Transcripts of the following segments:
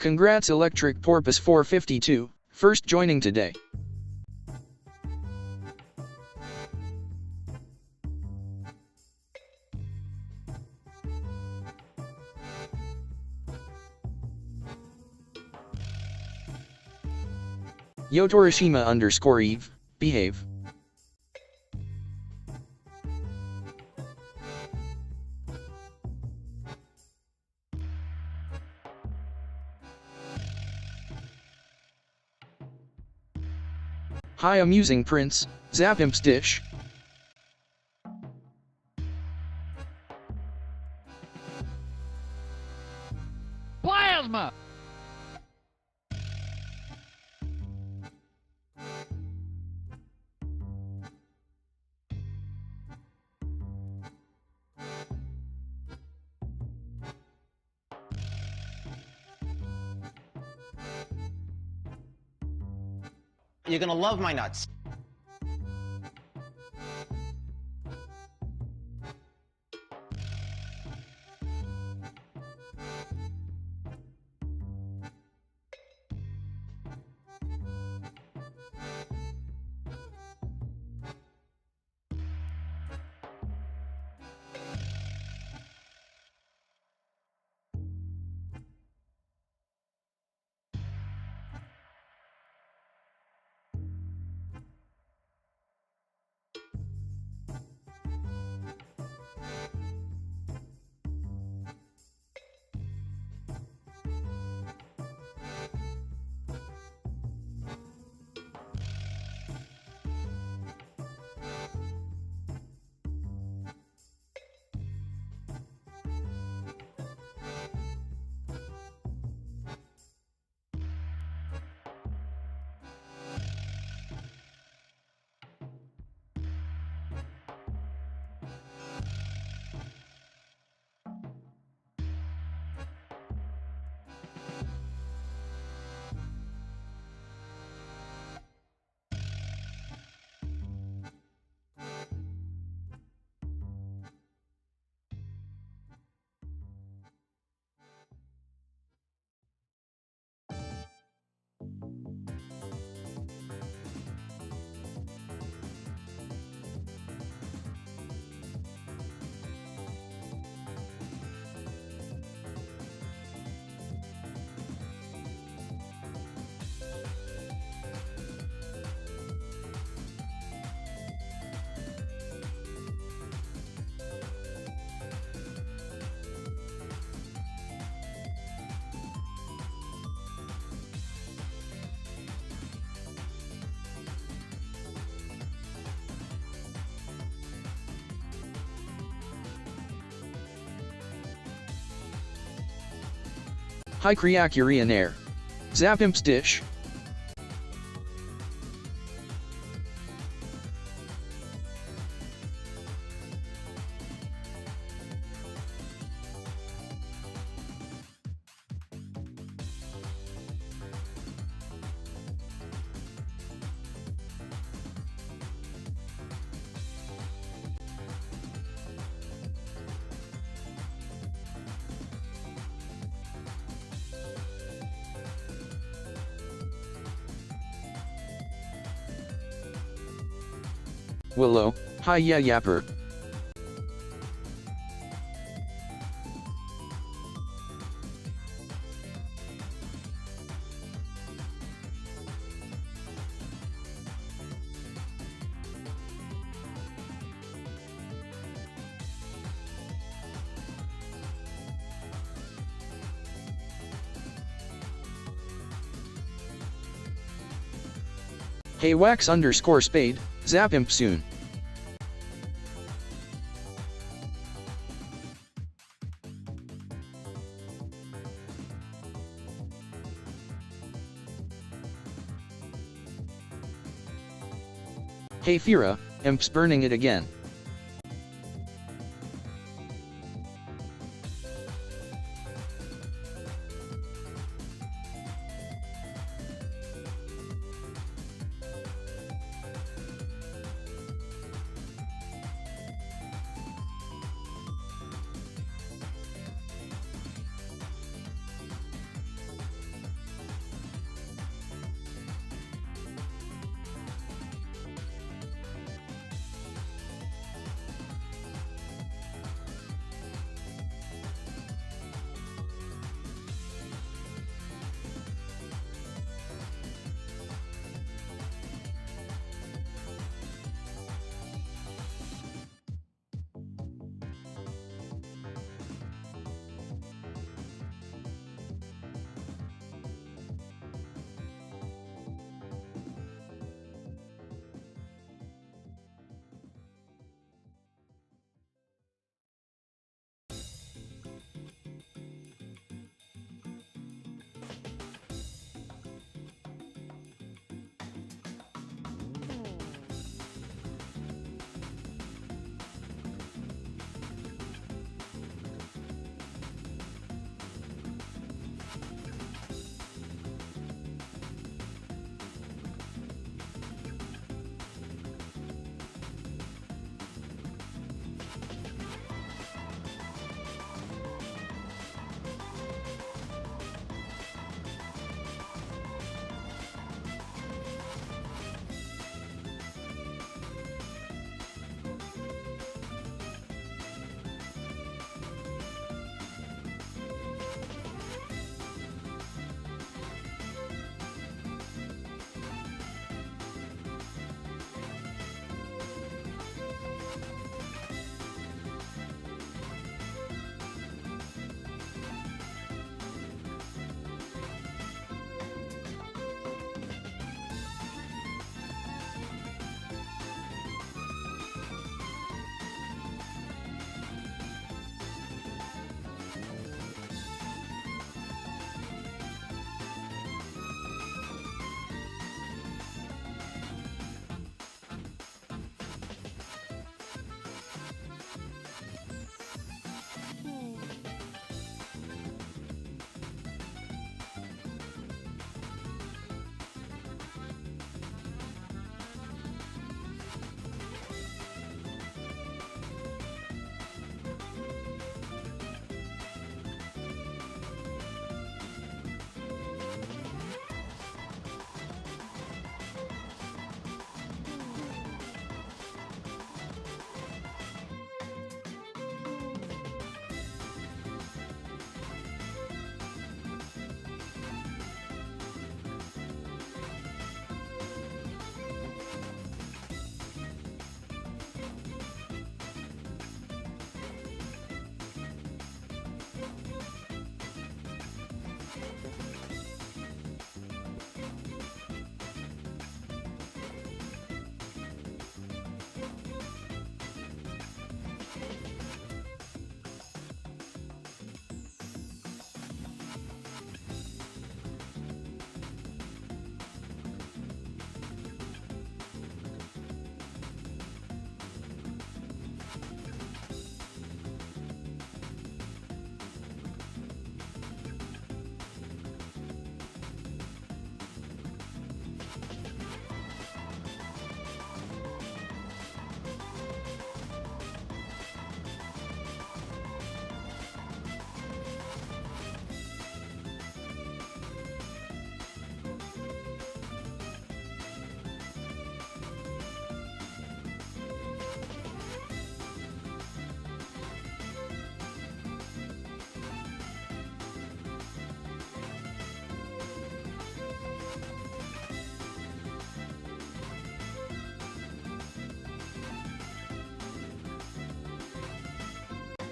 Congrats Electric Porpoise 452, first joining today. Yotorishima_Eve, behave. Hi amusing prince, Zapimps dish. Plasma! You're gonna love my nuts. Hi Kriakurian air. Zapimps dish. Willow, hi yeah yapper. Hey wax_spade, Zapimp soon. Hey Fira, Imp's burning it again.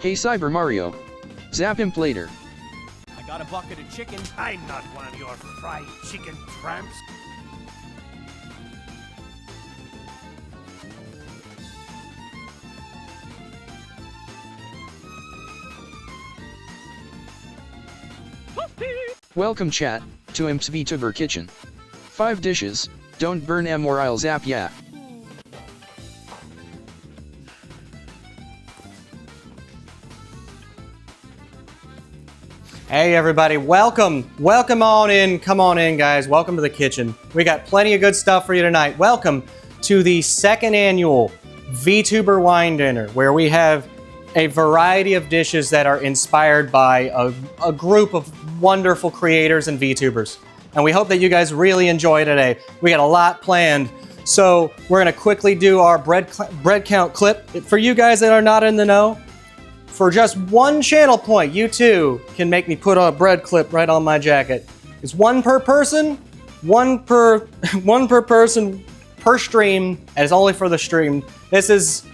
Hey Cyber Mario. Zap him later. I got a bucket of chicken. I'm not one of your fried chicken tramps. Welcome chat, to Imp's Vtuber kitchen. 5 dishes, don't burn em or I'll zap ya. Hey everybody, welcome on in, come on in guys, welcome to the kitchen. We got plenty of good stuff for you tonight. Welcome to the 2nd annual Vtuber wine dinner, where we have a variety of dishes that are inspired by a group of wonderful creators and Vtubers. And we hope that you guys really enjoy today. We got a lot planned. So we're gonna quickly do our bread count clip. For you guys that are not in the know, for just 1 channel point, you too can make me put a bread clip right on my jacket. It's 1 per person, 1 per person per stream, and it's only for the stream. This is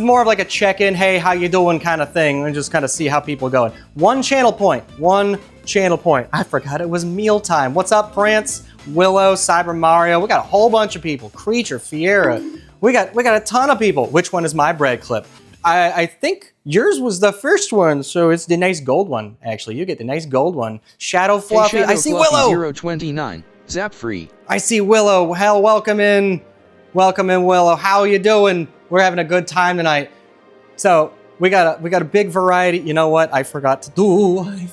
more of like a check-in, hey, how you doing kind of thing, and just kind of see how people are going. 1 channel point, 1 channel point. I forgot it was mealtime. What's up, Prance, Willow, Cyber Mario? We got a whole bunch of people. Creature, Fiera. We got a ton of people. Which one is my bread clip? I think yours was the first one, so it's the nice gold one, actually. You get the nice gold one. Shadow Fluffy. Hey, Shadow I see Fluffy Willow. 029, zap free. I see Willow. Hell, welcome in. Welcome in, Willow. How you doing? We're having a good time tonight. So we got a big variety. You know what? I forgot to do. I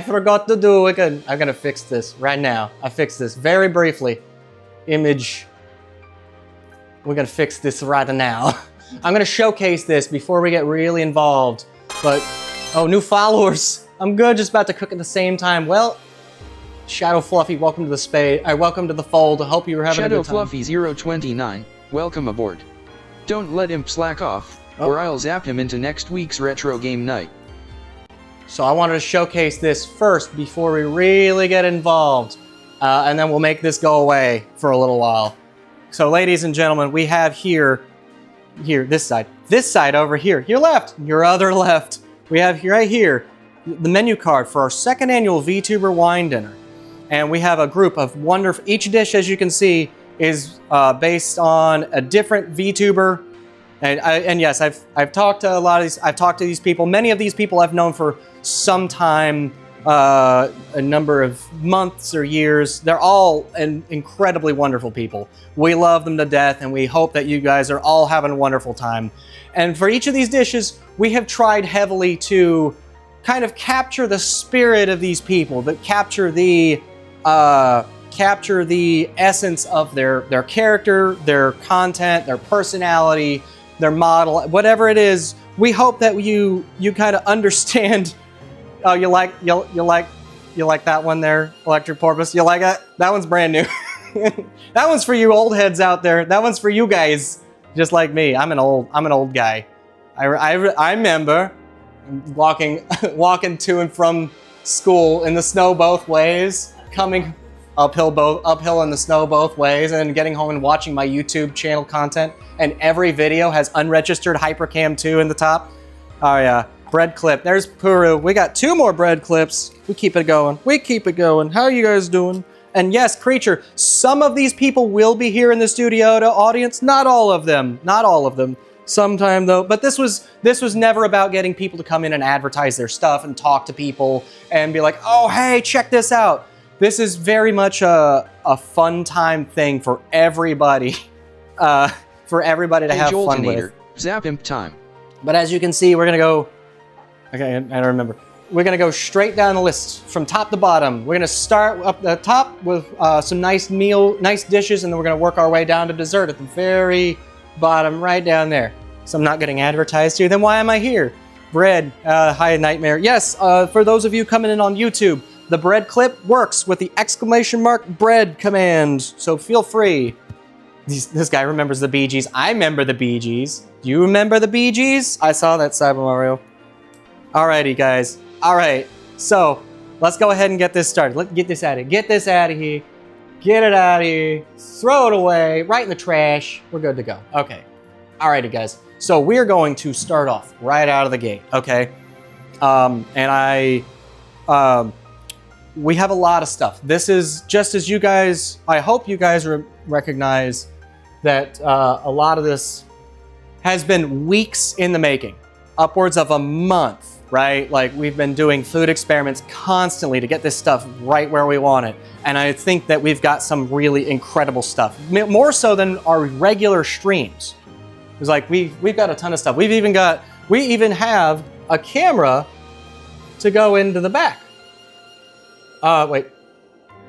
forgot to do. I'm gonna fix this right now. I fixed this very briefly. Image. We're gonna fix this right now. I'm gonna showcase this before we get really involved. But oh, new followers. I'm good. Just about to cook at the same time. Well, Shadow Fluffy, welcome to the space. Welcome to the fold. I hope you were having a good time. Shadow Fluffy 029, welcome aboard. Don't let him slack off, or I'll zap him into next week's retro game night. So I wanted to showcase this first before we really get involved. And then we'll make this go away for a little while. So ladies and gentlemen, we have here, this side over here, your left, your other left. We have here, right here, the menu card for our 2nd annual Vtuber wine dinner. And we have a group of wonderful, each dish, as you can see, is based on a different Vtuber. And yes, I've talked to a lot of these, I've talked to these people. Many of these people I've known for some time, a number of months or years. They're all incredibly wonderful people. We love them to death, and we hope that you guys are all having a wonderful time. And for each of these dishes, we have tried heavily to kind of capture the spirit of these people, that capture the essence of their character, their content, their personality, their model, whatever it is. We hope that you kind of understand. Oh, you like that one there, Electric Porpoise? You like it? That one's brand new. That one's for you old heads out there. That one's for you guys, just like me. I'm an old guy. I remember walking to and from school in the snow both ways, coming uphill in the snow both ways, and then getting home and watching my YouTube channel content. And every video has unregistered Hypercam 2 in the top. Oh yeah. Bread clip. There's Puru. We got 2 more bread clips. We keep it going. We keep it going. How are you guys doing? And yes, Creature, some of these people will be here in the studio to audience. Not all of them. Not all of them. Sometime though. But this was never about getting people to come in and advertise their stuff and talk to people and be like, oh, hey, check this out. This is very much a fun time thing for everybody. For everybody to have fun with. Zap imp time. But as you can see, we're gonna go. Okay, I don't remember. We're gonna go straight down the list from top to bottom. We're gonna start up the top with some nice dishes, and then we're gonna work our way down to dessert at the very bottom, right down there. So I'm not getting advertised here. Then why am I here? Bread. Hi, Nightmare. Yes, for those of you coming in on YouTube, the bread clip works with the ! bread command. So feel free. This guy remembers the Bee Gees. I remember the Bee Gees. Do you remember the Bee Gees? I saw that, Cyber Mario. Alrighty, guys. Alright, so let's go ahead and get this started. Let's get this out of here. Get this out of here. Get it out of here. Throw it away. Right in the trash. We're good to go. Okay. Alrighty, guys. So we're going to start off right out of the gate, okay? We have a lot of stuff. This is just as you guys, I hope you guys recognize that a lot of this has been weeks in the making, upwards of a month, right? Like we've been doing food experiments constantly to get this stuff right where we want it. And I think that we've got some really incredible stuff, more so than our regular streams. It's like we've got a ton of stuff. We even have a camera to go into the back. Wait,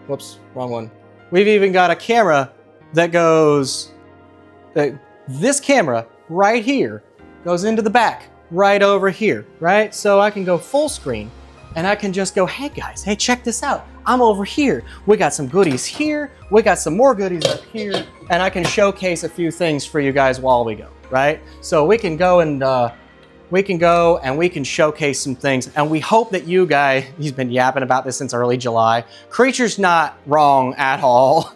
whoops, wrong one. We've even got a camera that goes, this camera right here goes into the back, right over here, right? So I can go full screen and I can just go, hey guys, hey, check this out. I'm over here. We got some goodies here. We got some more goodies up here. And I can showcase a few things for you guys while we go, right? So we can go and we can showcase some things, and we hope that you guys, he's been yapping about this since early July. Creature's not wrong at all.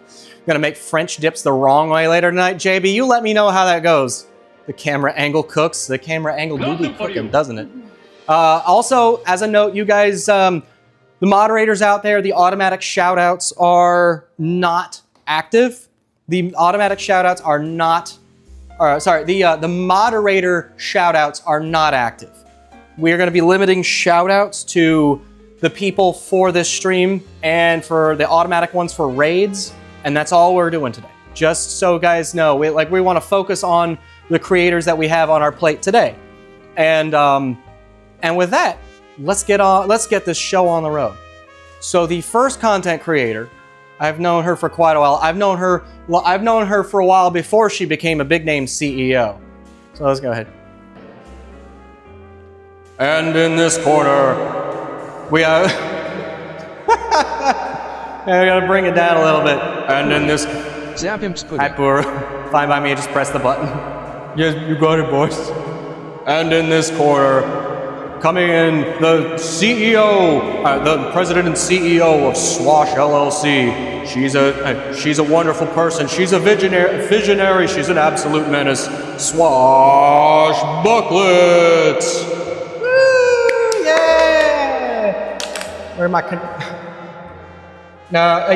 Gonna make French dips the wrong way later tonight. JB, you let me know how that goes. The camera angle cooks. The camera angle do be cooking, doesn't it? Also, as a note, you guys, the moderators out there, the automatic shoutouts are not active. The automatic shoutouts are not the moderator shoutouts are not active. We're going to be limiting shoutouts to the people for this stream and for the automatic ones for raids, and that's all we're doing today. Just so guys know, we want to focus on the creators that we have on our plate today. And with that, let's get this show on the road. So the first content creator, I've known her for quite a while. I've known her for a while before she became a big name CEO. So let's go ahead. And in this corner, we have... I gotta bring it down a little bit. And in this... Zap him pudding. Hi, Poor. Fine by me, just press the button. Yes, you got it, boys. And in this corner, coming in, the CEO, the president and CEO of Swash LLC. She's a wonderful person. She's a visionary. She's an absolute menace. Swashbucklets. Woo! Yeah! Where am I?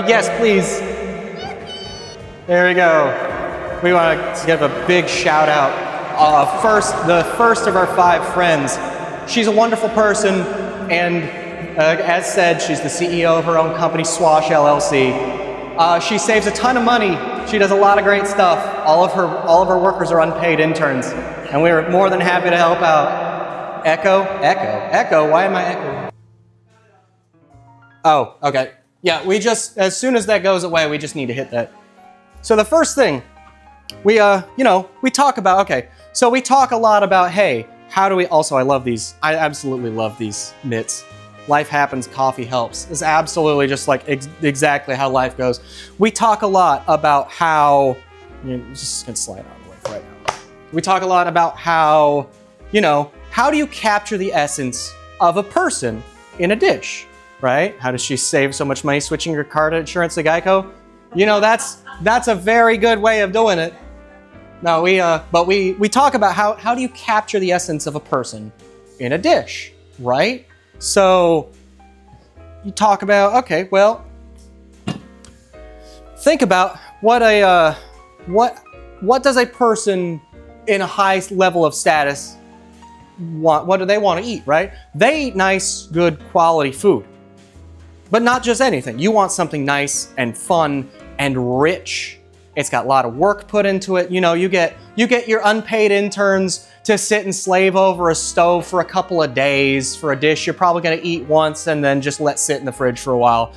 Yes, please. There we go. We want to give a big shout out. The first of our 5 friends. She's a wonderful person, and as said, she's the CEO of her own company, Swash LLC. She saves a ton of money. She does a lot of great stuff. All of her workers are unpaid interns, and we're more than happy to help out. Echo. Why am I echoing? Oh, okay. Yeah, as soon as that goes away, we just need to hit that. So the first thing, we talk about, okay, so we talk a lot about, hey, how do we, also I love these, I absolutely love these mitts. Life happens, coffee helps. It's absolutely just like exactly how life goes. We talk a lot about how, just gonna slide out of the way for right now. We talk a lot about how, how do you capture the essence of a person in a dish, right? How does she save so much money switching her car to insurance to Geico? That's a very good way of doing it. No, but we talk about how do you capture the essence of a person in a dish, right? So you talk about, okay, well, think about what does a person in a high level of status want? What do they want to eat, right? They eat nice, good quality food, but not just anything. You want something nice and fun and rich. It's got a lot of work put into it. You get your unpaid interns to sit and slave over a stove for a couple of days for a dish you're probably gonna eat once and then just let sit in the fridge for a while.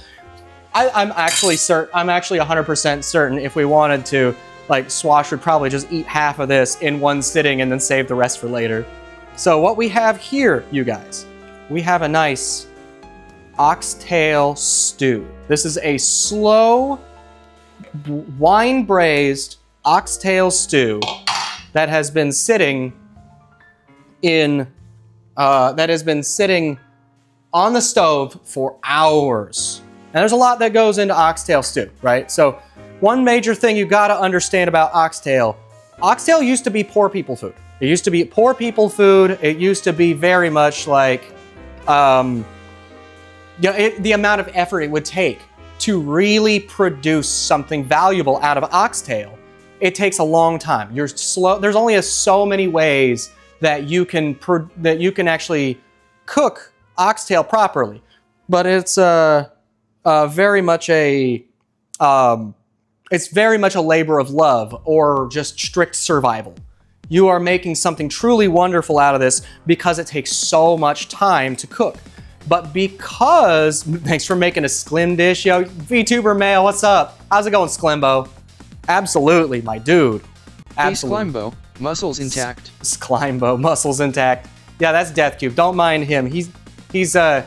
I'm actually 100% certain if we wanted to, like, Swash would probably just eat half of this in one sitting and then save the rest for later. So what we have here, you guys, we have a nice oxtail stew. This is a slow wine braised oxtail stew that has been sitting on the stove for hours. And there's a lot that goes into oxtail stew, right? So one major thing you gotta understand about oxtail used to be poor people food. It used to be poor people food. It used to be very much like, the amount of effort it would take to really produce something valuable out of oxtail. It takes a long time. You're slow. There's only so many ways that you can actually cook oxtail properly, but it's very much a labor of love or just strict survival. You are making something truly wonderful out of this because it takes so much time to cook. But because, thanks for making a Sklim dish, yo, Vtuber male, what's up? How's it going, Sklimbo? Absolutely, my dude. Absolutely. Hey Sklimbo, muscles intact. Sklimbo, muscles intact. Yeah, that's Deathcube. Don't mind him. He's gonna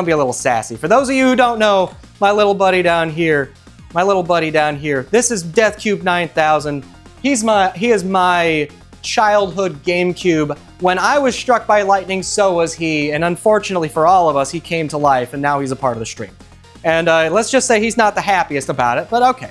be a little sassy. For those of you who don't know, my little buddy down here, this is Deathcube 9000. He is my childhood GameCube. When I was struck by lightning, so was he, and unfortunately for all of us, he came to life, and now he's a part of the stream. And let's just say he's not the happiest about it, but okay.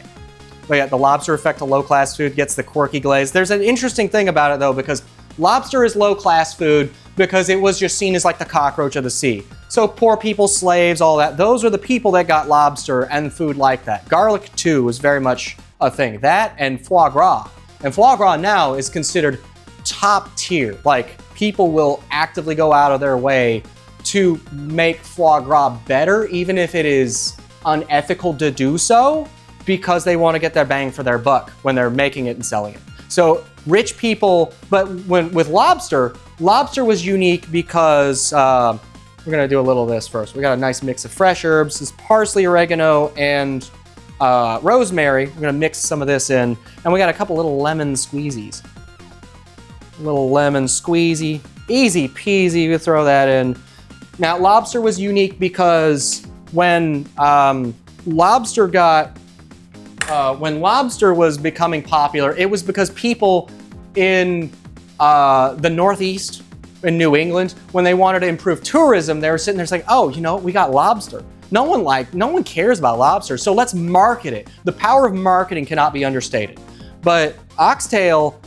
But yeah, the lobster effect to low-class food gets the quirky glaze. There's an interesting thing about it, though, because lobster is low-class food because it was just seen as like the cockroach of the sea. So poor people, slaves, all that, those are the people that got lobster and food like that. Garlic, too, was very much a thing. That and foie gras. And foie gras now is considered top tier. Like, people will actively go out of their way to make foie gras better, even if it is unethical to do so, because they want to get their bang for their buck when they're making it and selling it. So rich people, but with lobster was unique because we're gonna do a little of this first. We got a nice mix of fresh herbs. This parsley, oregano, and rosemary. We're gonna mix some of this in, and we got a couple little lemon squeezies. Little lemon squeezy, easy peasy. We throw that in. Now, lobster was unique because when lobster was becoming popular, it was because people in the Northeast, in New England, when they wanted to improve tourism, they were sitting there saying, "Oh, you know, we got lobster. No one cares about lobster, so let's market it." The power of marketing cannot be understated. But oxtail,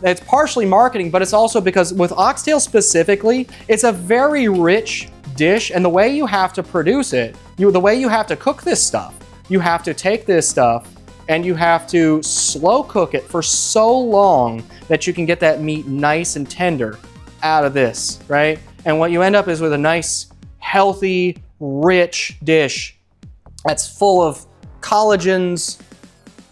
it's partially marketing, but it's also because with oxtail specifically, it's a very rich dish, and the way you have to produce it, the way you have to cook this stuff, you have to take this stuff and you have to slow cook it for so long that you can get that meat nice and tender out of this, right? And what you end up is with a nice, healthy, rich dish that's full of collagens.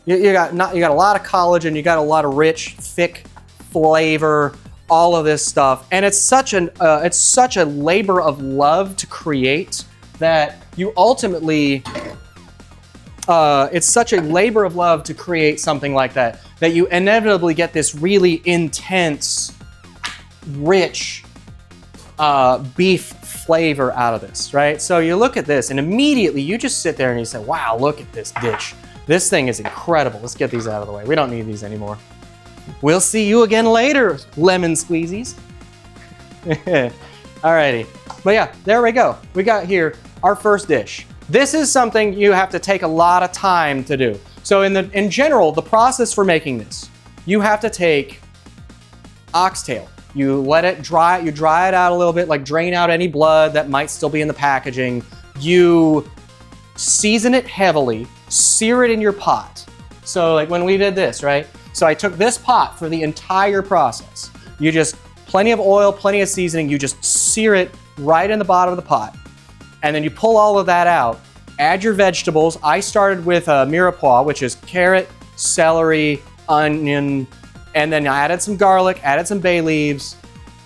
You got a lot of collagen, you got a lot of rich, thick flavor, all of this stuff, and it's such a labor of love to create that you ultimately, it's such a labor of love to create something like that you inevitably get this really intense, rich beef flavor out of this, right? So you look at this, and immediately you just sit there and you say, "Wow, look at this dish. This thing is incredible." Let's get these out of the way. We don't need these anymore. We'll see you again later, lemon squeezies. Alrighty. But yeah, there we go. We got here our first dish. This is something you have to take a lot of time to do. So in general, the process for making this, you have to take oxtail. You let it dry, you dry it out a little bit, like drain out any blood that might still be in the packaging. You season it heavily, sear it in your pot. So like when we did this, right? So I took this pot for the entire process. You just, plenty of oil, plenty of seasoning, you just sear it right in the bottom of the pot. And then you pull all of that out, add your vegetables. I started with mirepoix, which is carrot, celery, onion, and then I added some garlic, added some bay leaves,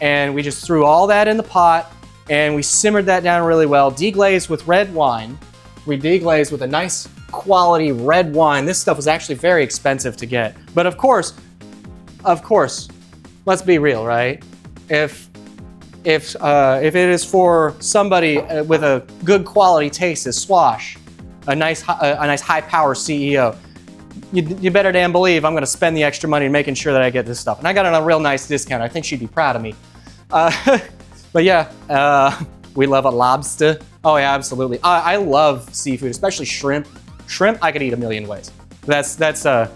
and we just threw all that in the pot, and we simmered that down really well, deglazed with red wine. We deglazed with a nice quality red wine. This stuff was actually very expensive to get. But of course, let's be real, right? If it is for somebody with a good quality taste as Swash, a nice high power CEO, you better damn believe I'm going to spend the extra money making sure that I get this stuff. And I got it on a real nice discount. I think she'd be proud of me. But yeah, we love a lobster. Oh yeah, absolutely. I love seafood, especially shrimp. Shrimp, I could eat a million ways. That's neither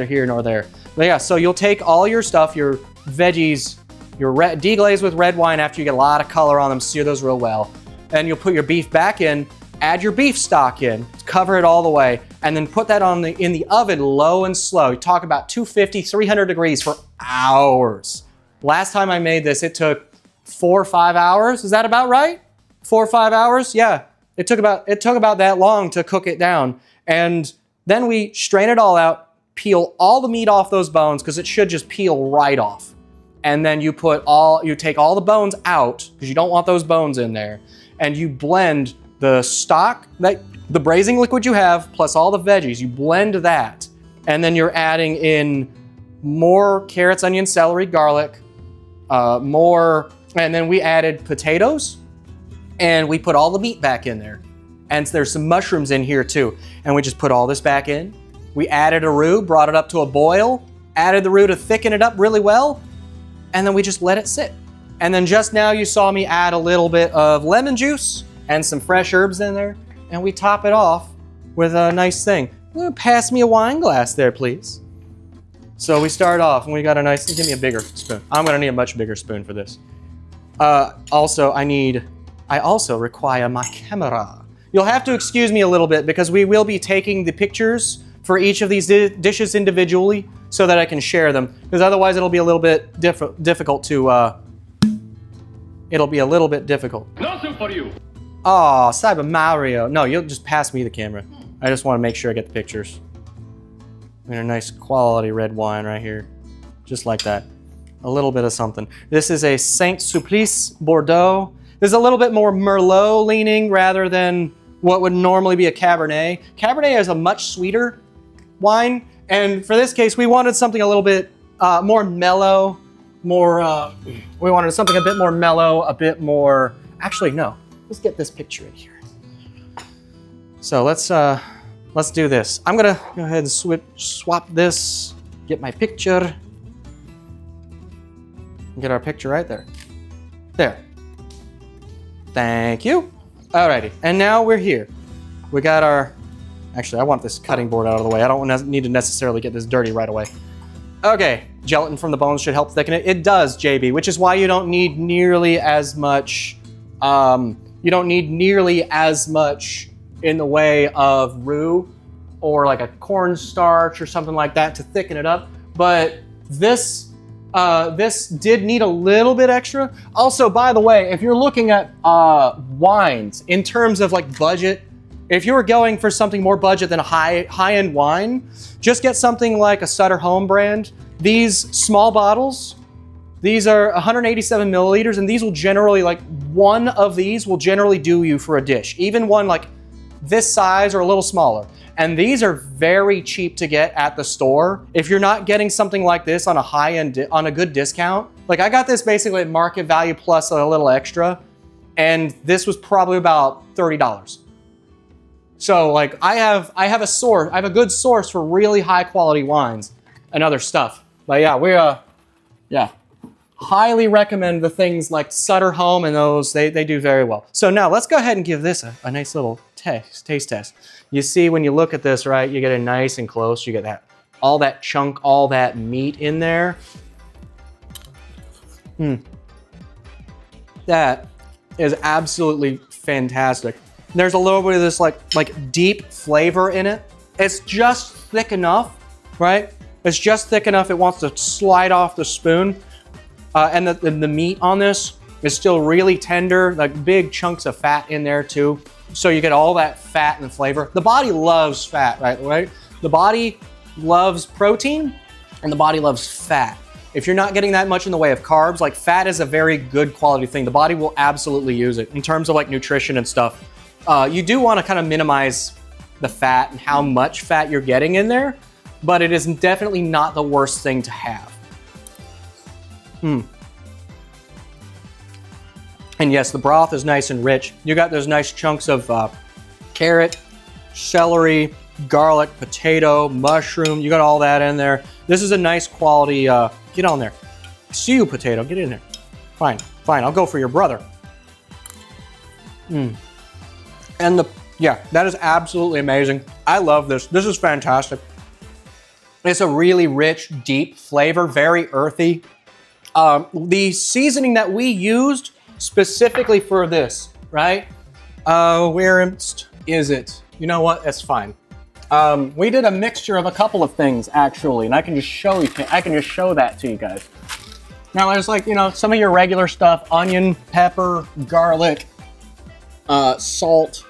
here nor there. But yeah, so you'll take all your stuff, your veggies, your deglaze with red wine after you get a lot of color on them, sear those real well. And you'll put your beef back in, add your beef stock in, cover it all the way, and then put that in the oven low and slow. You talk about 250, 300 degrees for hours. Last time I made this, it took 4 or 5 hours. Is that about right? 4 or 5 hours? Yeah, it took about that long to cook it down. And then we strain it all out, peel all the meat off those bones because it should just peel right off. And then you take all the bones out because you don't want those bones in there, and you blend the stock, the braising liquid you have, plus all the veggies, you blend that. And then you're adding in more carrots, onions, celery, garlic, and then we added potatoes, and we put all the meat back in there. And there's some mushrooms in here too. And we just put all this back in. We added a roux, brought it up to a boil, added the roux to thicken it up really well, and then we just let it sit. And then just now you saw me add a little bit of lemon juice and some fresh herbs in there, and we top it off with a nice thing. Pass me a wine glass there, please. So we start off, and we got a nice, give me a bigger spoon. I'm gonna need a much bigger spoon for this. I also require my camera. You'll have to excuse me a little bit because we will be taking the pictures for each of these dishes individually so that I can share them, because otherwise it'll be a little bit difficult to, it'll be a little bit difficult. Nothing for you. Oh, Cyber Mario. No, you'll just pass me the camera. I just want to make sure I get the pictures. And a nice quality red wine right here. Just like that. A little bit of something. This is a Saint Sulpice Bordeaux. This is a little bit more Merlot leaning rather than what would normally be a Cabernet. Cabernet is a much sweeter wine. And for this case, we wanted something a little bit more mellow. We wanted something a bit more mellow, a bit more... Actually, no. Let's get this picture in here. So let's do this. I'm gonna go ahead and swap this, get my picture. Get our picture right there. There. Thank you. Alrighty, and now we're here. We got our, actually I want this cutting board out of the way. I don't need to necessarily get this dirty right away. Okay, gelatin from the bones should help thicken it. It does, JB, which is why you don't need nearly as much, in the way of roux or like a cornstarch or something like that to thicken it up. But this did need a little bit extra. Also, by the way, if you're looking at wines in terms of like budget, if you were going for something more budget than a high-end wine, just get something like a Sutter Home brand. These small bottles, these are 187 milliliters, and these will generally, like one of these will generally do you for a dish. Even one like this size or a little smaller. And these are very cheap to get at the store. If you're not getting something like this on a high-end, on a good discount, like I got this basically at market value plus a little extra, and this was probably about $30. So like I have a good source for really high quality wines and other stuff. But yeah, highly recommend the things like Sutter Home and those, they do very well. So now let's go ahead and give this a nice little taste test. You see when you look at this, right, you get it nice and close. You get all that chunk, all that meat in there. That is absolutely fantastic. There's a little bit of this like deep flavor in it. It's just thick enough, right? It's just thick enough. It wants to slide off the spoon. And the meat on this is still really tender, like big chunks of fat in there too. So you get all that fat and flavor. The body loves fat, right? The body loves protein and the body loves fat. If you're not getting that much in the way of carbs, like fat is a very good quality thing. The body will absolutely use it in terms of like nutrition and stuff. You do want to kind of minimize the fat and how much fat you're getting in there, but it is definitely not the worst thing to have. And yes, the broth is nice and rich. You got those nice chunks of carrot, celery, garlic, potato, mushroom. You got all that in there. This is a nice quality, get on there. I see you, potato, get in there. Fine, I'll go for your brother. And yeah, that is absolutely amazing. I love this. This is fantastic. It's a really rich, deep flavor, very earthy. The seasoning that we used specifically for this, right? Where is it? You know what? That's fine. We did a mixture of a couple of things actually, and I can just show you. I can just show that to you guys. Now there's like, you know, some of your regular stuff: onion, pepper, garlic, salt.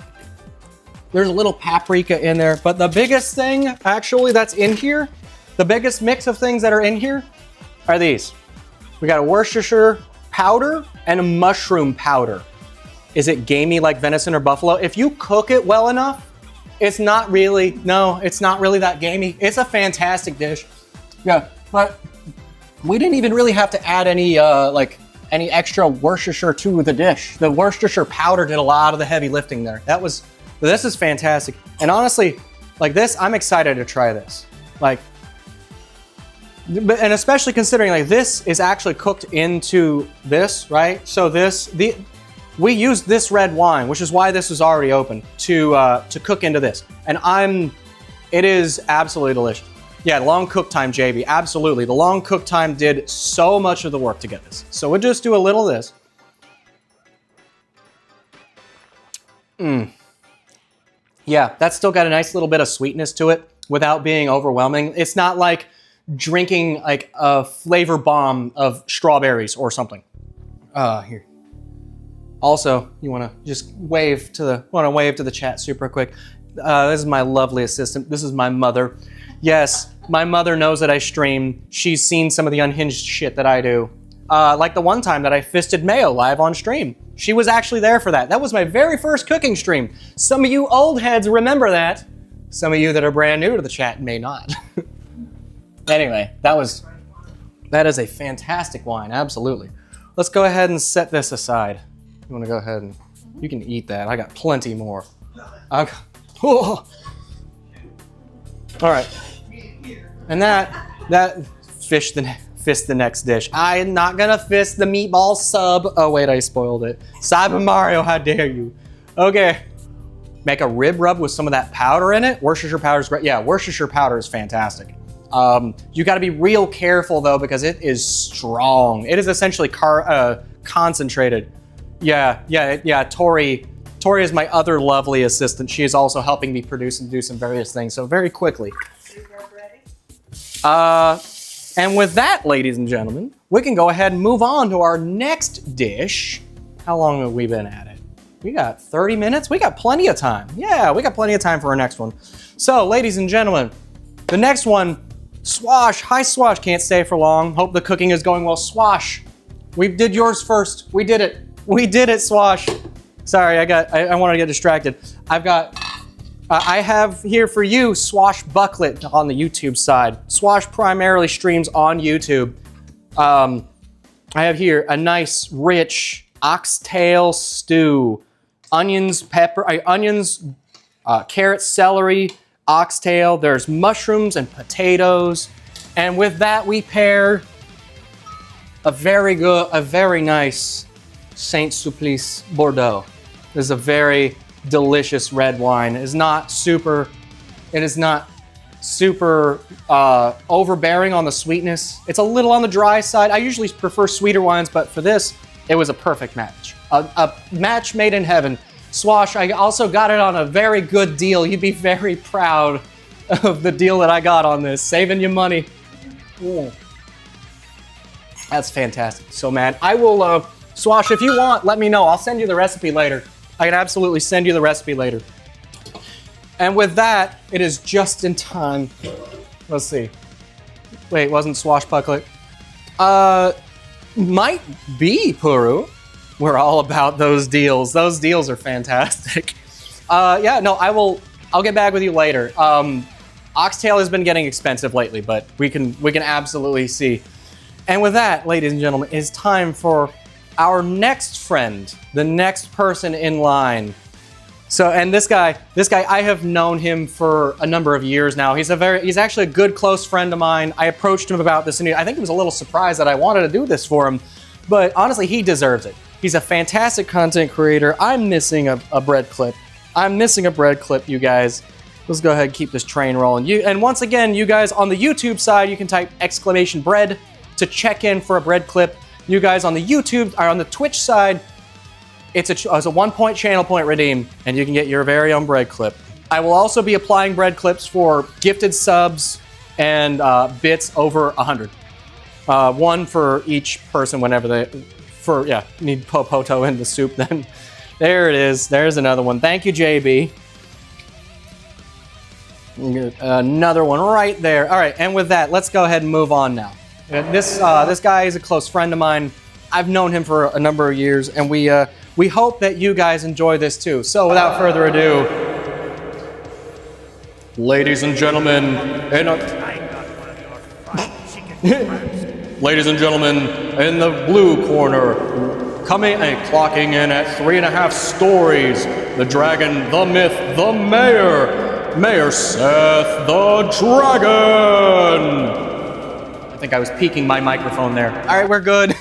There's a little paprika in there, but the biggest thing actually that's in here, the biggest mix of things that are in here are these. We got a Worcestershire powder and a mushroom powder. Is it gamey like venison or buffalo? If you cook it well enough, it's not really that gamey. It's a fantastic dish. Yeah, but we didn't even really have to add any extra Worcestershire to the dish. The Worcestershire powder did a lot of the heavy lifting there. This is fantastic. And honestly, like this, I'm excited to try this. Like, and especially considering like this is actually cooked into this, right? So we used this red wine, which is why this was already open, to cook into this. And it is absolutely delicious. Yeah, long cook time, JB, absolutely. The long cook time did so much of the work to get this. So we'll just do a little of this. Yeah, that's still got a nice little bit of sweetness to it without being overwhelming. It's not like drinking like a flavor bomb of strawberries or something. Here. Also, you want to just wave to the chat super quick. This is my lovely assistant. This is my mother. Yes, my mother knows that I stream. She's seen some of the unhinged shit that I do. Like the one time that I fisted mayo live on stream. She was actually there for that. That was my very first cooking stream. Some of you old heads remember that. Some of you that are brand new to the chat may not. Anyway, that is a fantastic wine, absolutely. Let's go ahead and set this aside. You want to go ahead and you can eat that. I got plenty more. Oh. All right. And that fist the next dish. I am not gonna fist the meatball sub. Oh wait, I spoiled it. Cyber Mario, how dare you? Okay. Make a rib rub with some of that powder in it. Worcestershire powder is great. Yeah, Worcestershire powder is fantastic. You got to be real careful though because it is strong. It is essentially concentrated. Yeah. Tori is my other lovely assistant. She is also helping me produce and do some various things. So very quickly. And with that, ladies and gentlemen, we can go ahead and move on to our next dish. How long have we been at it? We got 30 minutes. We got plenty of time. Yeah, we got plenty of time for our next one. So, ladies and gentlemen, the next one, Swash. Hi, Swash. Can't stay for long. Hope the cooking is going well. Swash, we did yours first. We did it. We did it, Swash. Sorry, I wanted to get distracted. I have here for you Swashbucklet on the YouTube side. Swash primarily streams on YouTube. I have here a nice, rich oxtail stew. Onions, carrots, celery, oxtail. There's mushrooms and potatoes. And with that, we pair a very nice Saint Sulpice Bordeaux. This is a very delicious red wine. It is not super overbearing on the sweetness. It's a little on the dry side. I usually prefer sweeter wines, but for this, it was a perfect match. A match made in heaven. Swash, I also got it on a very good deal. You'd be very proud of the deal that I got on this. Saving you money. Ooh. That's fantastic. So, man, I will, Swash, if you want, let me know. I'll send you the recipe later. I can absolutely send you the recipe later. And with that, it is just in time. Let's see. Wait, wasn't Swashbucklet? Might be, Puru. We're all about those deals. Those deals are fantastic. Yeah, no, I'll get back with you later. Oxtail has been getting expensive lately, but we can absolutely see. And with that, ladies and gentlemen, it's time for our next friend, the next person in line. So, and this guy, I have known him for a number of years now. He's actually a good close friend of mine. I approached him about this, and I think he was a little surprised that I wanted to do this for him. But honestly, he deserves it. He's a fantastic content creator. I'm missing a bread clip. I'm missing a bread clip, you guys. Let's go ahead and keep this train rolling. And once again, you guys on the YouTube side, you can type !bread to check in for a bread clip. You guys on the YouTube or on the Twitch side, it's a 1 point channel point redeem, and you can get your very own bread clip. I will also be applying bread clips for gifted subs and bits over 100. One for each person whenever need Popoto in the soup then. There it is. There's another one. Thank you, JB. Another one right there. All right, and with that, let's go ahead and move on now. This guy is a close friend of mine. I've known him for a number of years, and we hope that you guys enjoy this too. So without further ado, ladies and gentlemen, ladies and gentlemen, in the blue corner, coming and clocking in at 3.5 stories, the dragon, the myth, the mayor, Mayor Seth the Dragon. I think I was peeking my microphone there. All right, we're good.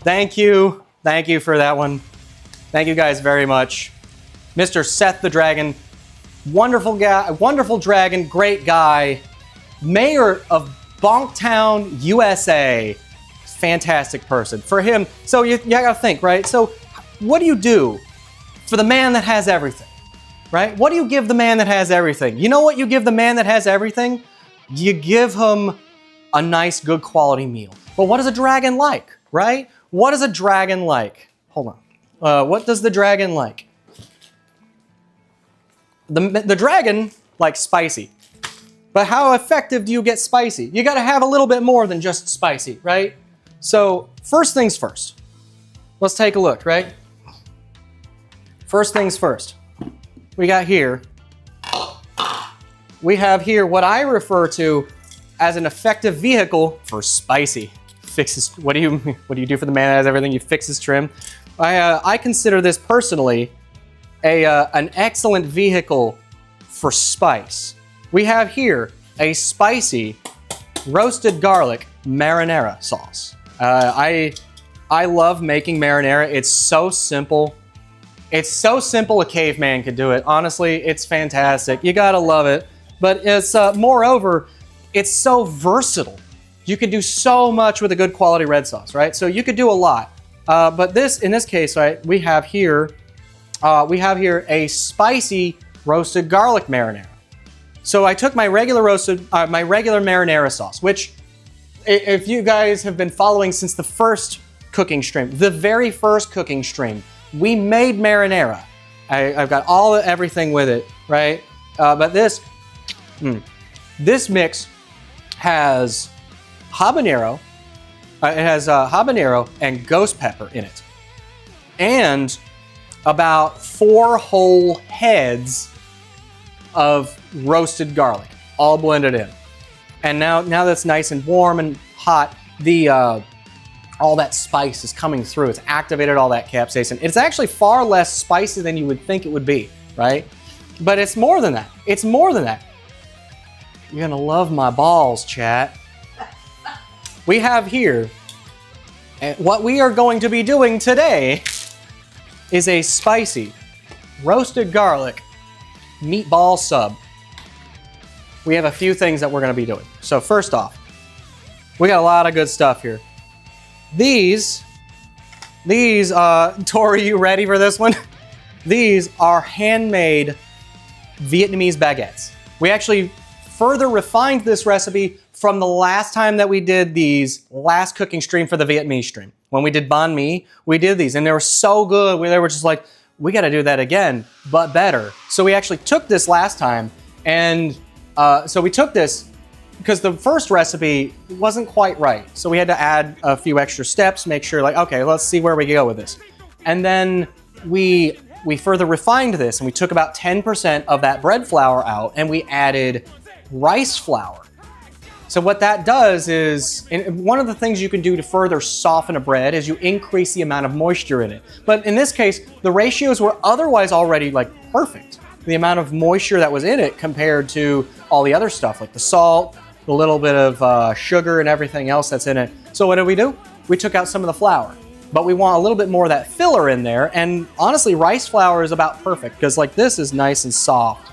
Thank you. Thank you for that one. Thank you guys very much. Mr. Seth the Dragon, wonderful guy, wonderful dragon, great guy, mayor of Bonktown, USA. Fantastic person. For him, so you gotta think, right? So what do you do for the man that has everything? Right? What do you give the man that has everything? You know what you give the man that has everything? You give him a nice, good quality meal. But what is a dragon like, right? What is a dragon like? Hold on. What does the dragon like? The dragon likes spicy. But how effective do you get spicy? You gotta have a little bit more than just spicy, right? So first things first. Let's take a look, right? First things first. We have here what I refer to as an effective vehicle for spicy. Fixes. What do you do for the man that has everything? You fix his trim. I consider this personally an excellent vehicle for spice. We have here a spicy roasted garlic marinara sauce. I love making marinara. It's so simple. It's so simple a caveman could do it. Honestly, it's fantastic. You gotta love it. But it's moreover, it's so versatile. You could do so much with a good quality red sauce, right? So you could do a lot. But in this case, right, we have here a spicy roasted garlic marinara. So I took my regular marinara sauce, which, if you guys have been following since the first cooking stream, the very first cooking stream, we made marinara. I've got everything with it, right? But this mix has habanero. It has habanero and ghost pepper in it, and about 4 whole heads of roasted garlic, all blended in. And now that's nice and warm and hot, all that spice is coming through. It's activated all that capsaicin. It's actually far less spicy than you would think it would be, right? But it's more than that. It's more than that. You're gonna love my balls, chat. We have here, and what we are going to be doing today is a spicy roasted garlic meatball sub. We have a few things that we're gonna be doing. So first off, we got a lot of good stuff here. These, Tori, you ready for this one? These are handmade Vietnamese baguettes. We actually further refined this recipe from the last time that we did these last cooking stream for the Vietnamese stream. When we did banh mi, we did these and they were so good. They were just like, we got to do that again, but better. So we actually took this last time, and so we took this because the first recipe wasn't quite right. So we had to add a few extra steps, make sure like, okay, let's see where we go with this. And then we further refined this, and we took about 10% of that bread flour out and we added rice flour. So what that does is, and one of the things you can do to further soften a bread is you increase the amount of moisture in it. But in this case, the ratios were otherwise already like perfect. The amount of moisture that was in it compared to all the other stuff, like the salt, the little bit of sugar and everything else that's in it. So what did we do? We took out some of the flour, but we want a little bit more of that filler in there. And honestly, rice flour is about perfect because like this is nice and soft.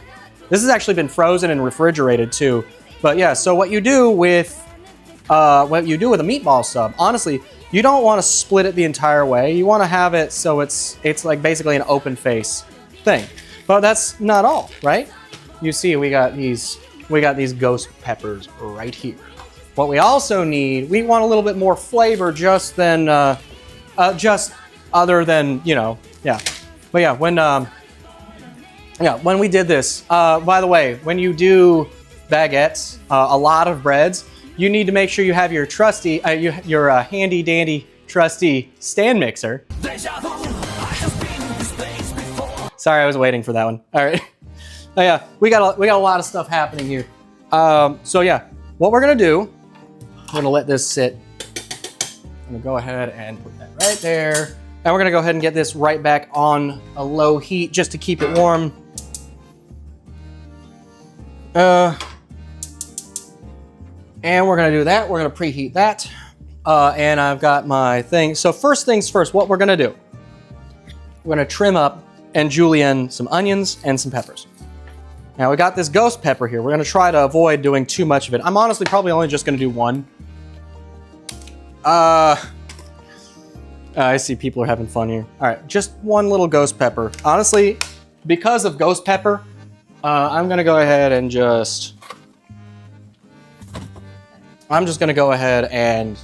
This has actually been frozen and refrigerated too. But yeah, so what you do with a meatball sub, honestly, you don't want to split it the entire way. You want to have it so it's like basically an open face thing. But that's not all, right? You see, we got these ghost peppers right here. What we also need, we want a little bit more flavor just other than, you know, yeah. But yeah, when we did this, by the way, when you do baguettes, a lot of breads, you need to make sure you have your trusty, your handy dandy trusty stand mixer. Sorry, I was waiting for that one. All right. Oh, yeah, we got a lot of stuff happening here. So yeah, what we're gonna do, we're gonna let this sit. I'm gonna go ahead and put that right there. And we're gonna go ahead and get this right back on a low heat just to keep it warm. And we're gonna do that. We're gonna preheat that. And I've got my thing. So first things first, what we're gonna do, we're gonna trim up and julienne some onions and some peppers. Now we got this ghost pepper here. We're gonna try to avoid doing too much of it. I'm honestly probably only just gonna do one. I see people are having fun here. All right, just one little ghost pepper. Honestly, because of ghost pepper, I'm gonna go ahead and I'm just gonna go ahead and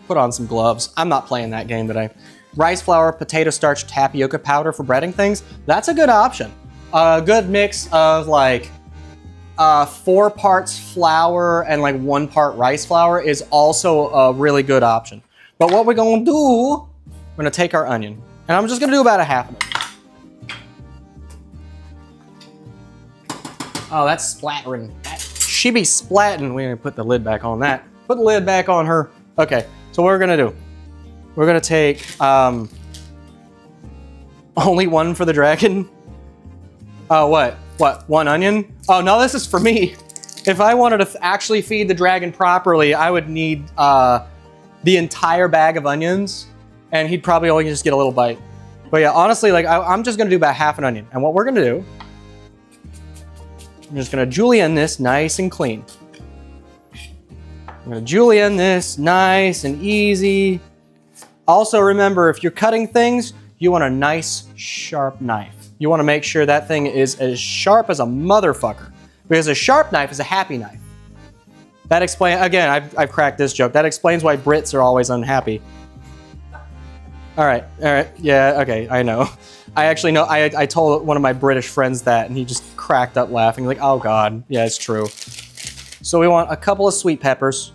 put on some gloves. I'm not playing that game today. Rice flour, potato starch, tapioca powder for breading things. That's a good option. A good mix of like 4 parts flour and like 1 part rice flour is also a really good option. But what we're gonna do, we're gonna take our onion, and I'm just gonna do about a half of it. Oh, that's splattering. She be splatting. We're gonna put the lid back on that. Put the lid back on her. Okay, so what we're gonna do, we're gonna take only one for the dragon. Oh, what? 1 onion? Oh, no, this is for me. If I wanted to actually feed the dragon properly, I would need the entire bag of onions, and he'd probably only just get a little bite. But yeah, honestly, like I'm just gonna do about half an onion. And what we're gonna do, I'm just gonna julienne this nice and clean. I'm gonna julienne this nice and easy. Also remember, if you're cutting things, you want a nice sharp knife. You want to make sure that thing is as sharp as a motherfucker, because a sharp knife is a happy knife. That explains, again, I've cracked this joke. That explains why Brits are always unhappy. All right, yeah, okay, I know. I actually know, I told one of my British friends that, and he just cracked up laughing, like, oh God, yeah, it's true. So we want a couple of sweet peppers.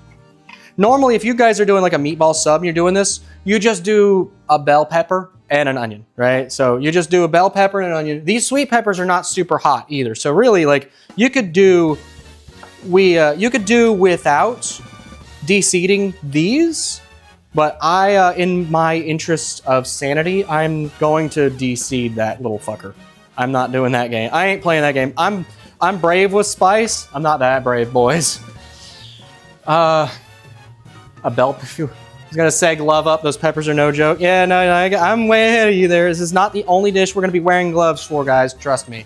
Normally, if you guys are doing like a meatball sub and you're doing this, you just do a bell pepper and an onion, right? So you just do a bell pepper and an onion. These sweet peppers are not super hot either. So really, like, you could do without de-seeding these, but in my interest of sanity, I'm going to de-seed that little fucker. I'm not doing that game. I ain't playing that game. I'm brave with spice. I'm not that brave, boys. A bell pepper. I was gonna say glove up, those peppers are no joke. Yeah, no, I'm way ahead of you there. This is not the only dish we're gonna be wearing gloves for, guys, trust me.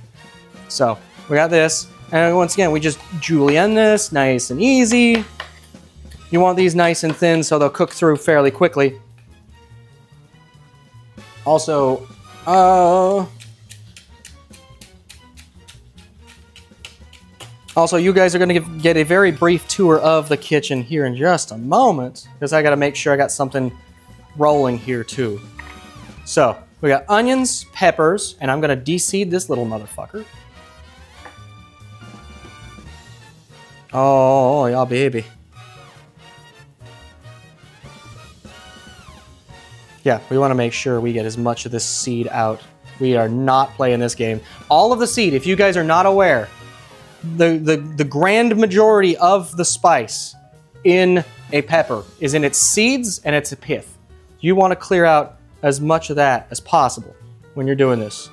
So, we got this, and once again, we just julienne this, nice and easy. You want these nice and thin so they'll cook through fairly quickly. Also, you guys are going to get a very brief tour of the kitchen here in just a moment, because I got to make sure I got something rolling here too. So we got onions, peppers, and I'm going to de-seed this little motherfucker. Oh, yeah, baby. Yeah, we want to make sure we get as much of this seed out. We are not playing this game. All of the seed, if you guys are not aware, the grand majority of the spice in a pepper is in its seeds and its pith. You want to clear out as much of that as possible when you're doing this.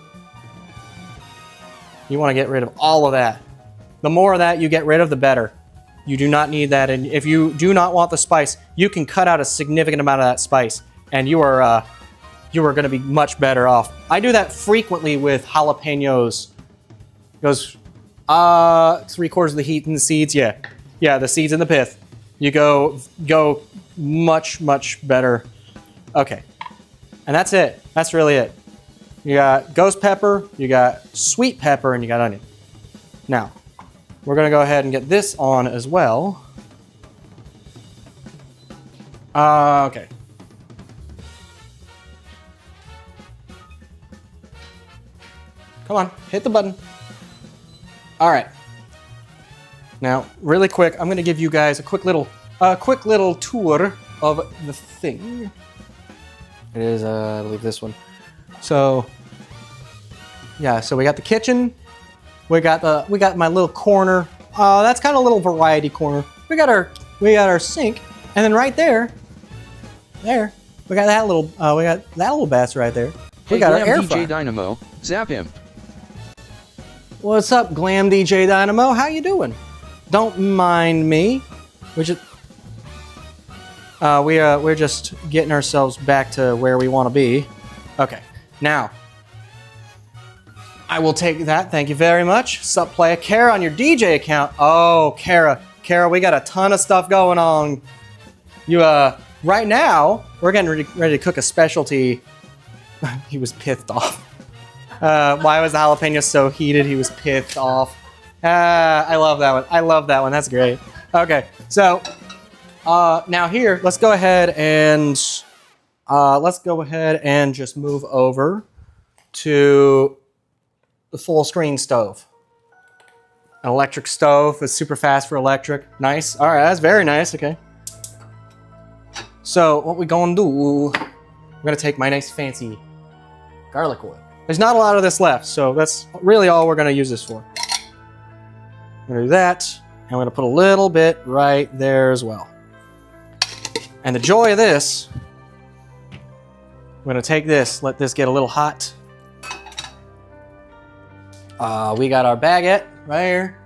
You want to get rid of all of that. The more of that you get rid of, the better. You do not need that, and if you do not want the spice, you can cut out a significant amount of that spice, and you are going to be much better off. I do that frequently with jalapenos, because 3/4 of the heat in the seeds. Yeah, the seeds and the pith. You go much better. Okay, and that's it. That's really it. You got ghost pepper, you got sweet pepper, and you got onion. Now, we're gonna go ahead and get this on as well. Okay. Come on, hit the button. All right. Now, really quick, I'm gonna give you guys a quick little tour of the thing. It is, I believe this one. So, yeah. So we got the kitchen. We got my little corner. That's kind of a little variety corner. We got our sink, and then right there, we got that little bass right there. We got our air DJ fryer. Dynamo, zap him. What's up, Glam DJ Dynamo? How you doing? Don't mind me. We're just getting ourselves back to where we want to be. Okay, now I will take that. Thank you very much. Sup, playa Kara on your DJ account. Oh, Kara, we got a ton of stuff going on. Right now we're getting ready to cook a specialty. He was pissed off. Why was the jalapeno so heated? He was pissed off. I love that one. That's great. Okay, so now here, let's go ahead and just move over to the full screen stove. An electric stove is super fast for electric. Nice. All right, that's very nice. Okay. So what we gonna do? We're gonna take my nice fancy garlic oil. There's not a lot of this left, so that's really all we're gonna use this for. I'm gonna do that, and I'm gonna put a little bit right there as well. And the joy of this, I'm gonna take this, let this get a little hot. We got our baguette right here.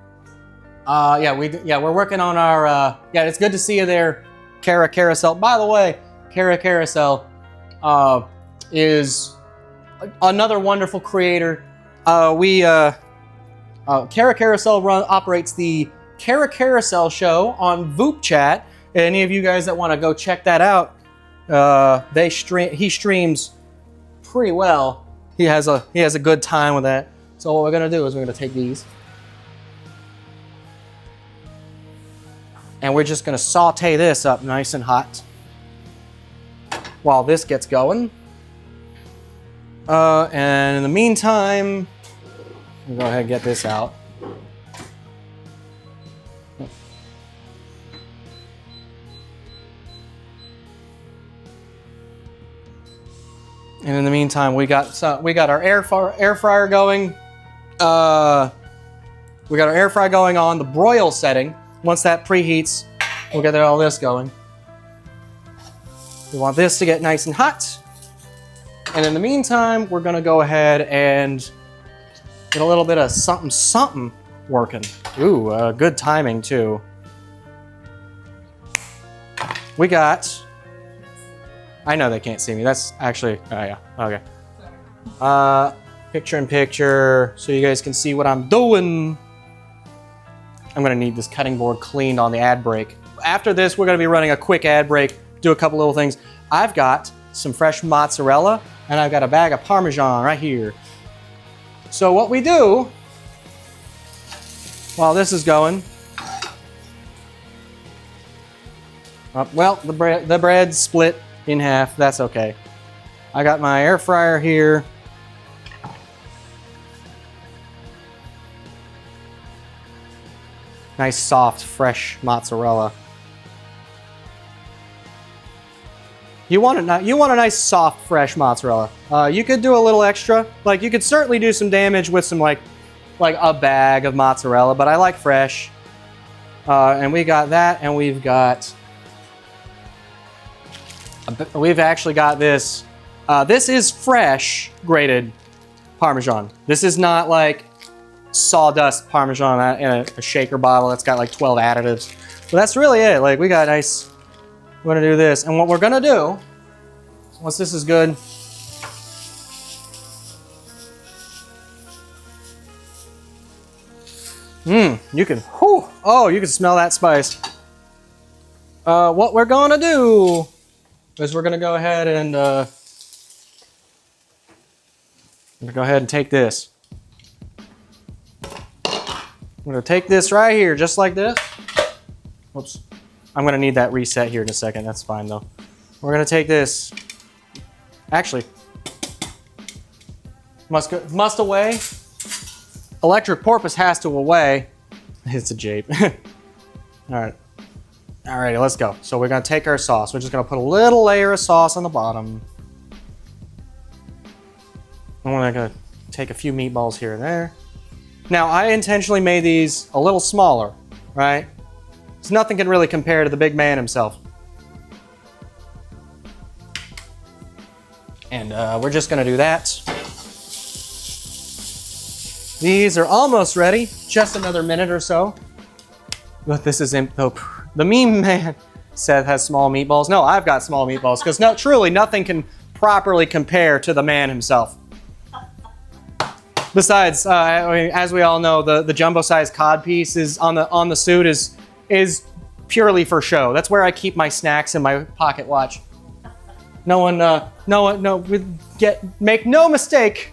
We're working on our. It's good to see you there, Kara Carousel. By the way, Kara Carousel is another wonderful creator. Kara Carousel operates the Kara Carousel show on Voop Chat. Any of you guys that want to go check that out, he streams pretty well. He has a good time with that. So what we're gonna do is we're gonna take these, and we're just gonna saute this up nice and hot while this gets going. And in the meantime, we'll go ahead and get this out. And in the meantime, we got our air fryer going. We got our air fryer going on the broil setting. Once that preheats, we'll get all this going. We want this to get nice and hot. And in the meantime, we're gonna go ahead and get a little bit of something working. Ooh, good timing too. We got. I know they can't see me. That's actually. Oh yeah. Okay. Picture in picture, so you guys can see what I'm doing. I'm gonna need this cutting board cleaned on the ad break. After this, we're gonna be running a quick ad break, do a couple little things. I've got some fresh mozzarella, and I've got a bag of Parmesan right here. So what we do, while this is going, well, the bread's split in half. That's okay. I got my air fryer here. Nice, soft, fresh mozzarella. You want a nice, soft, fresh mozzarella. You could do a little extra. Like, you could certainly do some damage with some like a bag of mozzarella, but I like fresh. And we got that, and we've actually got this. This is fresh grated Parmesan. This is not like sawdust Parmesan in a shaker bottle that's got like 12 additives. So that's really it. Like, we got nice. We're gonna do this, and what we're gonna do, once this is good, You can, whew, oh, you can smell that spice. What we're gonna do is we're gonna go ahead and take this. I'm gonna take this right here, just like this. Whoops. I'm gonna need that reset here in a second. That's fine though. We're gonna take this. Actually, must away. Electric porpoise has to away. It's a jape. All right. Alrighty, let's go. So we're gonna take our sauce. We're just gonna put a little layer of sauce on the bottom. And we're gonna take a few meatballs here and there. Now, I intentionally made these a little smaller, right? So nothing can really compare to the big man himself. And we're just gonna do that. These are almost ready. Just another minute or so. But this is the meme man said has small meatballs. No, I've got small meatballs because no, truly nothing can properly compare to the man himself. Besides, I mean, as we all know, the jumbo-sized cod piece is on the suit is purely for show. That's where I keep my snacks in my pocket watch. Make no mistake.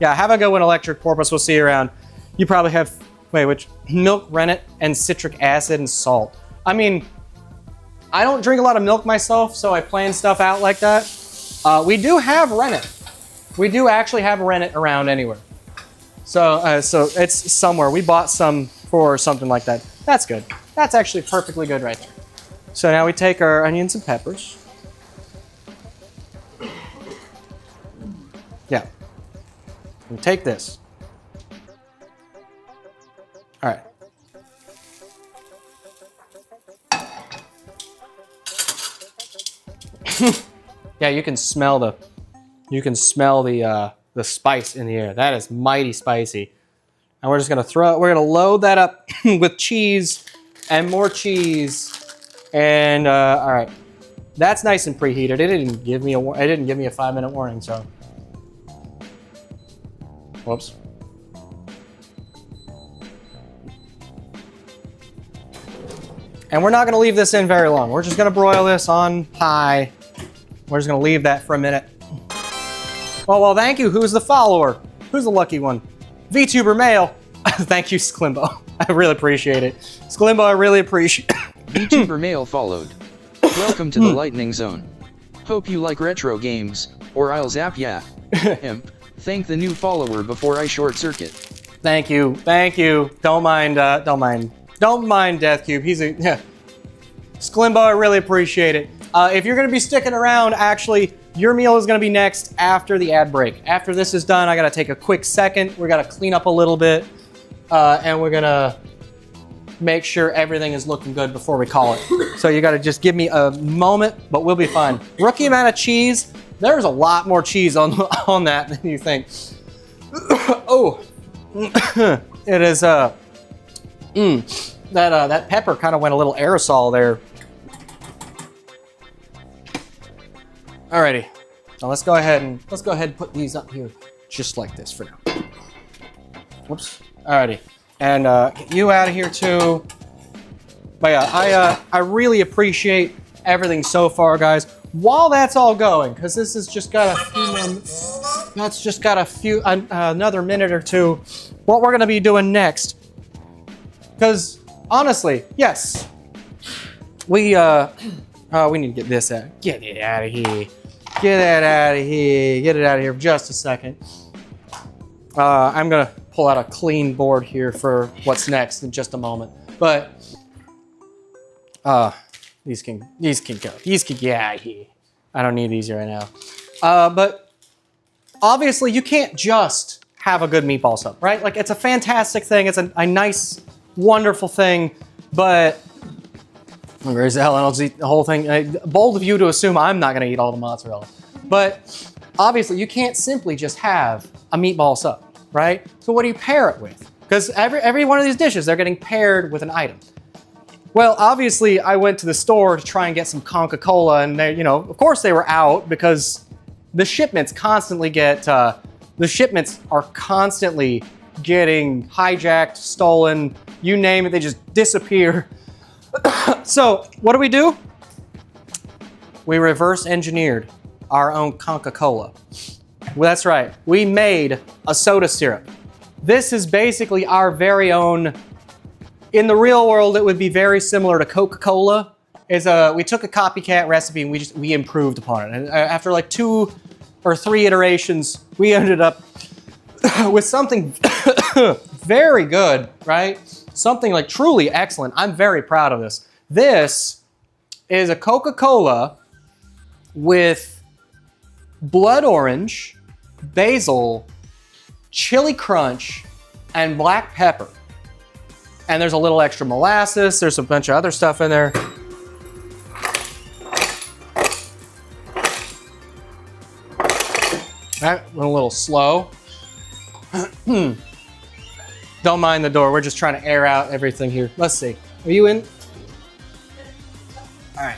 Yeah, have a go one, Electric Porpoise. We'll see you around. You probably have, which milk, rennet, and citric acid and salt. I mean, I don't drink a lot of milk myself, so I plan stuff out like that. We do have rennet. We do actually have rennet around anywhere. So it's somewhere. We bought some for something like that. That's good. That's actually perfectly good right there. So now we take our onions and peppers. Yeah. And take this. All right. Yeah, you can smell the spice in the air. That is mighty spicy. And we're just gonna load that up with cheese and more cheese. And all right, that's nice and preheated. It didn't give me a 5-minute warning, so. Whoops. And we're not gonna leave this in very long. We're just gonna broil this on high. We're just gonna leave that for a minute. Well, thank you. Who's the follower? Who's the lucky one? Vtuber male. Thank you, Sklimbo. I really appreciate it. Sklimbo, I really appreciate it. Vtuber male followed. Welcome to the lightning zone. Hope you like retro games, or I'll zap ya. Imp. Thank the new follower before I short circuit. Thank you. Don't mind Death Cube. Yeah. Sklimbo, I really appreciate it. If you're gonna be sticking around, actually, your meal is gonna be next after the ad break. After this is done, I gotta take a quick second. We're gonna clean up a little bit, and we're gonna make sure everything is looking good before we call it. So you gotta just give me a moment, but we'll be fine. Rookie amount of cheese. There's a lot more cheese on that than you think. Oh, it is. That pepper kind of went a little aerosol there. Alrighty, now let's go ahead and put these up here just like this for now. Whoops. Alrighty, and get you out of here too. But yeah, I really appreciate everything so far, guys. While that's all going, because this has just got another minute or two. What we're gonna be doing next? Because honestly, yes, we need to get this out. Get it out of here. Get that out of here. Get it out of here for just a second. I'm gonna pull out a clean board here for what's next in just a moment. But these can go. These can get out of here. I don't need these right now. But obviously you can't just have a good meatball sub, right? Like, it's a fantastic thing. It's a nice, wonderful thing, but where's the hell else eat the whole thing? Bold of you to assume I'm not gonna eat all the mozzarella. But obviously you can't simply just have a meatball sub, right? So what do you pair it with? Because every one of these dishes, they're getting paired with an item. Well, obviously I went to the store to try and get some Coca-Cola, and they, of course they were out because the shipments constantly are constantly getting hijacked, stolen, you name it, they just disappear. So what do? We reverse engineered our own Coca-Cola. Well, that's right, we made a soda syrup. This is basically our very own, in the real world, it would be very similar to Coca-Cola. We took a copycat recipe and we improved upon it. And after like 2 or 3 iterations, we ended up with something very good, right? Something like truly excellent. I'm very proud of this. This is a Coca-Cola with blood orange, basil, chili crunch, and black pepper. And there's a little extra molasses. There's a bunch of other stuff in there. That went a little slow. Don't mind the door. We're just trying to air out everything here. Let's see. Are you in? All right.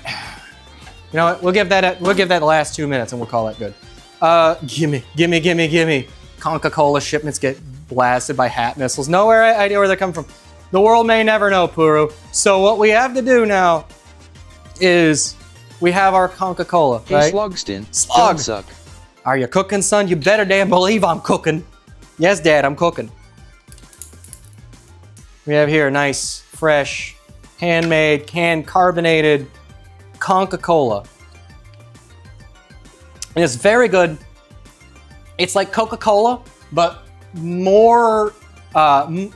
You know what? We'll give that the last 2 minutes and we'll call that good. Gimme. Coca-Cola shipments get blasted by hat missiles. No idea where they come from. The world may never know, Puru. So what we have to do now is we have our Coca-Cola, Hey, right? Slogston. Slog. Don't suck. Are you cooking, son? You better damn believe I'm cooking. Yes, Dad, I'm cooking. We have here nice, fresh, handmade, canned, carbonated Coca-Cola. And it's very good. It's like Coca-Cola, but more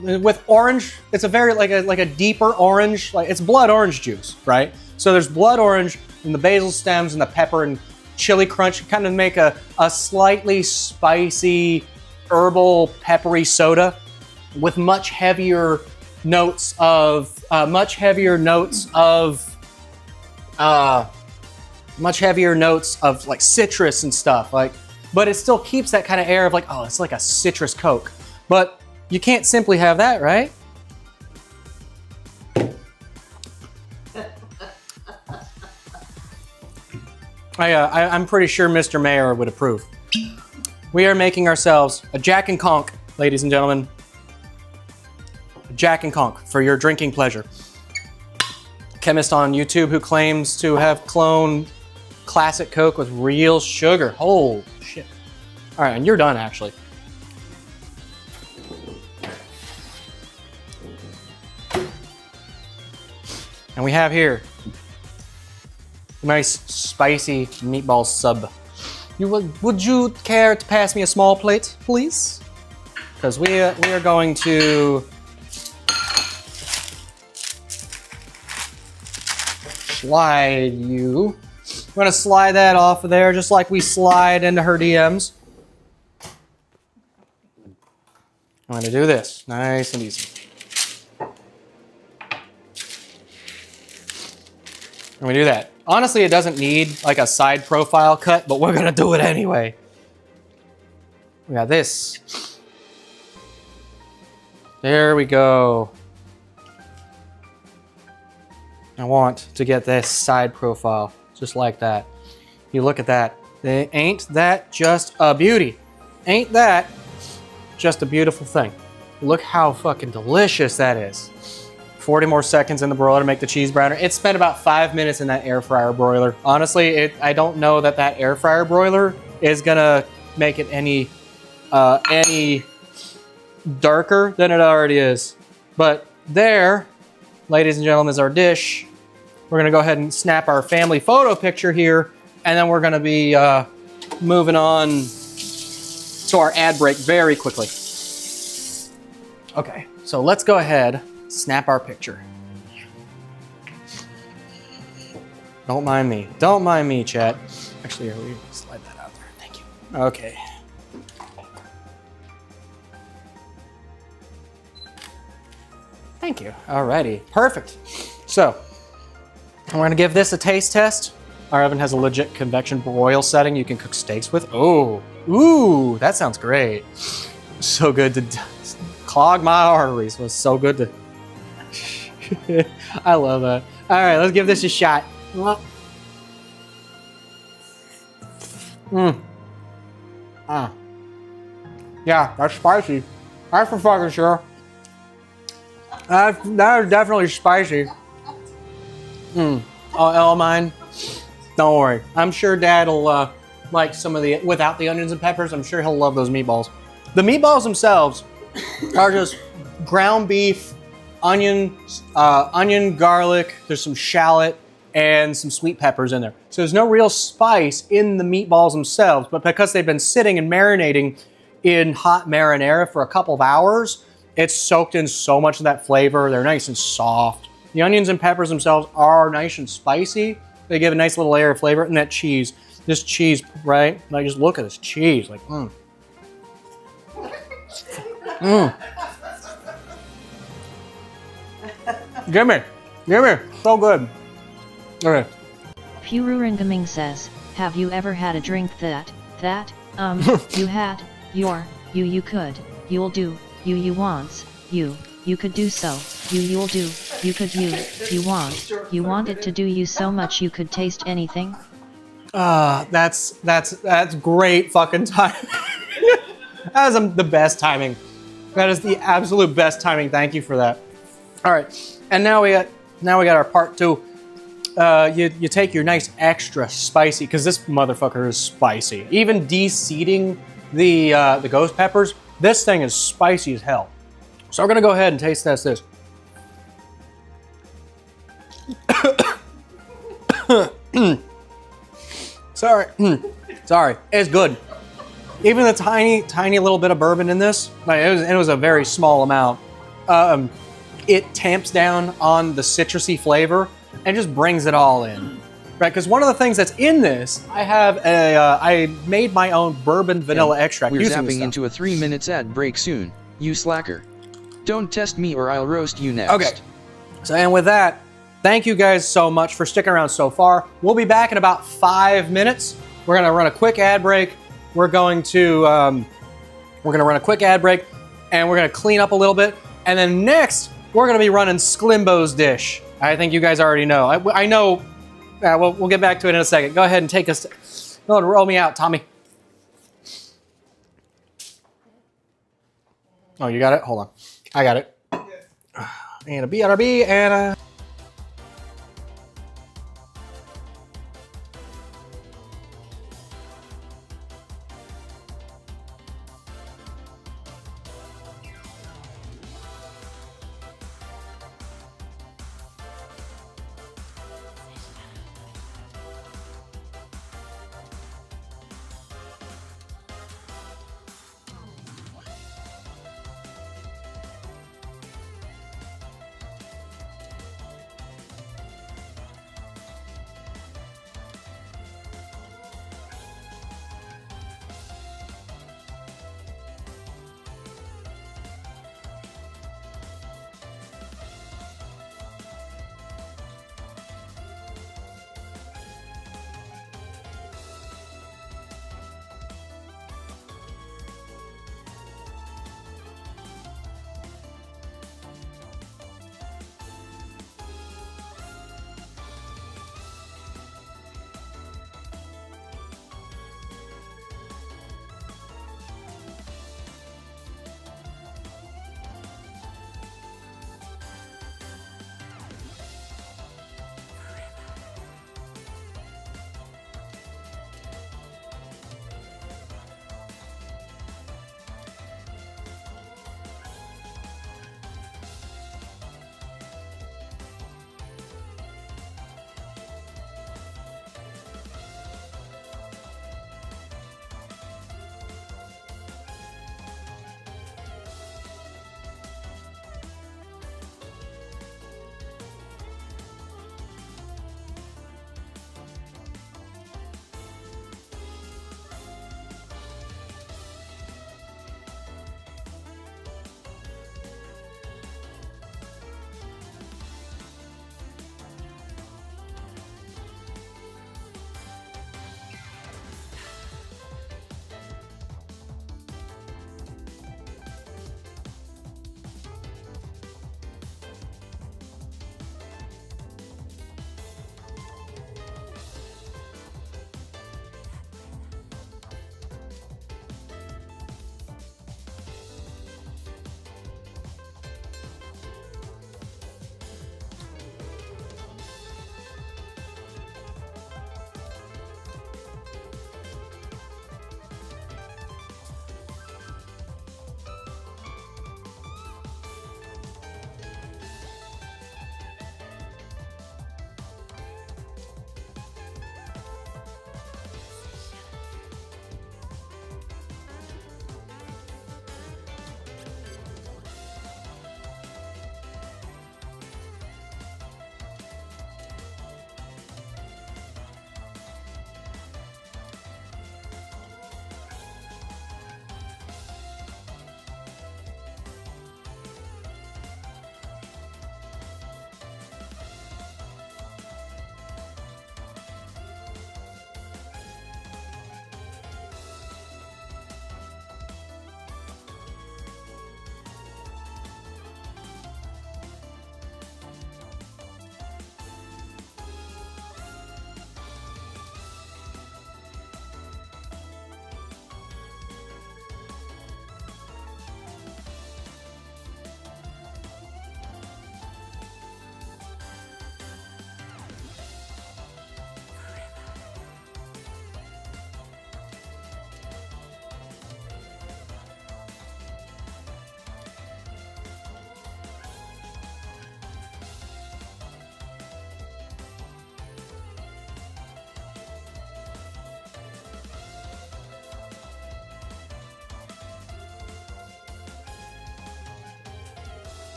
with orange. It's a very like a deeper orange. Like it's blood orange juice, right? So there's blood orange and the basil stems and the pepper and chili crunch kind of make a slightly spicy, herbal, peppery soda with much heavier notes of like citrus and stuff. Like, but it still keeps that kind of air of like, oh, it's like a citrus Coke. But you can't simply have that, right? I'm pretty sure Mr. Mayor would approve. We are making ourselves a Jack and Conk, ladies and gentlemen. A Jack and Conk for your drinking pleasure. Chemist on YouTube who claims to have cloned classic Coke with real sugar. Holy shit. All right, and you're done actually. And we have here nice spicy meatball sub. Would you care to pass me a small plate, please? Because we are going to slide you. We're gonna slide that off of there, just like we slide into her DMs. I'm gonna do this, nice and easy. And we do that. Honestly, it doesn't need like a side profile cut, but we're gonna do it anyway. We got this. There we go. I want to get this side profile, just like that. You look at that. Ain't that just a beauty? Ain't that just a beautiful thing? Look how fucking delicious that is. 40 more seconds in the broiler to make the cheese browner. It spent about 5 minutes in that air fryer broiler. Honestly, I don't know that air fryer broiler is gonna make it any darker than it already is. But there, ladies and gentlemen, is our dish. We're gonna go ahead and snap our family photo picture here, and then we're gonna be moving on to our ad break very quickly. Okay, so let's go ahead. Snap our picture. Don't mind me. Don't mind me, chat. Actually, here, we slide that out there. Thank you. Okay. Thank you. Alrighty. Perfect. So, we're gonna give this a taste test. Our oven has a legit convection broil setting you can cook steaks with. Oh, ooh, that sounds great. So good to clog my arteries. It was so good to. I love that. All right, let's give this a shot. Yeah, that's spicy. That's for fucking sure. That is definitely spicy. Oh, Ella mine. Don't worry. I'm sure Dad'll like some of the without the onions and peppers. I'm sure he'll love those meatballs. The meatballs themselves are just ground beef, onion, garlic. There's some shallot and some sweet peppers in there. So there's no real spice in the meatballs themselves, but because they've been sitting and marinating in hot marinara for a couple of hours, it's soaked in so much of that flavor. They're nice and soft. The onions and peppers themselves are nice and spicy. They give a nice little layer of flavor. And that cheese, this cheese, right? Like, just look at this cheese. Like, Gimme. So good. Okay. Pururangaming says, have you ever had a drink that, you had, you could, you'll do, you wants, you could do so, you'll do, you could you want it to do you so much you could taste anything? That's great fucking timing. That is the best timing. That is the absolute best timing. Thank you for that. All right, and now we got our part two. You take your nice extra spicy, because this motherfucker is spicy. Even de-seeding the ghost peppers, this thing is spicy as hell. So we're gonna go ahead and taste test this. Sorry, it's good. Even the tiny little bit of bourbon in this, like it was a very small amount. It tamps down on the citrusy flavor and just brings it all in, right? Because one of the things that's in this, I made my own bourbon vanilla extract. We're using this zapping stuff. into a 3-minute ad break soon, you slacker. Don't test me or I'll roast you next. Okay. So, and with that, thank you guys so much for sticking around so far. We'll be back in about 5 minutes. We're gonna run a quick ad break. We're gonna run a quick ad break, and we're gonna clean up a little bit, and then next we're gonna be running Sklimbo's dish. I think you guys already know. I know. We'll get back to it in a second. Go ahead and take us. Go ahead and roll me out, Tommy. Oh, you got it? Hold on. I got it. And a BRB and a...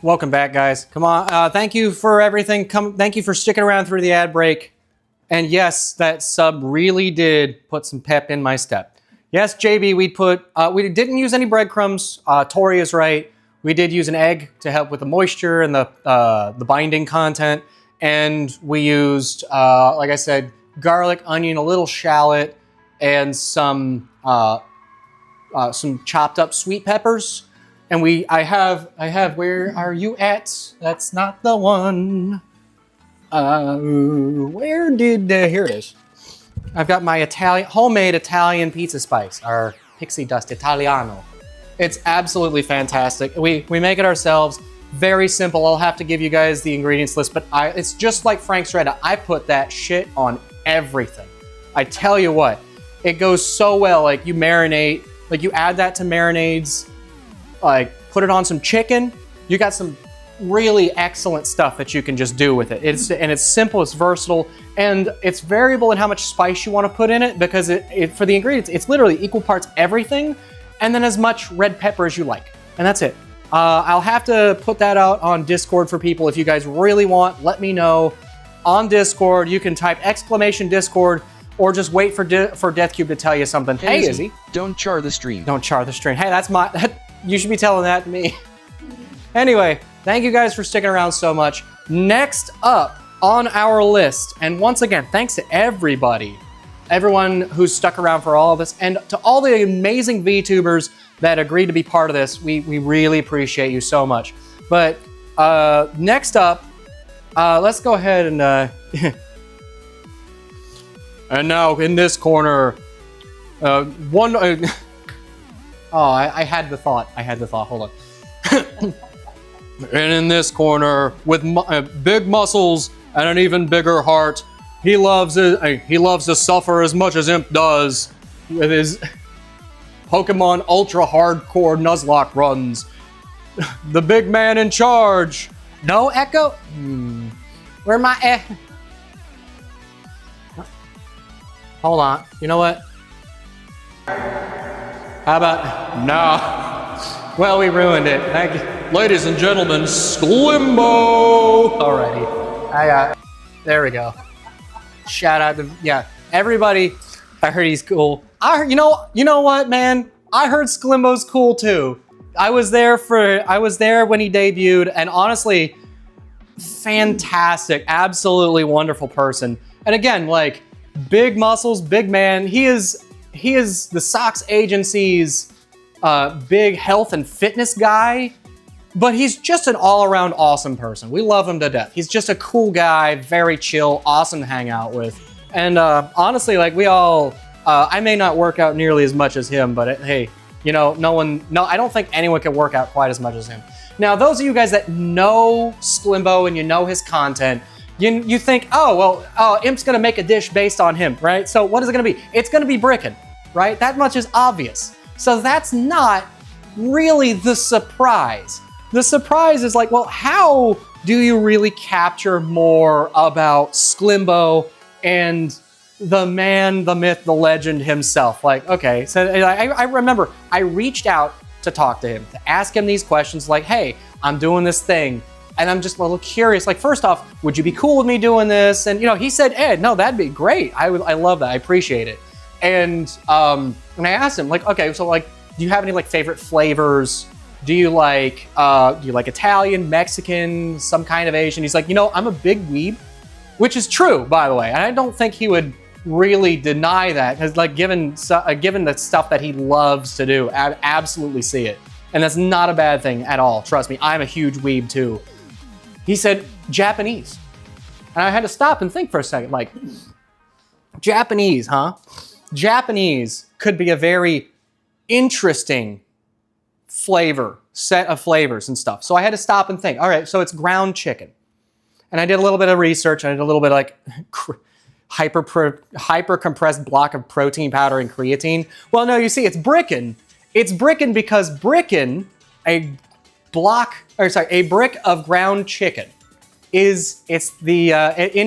Welcome back, guys. Come on. Thank you for everything. Thank you for sticking around through the ad break. And yes, that sub really did put some pep in my step. Yes, JB, we didn't use any breadcrumbs. Tori is right. We did use an egg to help with the moisture and the binding content. And we used, like I said, garlic, onion, a little shallot, and some chopped up sweet peppers. And I have, where are you at? That's not the one. Here it is. I've got my homemade Italian pizza spice, our pixie dust Italiano. It's absolutely fantastic. We make it ourselves. Very simple. I'll have to give you guys the ingredients list, but it's just like Frank's Red. I put that shit on everything. I tell you what, it goes so well. Like you marinate, like you add that to marinades, like put it on some chicken. You got some really excellent stuff that you can just do with it. It's simple, it's versatile, and it's variable in how much spice you want to put in it because for the ingredients, it's literally equal parts everything and then as much red pepper as you like. And that's it. I'll have to put that out on Discord for people. If you guys really want, let me know on Discord. You can type !Discord or just wait for Deathcube to tell you something. Hey, Izzy. Don't char the stream. Don't char the stream. Hey, you should be telling that to me. Anyway, thank you guys for sticking around so much. Next up on our list, and once again, thanks to everyone who's stuck around for all of this, and to all the amazing VTubers that agreed to be part of this. We really appreciate you so much. But next up, let's go ahead and and now in this corner, I had the thought. Hold on. And in this corner, with big muscles and an even bigger heart, he loves to suffer as much as Imp does with his Pokemon Ultra Hardcore Nuzlocke runs. The big man in charge. No Echo? Where my Hold on. You know what? How about no? Well, we ruined it. Thank you. Ladies and gentlemen, Sklimbo! Alrighty. There we go. Shout out to, everybody. I heard he's cool. You know what, man? I heard Sklimbo's cool too. I was there when he debuted, and honestly, fantastic, absolutely wonderful person. And again, like, big muscles, big man. He is the Sox agency's big health and fitness guy, but he's just an all-around awesome person. We love him to death. He's just a cool guy, very chill, awesome to hang out with. And honestly, like I may not work out nearly as much as him, but hey, I don't think anyone can work out quite as much as him. Now, those of you guys that know Sklimbo and you know his content, you think, Imp's gonna make a dish based on him, right? So what is it gonna be? It's gonna be brickin', right? That much is obvious. So that's not really the surprise. The surprise is like, well, how do you really capture more about Sklimbo and the man, the myth, the legend himself? Like, okay, so I remember I reached out to talk to him, to ask him these questions like, hey, I'm doing this thing, and I'm just a little curious. Like, first off, would you be cool with me doing this? And he said, Ed, no, that'd be great. I love that. I appreciate it. And I asked him, like, okay, so like, do you have any like favorite flavors? Do you like Italian, Mexican, some kind of Asian? He's like, I'm a big weeb, which is true, by the way. And I don't think he would really deny that, because like given the stuff that he loves to do, I absolutely see it. And that's not a bad thing at all. Trust me, I'm a huge weeb too. He said Japanese. And I had to stop and think for a second, like, Japanese, huh? Japanese could be a very interesting set of flavors and stuff. So I had to stop and think, all right, so it's ground chicken. And I did a little bit of research. I did a little bit of like hyper compressed block of protein powder and creatine. Well, no, you see, it's brickin'. It's brickin' because brickin', a brick of ground chicken, in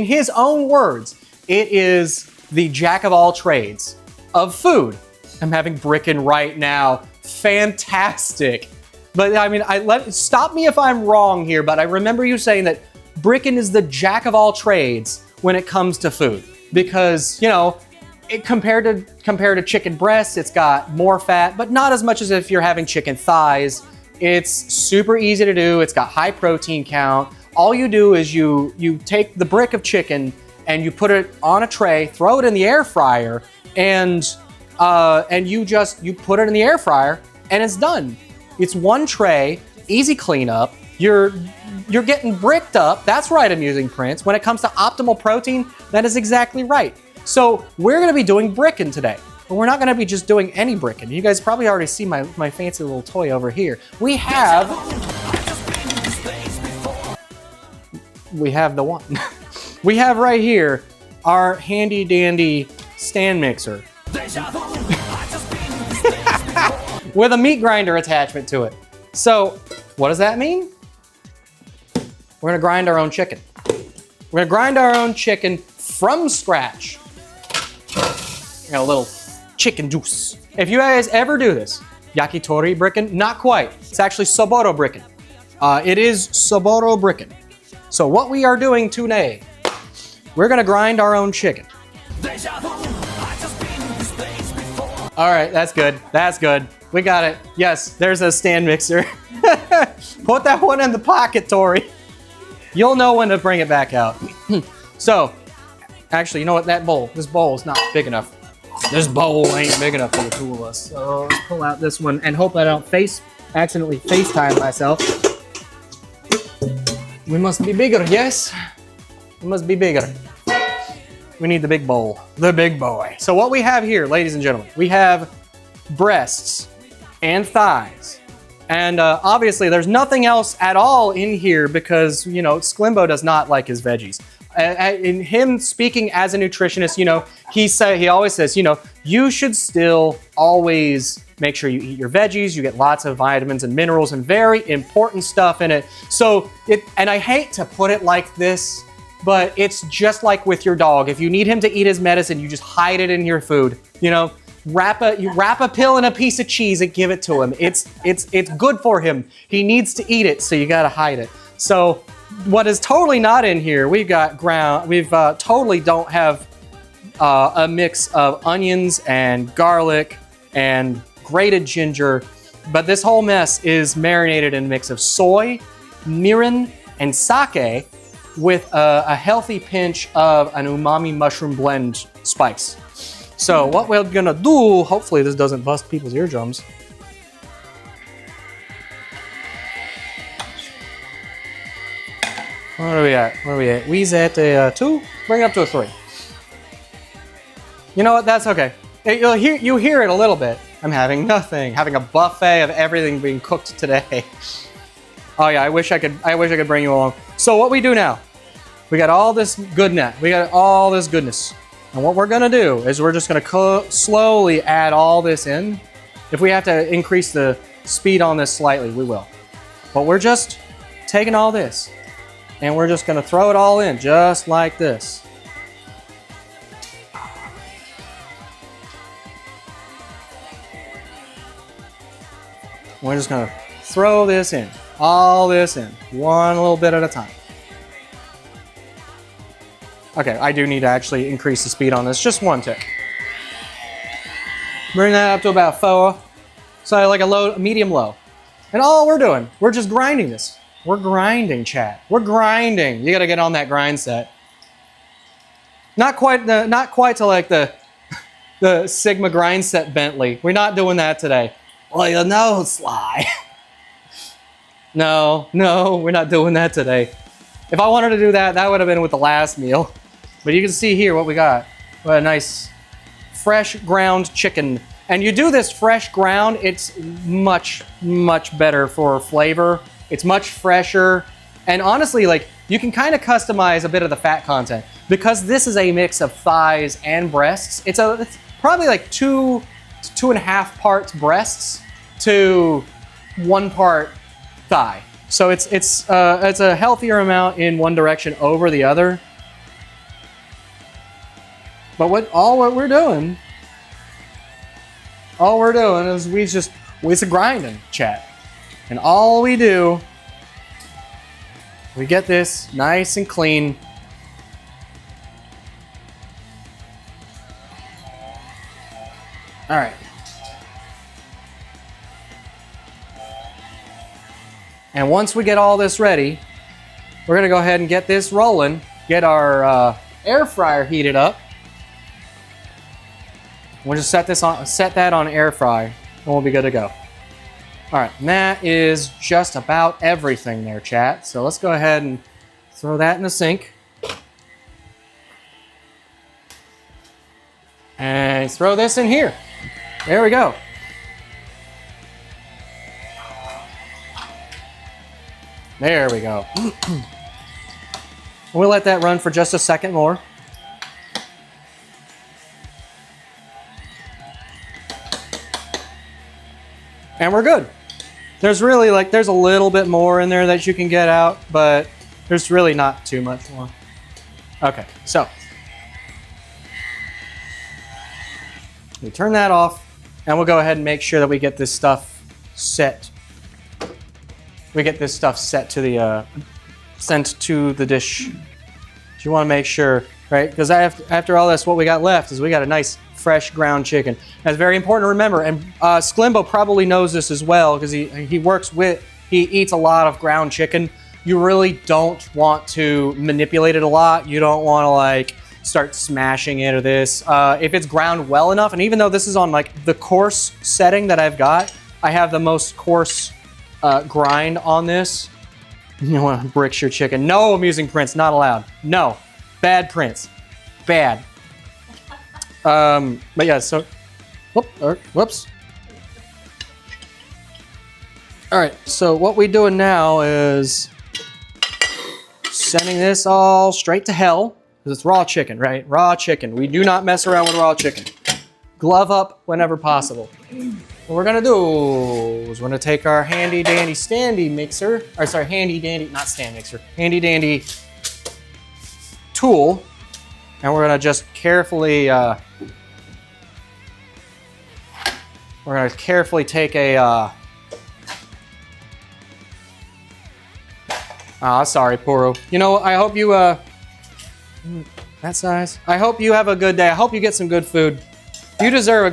his own words, it is the jack of all trades of food. I'm having brickin' right now. Fantastic. But I mean, stop me if I'm wrong here, but I remember you saying that Bricken is the jack of all trades when it comes to food. Because, you know, compared to chicken breasts, it's got more fat, but not as much as if you're having chicken thighs. It's super easy to do. It's got high protein count. All you do is you take the brick of chicken and you put it on a tray, throw it in the air fryer, and you put it in the air fryer, and it's done. It's one tray, easy cleanup. You're getting bricked up. That's right, Amusing Prince. When it comes to optimal protein, that is exactly right. So we're gonna be doing Bricken today. But we're not gonna be just doing any Bricken. You guys probably already see my fancy little toy over here. We have the one. We have right here our handy dandy stand mixer with a meat grinder attachment to it. So what does that mean? We're gonna grind our own chicken. We're gonna grind our own chicken from scratch. We got a little chicken juice. If you guys ever do this, yakitori Bricken, not quite. It's actually Soboro Bricken. It is Soboro Bricken. So what we are doing today, we're gonna grind our own chicken. All right, that's good. That's good. We got it. Yes, there's a stand mixer. Put that one in the pocket, Tori. You'll know when to bring it back out. So, actually, you know what? This bowl is not big enough. This bowl ain't big enough for the two of us. So let's pull out this one and hope I don't accidentally FaceTime myself. We must be bigger, yes? We must be bigger. We need the big bowl, the big boy. So what we have here, ladies and gentlemen, we have breasts and thighs. And obviously there's nothing else at all in here because, you know, Sklimbo does not like his veggies. In him speaking as a nutritionist, you know, he always says, you know, you should still always make sure you eat your veggies, you get lots of vitamins and minerals and very important stuff in it. So and I hate to put it like this, but it's just like with your dog. If you need him to eat his medicine, you just hide it in your food. You know, you wrap a pill in a piece of cheese and give it to him. It's good for him. He needs to eat it, so you gotta hide it. So what is totally not in here, we've totally don't have a mix of onions and garlic and grated ginger, but this whole mess is marinated in a mix of soy, mirin, and sake with a healthy pinch of an umami mushroom blend spice. So what we're gonna do, hopefully this doesn't bust people's eardrums. Where are we at? We's at a 2? Bring it up to a 3. You know what? That's okay. You hear it a little bit. I'm having nothing. Having a buffet of everything being cooked today. Oh yeah, I wish I could bring you along. So what we do now? We got all this goodness. And what we're gonna do is we're just gonna slowly add all this in. If we have to increase the speed on this slightly, we will. But we're just taking all this and we're just gonna throw it all in just like this. We're just gonna throw this in, all this in, one little bit at a time. Okay, I do need to actually increase the speed on this, just one tick. Bring that up to about 4. So like a medium low. And all we're doing, we're just grinding this. We're grinding, chat. We're grinding. You gotta get on that grind set. Not quite to like the Sigma grind set Bentley. We're not doing that today. Well, you know, Sly. No, we're not doing that today. If I wanted to do that, that would have been with the last meal. But you can see here what we got. What a nice fresh ground chicken. And you do this fresh ground, it's much, much better for flavor. It's much fresher. And honestly, like, you can kind of customize a bit of the fat content. Because this is a mix of thighs and breasts, it's probably like 2.5 parts breasts to 1 part thigh. So it's a healthier amount in one direction over the other. But all we're doing is we're grinding, chat. And all we do, we get this nice and clean. All right. And once we get all this ready, we're gonna go ahead and get this rolling, get our air fryer heated up. We'll just set that on air fry, and we'll be good to go. All right, and that is just about everything there, chat. So let's go ahead and throw that in the sink. And throw this in here. There we go. There we go. We'll let that run for just a second more. And we're good. There's really there's a little bit more in there that you can get out, but there's really not too much more. Okay, so we turn that off, and we'll go ahead and make sure that we get this stuff set. We get this stuff set to the sent to the dish. You want to make sure, right? Because after all this, what we got left is we got a nice fresh ground chicken. That's very important to remember, and Sklimbo probably knows this as well because he eats a lot of ground chicken. You really don't want to manipulate it a lot. You don't want to start smashing it or this. If it's ground well enough, and even though this is on the coarse setting that I've got, I have the most coarse grind on this. You don't want to brick your chicken. No amusing prints, not allowed. No, bad prints, bad. But yeah, so, whoops. All right, so what we're doing now is sending this all straight to hell, because it's raw chicken, right? Raw chicken. We do not mess around with raw chicken. Glove up whenever possible. What we're gonna do is we're gonna take our handy dandy standy mixer, or sorry, handy dandy, not stand mixer, handy dandy tool, and we're gonna just carefully, take a, sorry, Poro. You know, I hope you, that size. I hope you have a good day. I hope you get some good food. You deserve a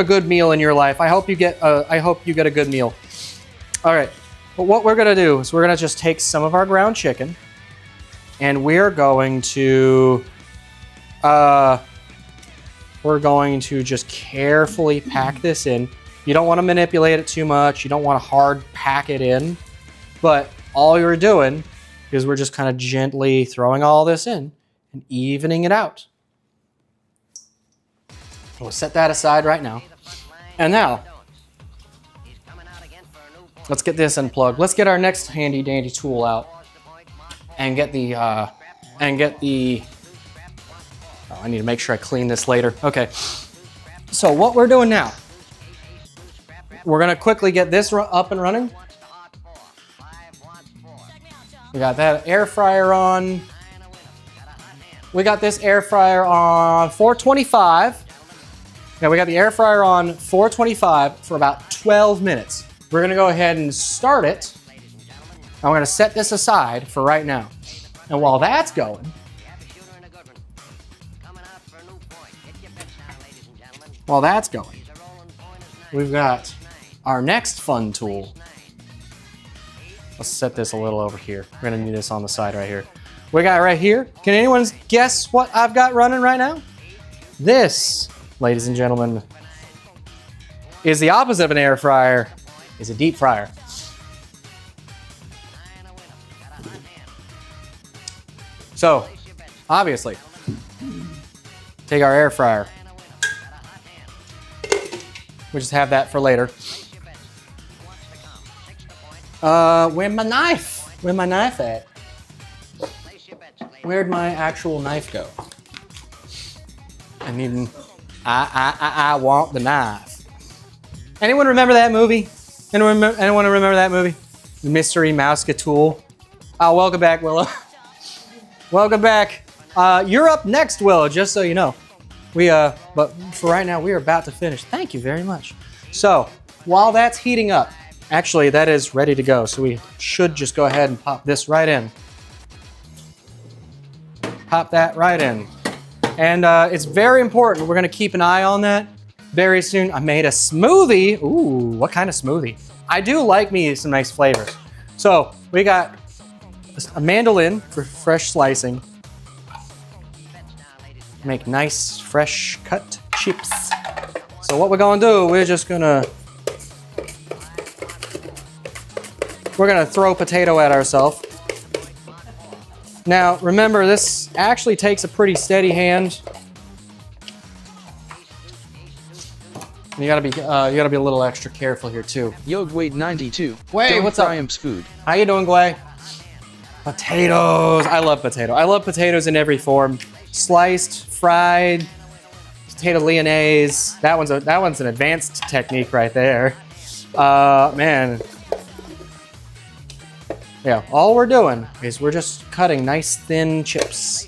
good meal in your life. I hope you get a good meal. All right, but what we're gonna do is we're gonna just take some of our ground chicken, and we're going to just carefully pack this in. You don't want to manipulate it too much. You don't want to hard pack it in, but all you're doing is we're just kind of gently throwing all this in and evening it out. We'll set that aside right now. And now, let's get this unplugged. Let's get our next handy dandy tool out and get the, oh, I need to make sure I clean this later. Okay, so what we're doing now, we're gonna quickly get this up and running. We got that air fryer on. We got this air fryer on 425. Yeah, we got the air fryer on 425 for about 12 minutes. We're gonna go ahead and start it. I'm gonna set this aside for right now. And while that's going, we've got our next fun tool. Let's set this a little over here. We're gonna need this on the side right here. We got right here. Can anyone guess what I've got running right now? This, ladies and gentlemen, is the opposite of an air fryer. It's a deep fryer. So, obviously, take our air fryer. We just have that for later. Where's my knife? Where's my knife at? Where'd my actual knife go? I want the knife. Anyone remember that movie? Anyone remember that movie? The Mystery Mousecatool. Oh, welcome back, Willow. Welcome back. You're up next, Willow, just so you know. But for right now, we are about to finish. Thank you very much. So, while that's heating up, Actually, that is ready to go, so we should just go ahead and pop this right in. Pop that right in. And it's very important. We're gonna keep an eye on that very soon. I made a smoothie. Ooh, what kind of smoothie? I do like me some nice flavors. So we got a mandolin for fresh slicing. Make nice fresh cut chips. So what we're gonna do, we're gonna throw potato at ourselves. Now, remember, this actually takes a pretty steady hand. And you gotta be a little extra careful here too. Yogweight 92. Wait, Don't what's up? Triumph's food. How you doing, Gway? Potatoes. I love potato. I love potatoes in every form. Sliced, fried, potato lyonnaise. That one's an advanced technique right there. Man. Yeah, all we're doing is we're just cutting nice thin chips.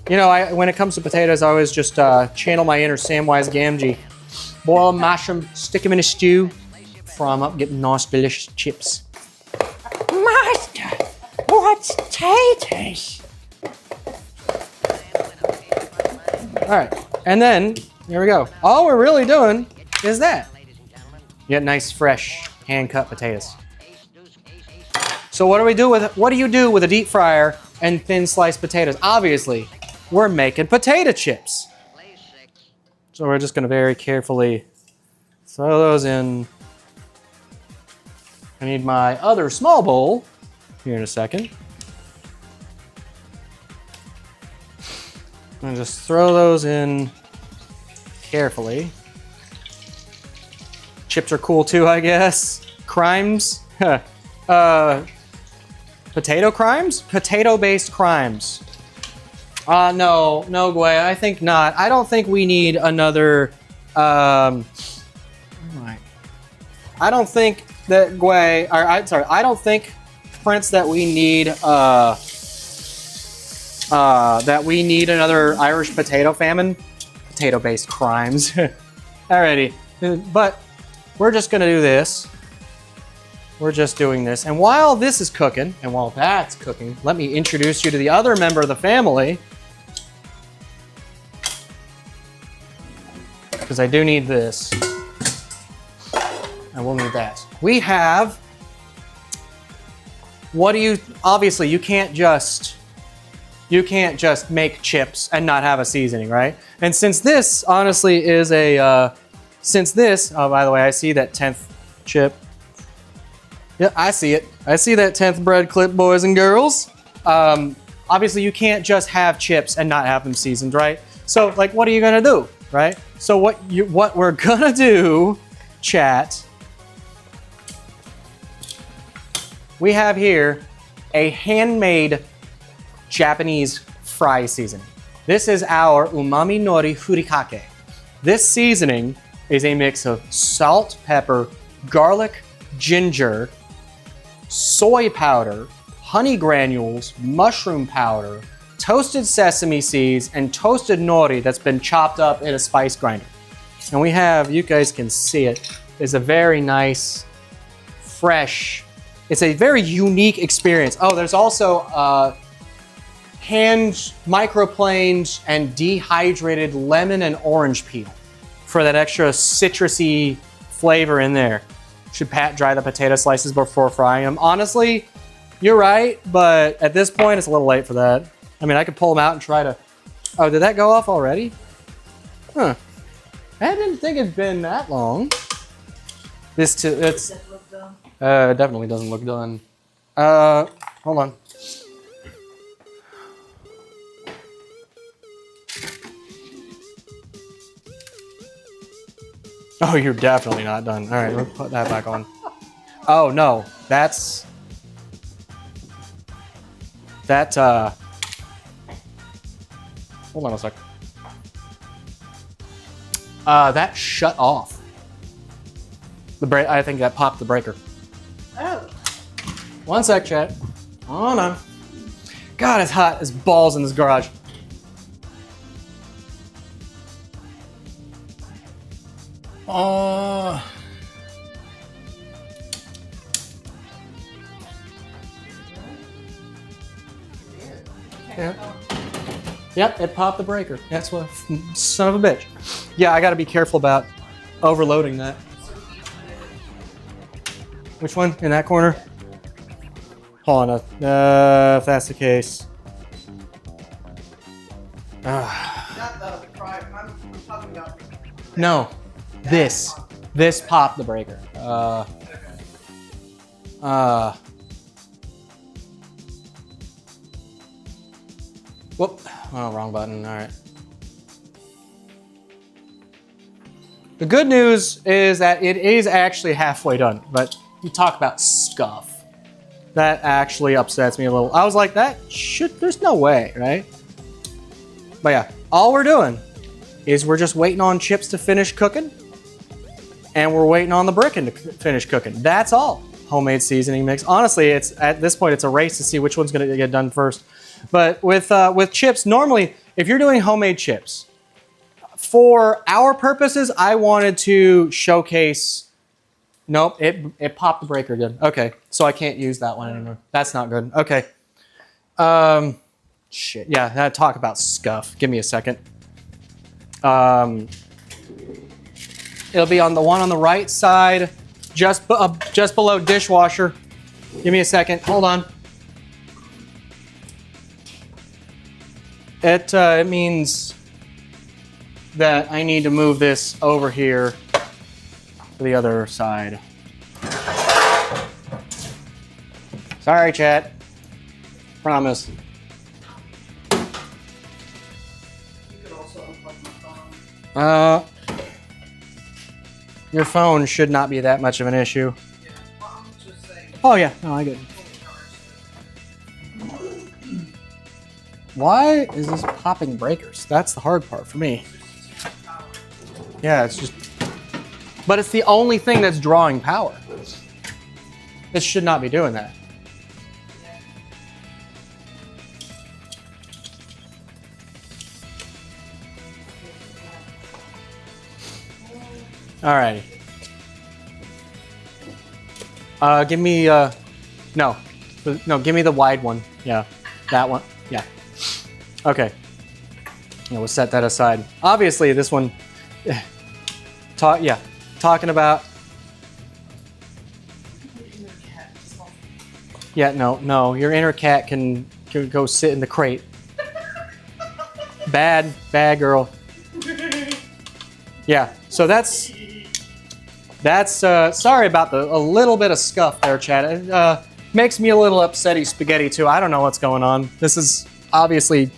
You know, when it comes to potatoes, I always just channel my inner Samwise Gamgee. Boil them, mash them, stick them in a stew, fry them up, get nice, delicious chips. Master, what's potatoes? All right, and then, here we go. All we're really doing is that. You get nice, fresh, hand-cut potatoes. So what do you do with a deep fryer and thin sliced potatoes? Obviously, we're making potato chips. So we're just gonna very carefully throw those in. I need my other small bowl here in a second. I'm gonna just throw those in carefully. Chips are cool too, I guess. Crimes? Potato crimes? Potato-based crimes. No, Gway, I think not. I don't think we need another, I don't think that I don't think, Prince, that we need, another Irish potato famine. Potato-based crimes. Alrighty, but we're just gonna do this. We're just doing this. And while this is cooking, and while that's cooking, let me introduce you to the other member of the family. Because I do need this. And we'll need that. We have, obviously you can't just make chips and not have a seasoning, right? And since this honestly is oh, by the way, I see that 10th chip. Yeah, I see it. I see that 10th bread clip, boys and girls. Obviously, you can't just have chips and not have them seasoned, right? So, like, what are you gonna do, right? So what we're gonna do, chat, we have here a handmade Japanese fry seasoning. This is our umami nori furikake. This seasoning is a mix of salt, pepper, garlic, ginger, soy powder, honey granules, mushroom powder, toasted sesame seeds, and toasted nori that's been chopped up in a spice grinder. And we have, you guys can see it, it's a very nice, fresh, it's a very unique experience. Oh, there's also hand microplaned and dehydrated lemon and orange peel for that extra citrusy flavor in there. Should pat dry the potato slices before frying them. Honestly, you're right, but at this point, it's a little late for that. I mean, I could pull them out and try to... Oh, did that go off already? Huh. I didn't think it'd been that long. It's... it definitely doesn't look done. Hold on. Oh, you're definitely not done. All right, let's put that back on. Oh, no, that, hold on a sec. That shut off. I think that popped the breaker. Oh. One sec, chat. Hold on. God, it's hot as balls in this garage. Yeah. Yep, it popped the breaker. That's what, son of a bitch. Yeah, I gotta be careful about overloading that. Which one? In that corner? Hold on, if that's the case. No, this popped the breaker. Whoop, oh, wrong button, all right. The good news is that it is actually halfway done, but you talk about scuff. That actually upsets me a little. I was like, there's no way, right? But yeah, all we're doing is we're just waiting on chips to finish cooking, and we're waiting on the brickin' to finish cooking. That's all. Homemade seasoning mix. Honestly, it's at this point, it's a race to see which one's gonna get done first. But with chips, normally, if you're doing homemade chips, for our purposes, I wanted to showcase. Nope, it popped the breaker again. Okay, so I can't use that one anymore. That's not good. Okay. Shit. Yeah, talk about scuff. Give me a second. It'll be on the one on the right side, just below dishwasher. Give me a second. Hold on. It means that I need to move this over here to the other side. Sorry, chat. Promise. Your phone should not be that much of an issue. Oh yeah, no, I get it. Why is this popping breakers? That's the hard part for me. Yeah, it's just... But it's the only thing that's drawing power. This should not be doing that. Alrighty. Give me, no, give me the wide one. Yeah, that one. Yeah. Okay. Yeah, we'll set that aside. Obviously, this one, talking about. Yeah, no, your inner cat can go sit in the crate. Bad girl. Yeah, so that's sorry about a little bit of scuff there, chat. It makes me a little upsetty spaghetti too. I don't know what's going on. This is obviously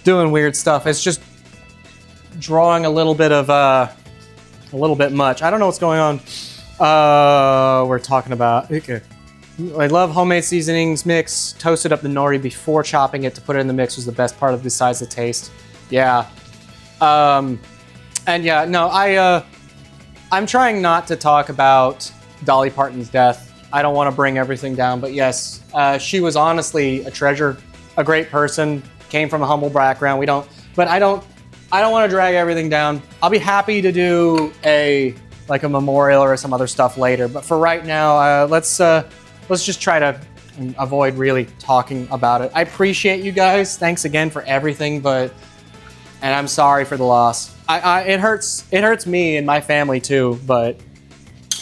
doing weird stuff. It's just drawing a little bit much. I don't know what's going on. We're talking about, okay. I love homemade seasonings mix. Toasted up the nori before chopping it to put it in the mix was the best part of besides the taste. Yeah. And yeah, no, I'm trying not to talk about Dolly Parton's death. I don't want to bring everything down, but yes, she was honestly a treasure, a great person, came from a humble background. I don't want to drag everything down. I'll be happy to do a memorial or some other stuff later, but for right now, let's just try to avoid really talking about it. I appreciate you guys. Thanks again for everything, and I'm sorry for the loss. It hurts me and my family too, but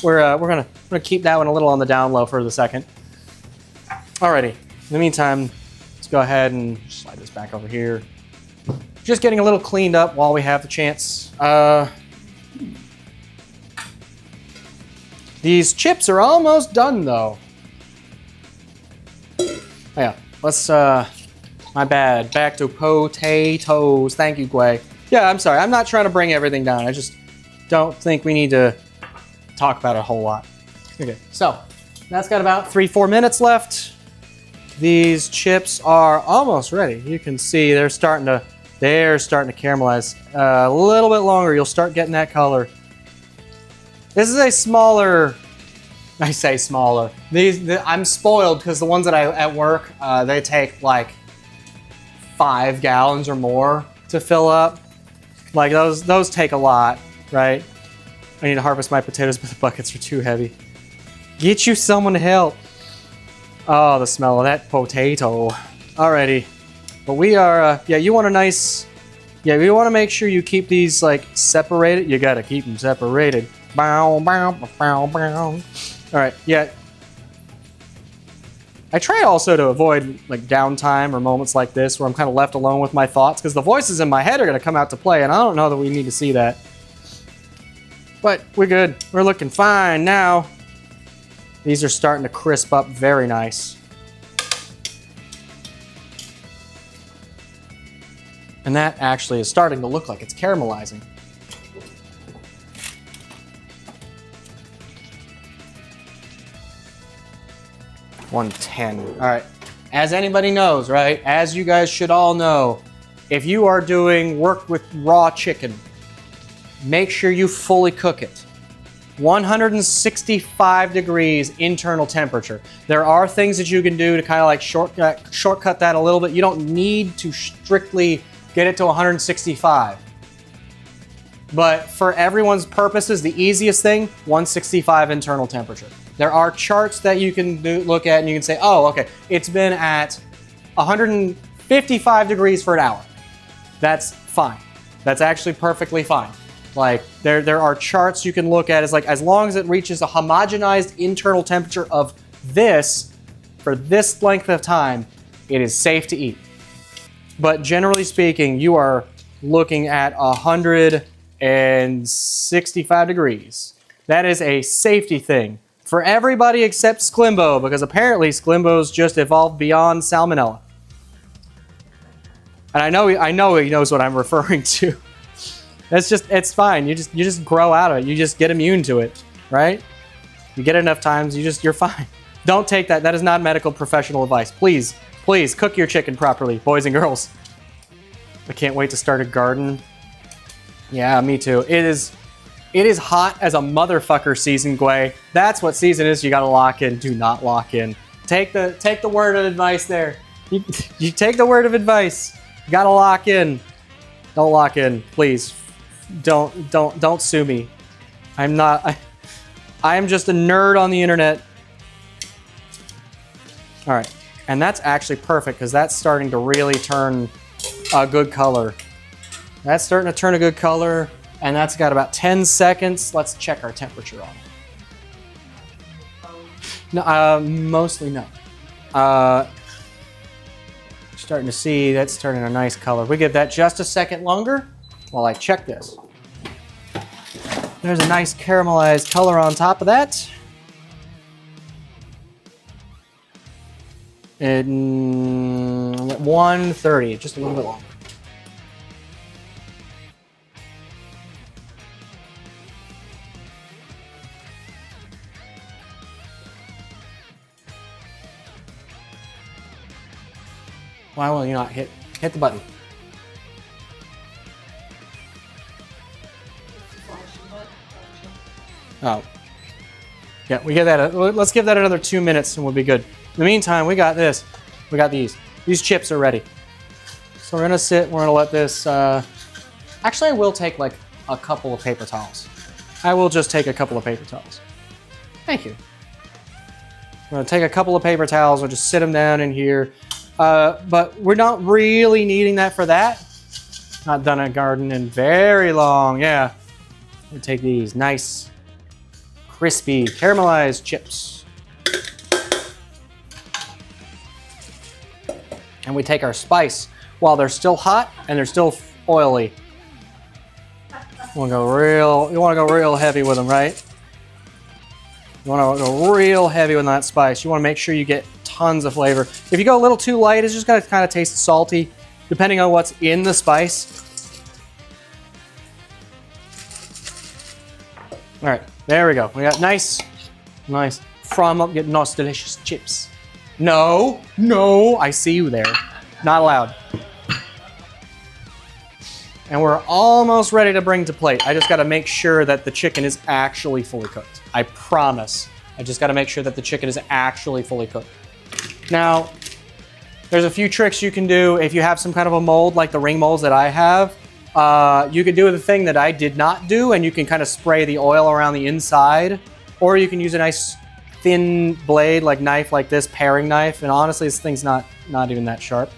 we're gonna keep that one a little on the down low for the second. Alrighty. In the meantime, let's go ahead and slide this back over here. Just getting a little cleaned up while we have the chance. These chips are almost done though. Oh, yeah, let's my bad. Back to potatoes. Thank you, Gway. Yeah, I'm sorry. I'm not trying to bring everything down. I just don't think we need to talk about it a whole lot. Okay, so that's got about 3-4 minutes left. These chips are almost ready. You can see they're starting to caramelize. A little bit longer, you'll start getting that color. This is a smaller. I say smaller. I'm spoiled because the ones that at work, they take like 5 gallons or more to fill up. Like those take a lot, right? I need to harvest my potatoes, but the buckets are too heavy. Get you someone to help. Oh, the smell of that potato. Alrighty. But we are, yeah, you want a nice, yeah, we want to make sure you keep these like separated. You got to keep them separated. Bow, bow, bow, bow. All right, yeah. I try also to avoid like downtime or moments like this where I'm kind of left alone with my thoughts because the voices in my head are going to come out to play and I don't know that we need to see that. But we're good. We're looking fine now. These are starting to crisp up very nice. And that actually is starting to look like it's caramelizing. $110. All right. As anybody knows, right? As you guys should all know, if you are doing work with raw chicken, make sure you fully cook it. 165 degrees internal temperature. There are things that you can do to kind of like shortcut that a little bit. You don't need to strictly get it to 165. But for everyone's purposes, the easiest thing, 165 internal temperature. There are charts that you can look at and you can say, oh, okay, it's been at 155 degrees for an hour. That's fine. That's actually perfectly fine. Like there are charts you can look at. It's like as long as it reaches a homogenized internal temperature of this for this length of time, it is safe to eat. But generally speaking, you are looking at 165 degrees. That is a safety thing for everybody except Sklimbo, because apparently Sklimbo's just evolved beyond salmonella. And I know he knows what I'm referring to. It's fine. You just grow out of it. You just get immune to it, right? You get it enough times, you're fine. Don't take that. That is not medical professional advice. Please cook your chicken properly, boys and girls. I can't wait to start a garden. Yeah, me too. It is hot as a motherfucker season, Gway. That's what season is. You gotta lock in. Do not lock in. Take the word of advice there. You take the word of advice. You gotta lock in. Don't lock in, please. Don't sue me. I'm not. I am just a nerd on the internet. All right, and that's actually perfect because that's starting to really turn a good color. That's starting to turn a good color, and that's got about 10 seconds. Let's check our temperature on it. No, mostly no. Starting to see that's turning a nice color. We give that just a second longer while I check this. There's a nice caramelized color on top of that. At 130, just a little bit longer. Why will you not hit the button? Oh. Yeah, we get that. Let's give that another 2 minutes and we'll be good. In the meantime, we got this. We got these. These chips are ready. So we're gonna sit, we're gonna let this, actually I will take like a couple of paper towels. I will just take a couple of paper towels. Thank you. I'm gonna take a couple of paper towels, we'll just sit them down in here. But we're not really needing that for that. Not done a garden in very long, yeah. We'll take these nice, crispy, caramelized chips. And we take our spice while they're still hot and they're still oily. You wanna go real heavy with them, right? You wanna go real heavy with that spice. You wanna make sure you get tons of flavor. If you go a little too light, it's just gonna kind of taste salty, depending on what's in the spice. All right, there we go. We got nice, from up, get nice, delicious chips. No, I see you there. Not allowed. And we're almost ready to bring to plate. I just gotta make sure that the chicken is actually fully cooked. I promise. I just gotta make sure that the chicken is actually fully cooked. Now, there's a few tricks you can do if you have some kind of a mold like the ring molds that I have. You can do the thing that I did not do, and you can kind of spray the oil around the inside, or you can use a nice thin blade, like knife like this, paring knife, and honestly, this thing's not even that sharp.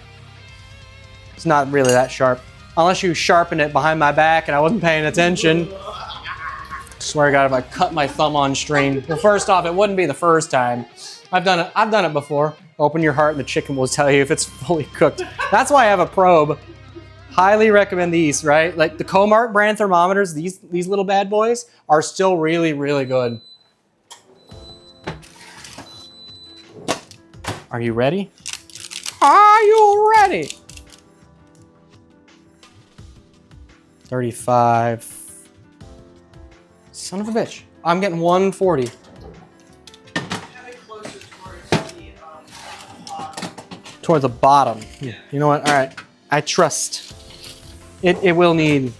It's not really that sharp. Unless you sharpen it behind my back and I wasn't paying attention. Swear to God, if I cut my thumb on stream. Well, first off, it wouldn't be the first time. I've done it before. Open your heart and the chicken will tell you if it's fully cooked. That's why I have a probe. Highly recommend these, right? Like the Comart brand thermometers, these little bad boys are still really, really good. Are you ready? Are you ready? 35. Son of a bitch. I'm getting 140. Towards the bottom. Yeah. You know what? All right. I trust. It will need.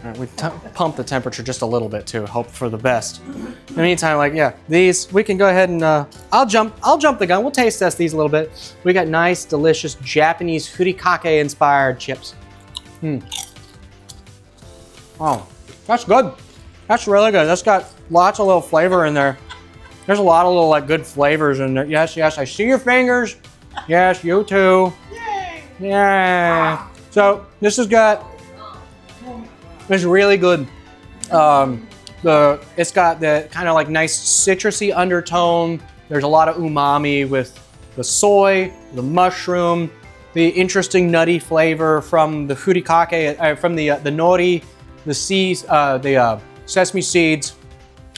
All right, we pump the temperature just a little bit too. Hope for the best. In the meantime, like these we can go ahead and I'll jump the gun. We'll taste test these a little bit. We got nice, delicious Japanese furikake inspired chips. Oh, that's good. That's really good. That's got lots of little flavor in there. There's a lot of little like good flavors in there. Yes, yes. I see your fingers. Yes, you too. Yay! Yeah. So this has got. It's really good. It's got the kind of like nice citrusy undertone. There's a lot of umami with the soy, the mushroom, the interesting nutty flavor from the furikake, from the nori, the seeds, the sesame seeds,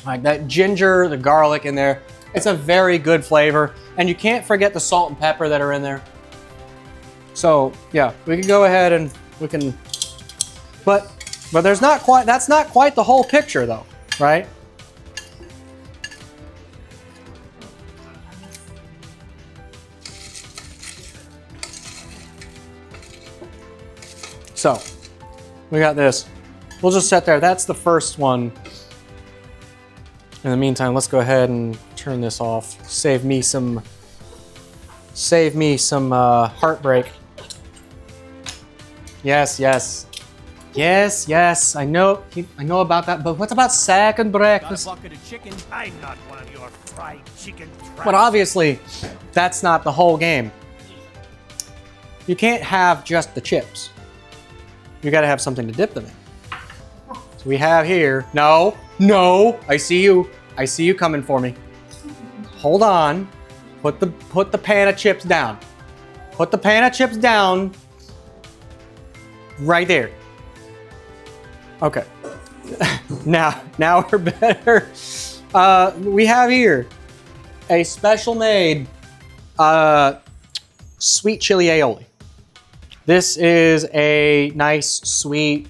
like that ginger, the garlic in there. It's a very good flavor, and you can't forget the salt and pepper that are in there. So yeah, we can go ahead and we can, but there's not quite, that's not quite the whole picture though, right? So, we got this. We'll just set there. That's the first one. In the meantime, let's go ahead and turn this off. Save me some heartbreak. Yes, yes. Yes, yes, I know about that, but what about second breakfast? Got a bucket of chicken. I'm not one of your fried chicken tramps. But obviously, that's not the whole game. You can't have just the chips. You gotta have something to dip them in. So we have here, no, I see you coming for me. Hold on, put the pan of chips down. Put the pan of chips down, right there. Okay, now we're better. We have here a special made sweet chili aioli. This is a nice, sweet,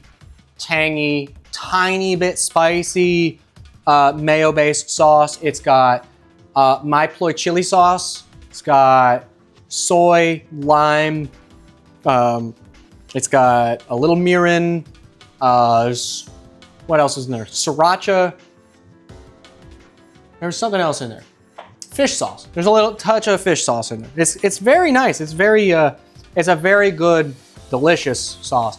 tangy, tiny bit spicy mayo-based sauce. It's got my ploy chili sauce. It's got soy, lime. It's got a little mirin. What else is in there? Sriracha. There's something else in there. Fish sauce. There's a little touch of fish sauce in there. It's very nice. It's a very good, delicious sauce.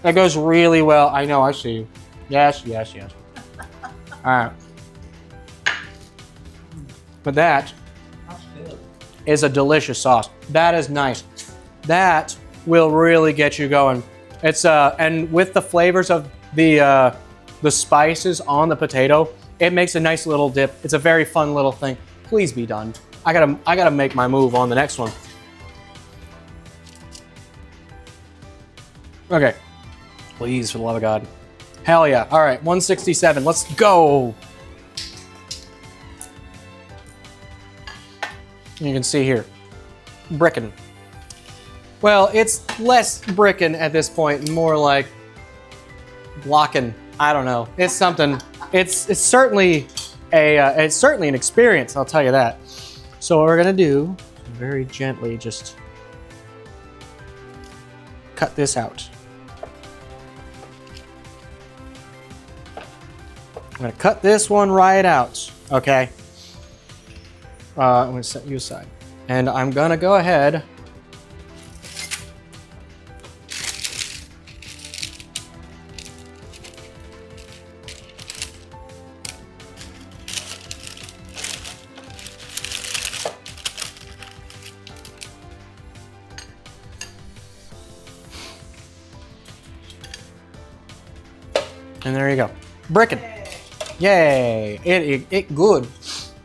That goes really well. I know, I see you. Yes, yes, yes. All right. But that is a delicious sauce. That is nice. That will really get you going. It's and with the flavors of the spices on the potato, it makes a nice little dip. It's a very fun little thing. Please be done. I gotta make my move on the next one. Okay. Please, for the love of God. Hell yeah. All right, 167. Let's go. You can see here, brickin'. Well, it's less brickin' at this point, more like blocking. I don't know. It's something. It's certainly an experience. I'll tell you that. So what we're gonna do, very gently, just cut this out. I'm gonna cut this one right out. Okay. I'm gonna set you aside, and I'm gonna go ahead. And there you go. Brickin'. Yay. It good.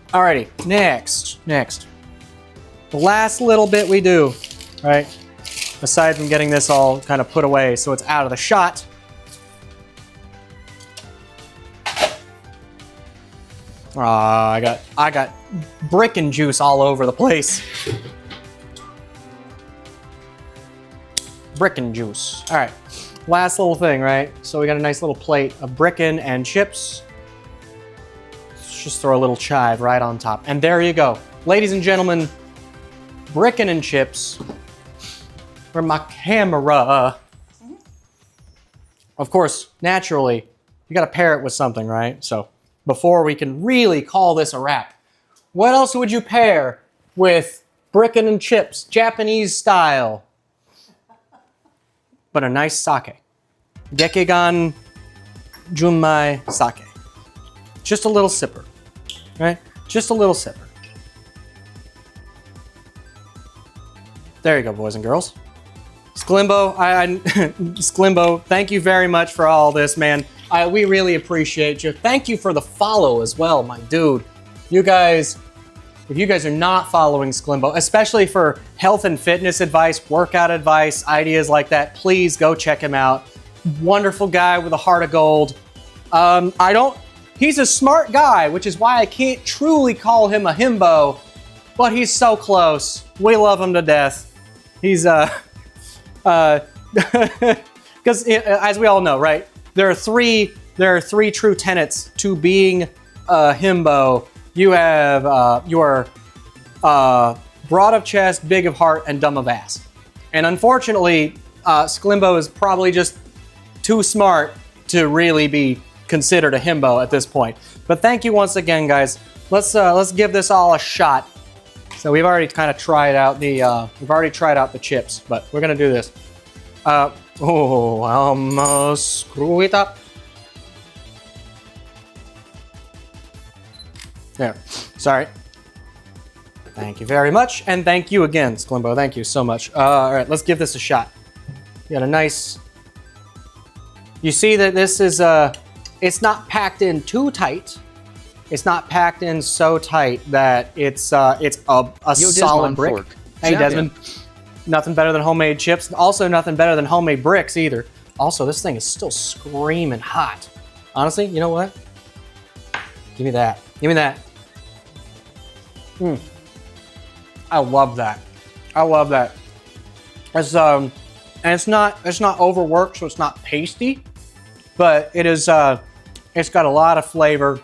Alrighty, next. The last little bit we do, right? Aside from getting this all kind of put away so it's out of the shot. I got brickin' juice all over the place. Brickin' juice. All right, last little thing, right? So we got a nice little plate of brickin' and chips. Let's just throw a little chive right on top. And there you go. Ladies and gentlemen, brickin' and chips. For my camera. Of course, naturally, you gotta pair it with something, right? So before we can really call this a wrap, what else would you pair with brickin' and chips, Japanese style? But a nice sake. Gekigan Junmai sake. Just a little sipper, right? Just a little sipper. There you go, boys and girls. Sklimbo, Sklimbo, thank you very much for all this, man. We really appreciate you. Thank you for the follow as well, my dude. You guys, if you guys are not following Sklimbo, especially for health and fitness advice, workout advice, ideas like that, please go check him out. Wonderful guy with a heart of gold. He's a smart guy, which is why I can't truly call him a himbo, but he's so close. We love him to death. He's, because as we all know, right? There are three true tenets to being a himbo. You have your broad of chest, big of heart, and dumb of ass. And unfortunately, Sklimbo is probably just too smart to really be considered a himbo at this point. But thank you once again, guys. Let's give this all a shot. So we've already kind of tried out the chips, but we're gonna do this. Screw it up. There. Sorry. Thank you very much, and thank you again, Sklimbo. Thank you so much. All right, let's give this a shot. You got a nice. You see that this is it's not packed in too tight. It's not packed in so tight that it's a solid brick. Fork. Hey, Desmond. Nothing better than homemade chips. Also, nothing better than homemade bricks either. Also, this thing is still screaming hot. Honestly, you know what? Give me that. Give me that. I love that. I love that. It's and it's not overworked, so it's not pasty, but it is. It's got a lot of flavor.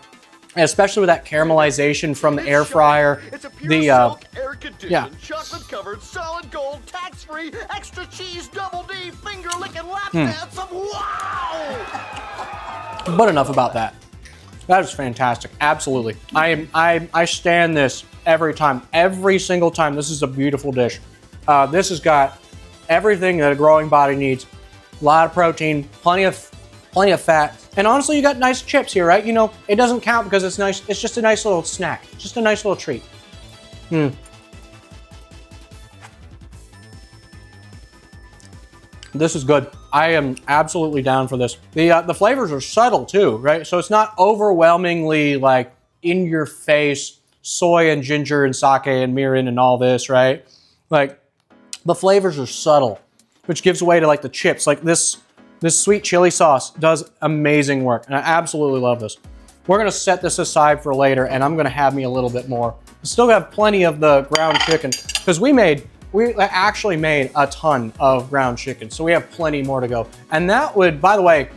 Especially with that caramelization from the air fryer. It's a pure silk, air-conditioned, chocolate-covered, solid gold, tax-free, extra cheese, double D, finger-licking lap dance of wow! But enough about that. That is fantastic. Absolutely. I stand this every time. Every single time. This is a beautiful dish. This has got everything that a growing body needs. A lot of protein, plenty of fat. And honestly, you got nice chips here, right? You know, it doesn't count because it's nice. It's just a nice little snack. Just a nice little treat. This is good. I am absolutely down for this. The flavors are subtle too, right? So it's not overwhelmingly like in your face soy and ginger and sake and mirin and all this, right? Like the flavors are subtle, which gives way to like the chips. Like this sweet chili sauce does amazing work, and I absolutely love this. We're gonna set this aside for later, and I'm gonna have me a little bit more. I still have plenty of the ground chicken, because we actually made a ton of ground chicken, so we have plenty more to go. And that would, by the way,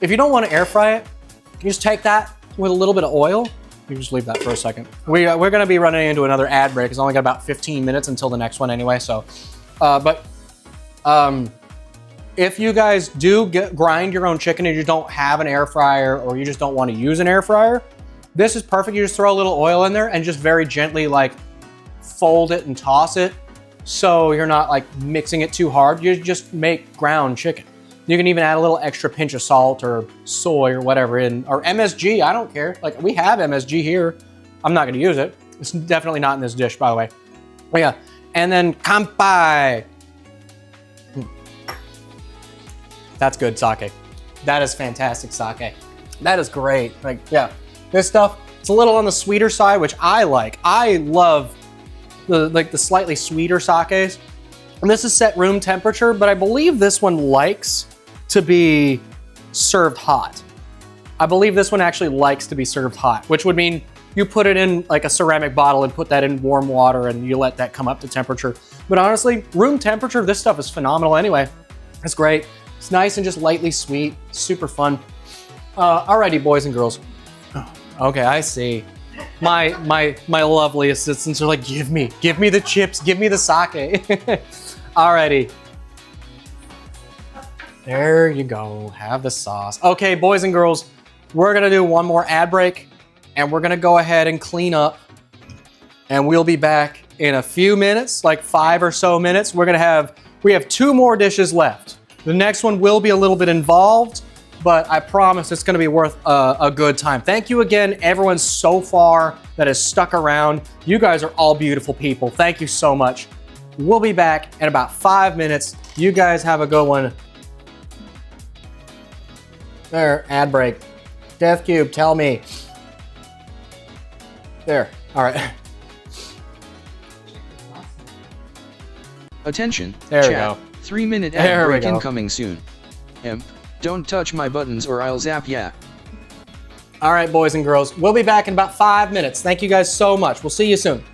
if you don't want to air fry it, you just take that with a little bit of oil. You just leave that for a second. We're gonna be running into another ad break. It's only got about 15 minutes until the next one anyway, so. If you guys do grind your own chicken and you don't have an air fryer or you just don't want to use an air fryer, this is perfect. You just throw a little oil in there and just very gently like fold it and toss it so you're not like mixing it too hard. You just make ground chicken. You can even add a little extra pinch of salt or soy or whatever or MSG, I don't care. Like we have MSG here. I'm not gonna use it. It's definitely not in this dish, by the way. But yeah, and then kampai. That's good sake. That is fantastic sake. That is great. Like, yeah, this stuff, it's a little on the sweeter side, which I like. I love the slightly sweeter sakes. And this is set room temperature, but I believe this one likes to be served hot. I believe this one actually likes to be served hot, which would mean you put it in like a ceramic bottle and put that in warm water and you let that come up to temperature. But honestly, room temperature, this stuff is phenomenal anyway. It's great. It's nice and just lightly sweet, super fun. Alrighty, boys and girls. Okay, I see. My lovely assistants are like, give me the chips, give me the sake. Alrighty. There you go, have the sauce. Okay, boys and girls, we're gonna do one more ad break and we're gonna go ahead and clean up and we'll be back in a few minutes, like 5 or so minutes. We have 2 more dishes left. The next one will be a little bit involved, but I promise it's gonna be worth a good time. Thank you again, everyone so far that has stuck around. You guys are all beautiful people. Thank you so much. We'll be back in about 5 minutes. You guys have a good one. There, ad break. Death Cube, tell me. There, all right. Attention, There we chat. go. 3-minute There ad we break go. incoming soon. Imp, don't touch my buttons or I'll zap ya. All right, boys and girls, we'll be back in about 5 minutes. Thank you guys so much. We'll see you soon.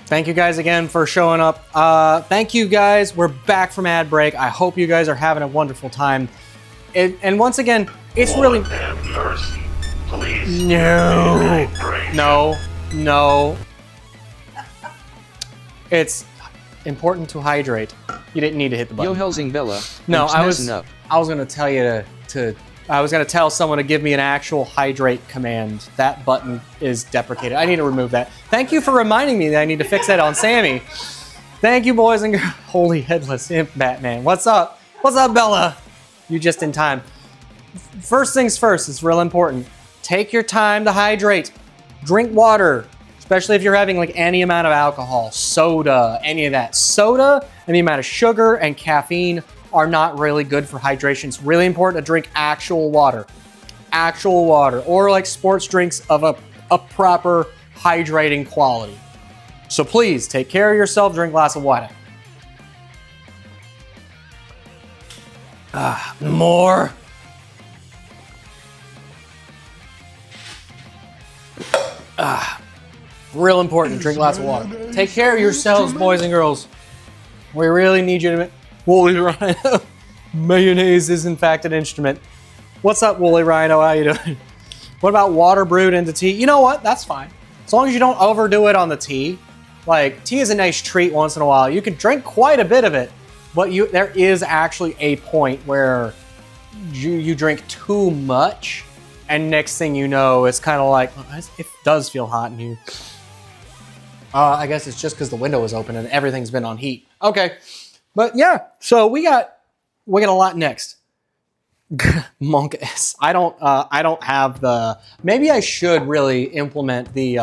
Thank you guys again for showing up. Thank you guys. We're back from ad break. I hope you guys are having a wonderful time. And once again, it's really... Have mercy, please. No. No. It's important to hydrate. You didn't need to hit the button. Yo Helsing Bella. No, Imps messing up. I was gonna tell you I was gonna tell someone to give me an actual hydrate command. That button is deprecated. I need to remove that. Thank you for reminding me that I need to fix that on Sammy. Thank you, boys and girls. Holy headless imp Batman. What's up? What's up, Bella? You just in time. First things first, it's real important. Take your time to hydrate. Drink water, especially if you're having like any amount of alcohol, soda, any of that. Soda and the amount of sugar and caffeine are not really good for hydration. It's really important to drink actual water. Actual water, or like sports drinks of a proper hydrating quality. So please take care of yourself, drink a glass of water. More. Real important, drink lots of water. Take care of yourselves, boys and girls. We really need you to... Woolly Rhino. Mayonnaise is in fact an instrument. What's up, Woolly Rhino? How you doing? What about water brewed into tea? You know what? That's fine. As long as you don't overdo it on the tea. Like, tea is a nice treat once in a while. You can drink quite a bit of it, but there is actually a point where you drink too much, and next thing you know, it's kind of like, it does feel hot in here. I guess it's just because the window is open and everything's been on heat. Okay, but yeah, so we got a lot next. Monkus. I don't have the. Maybe I should really implement the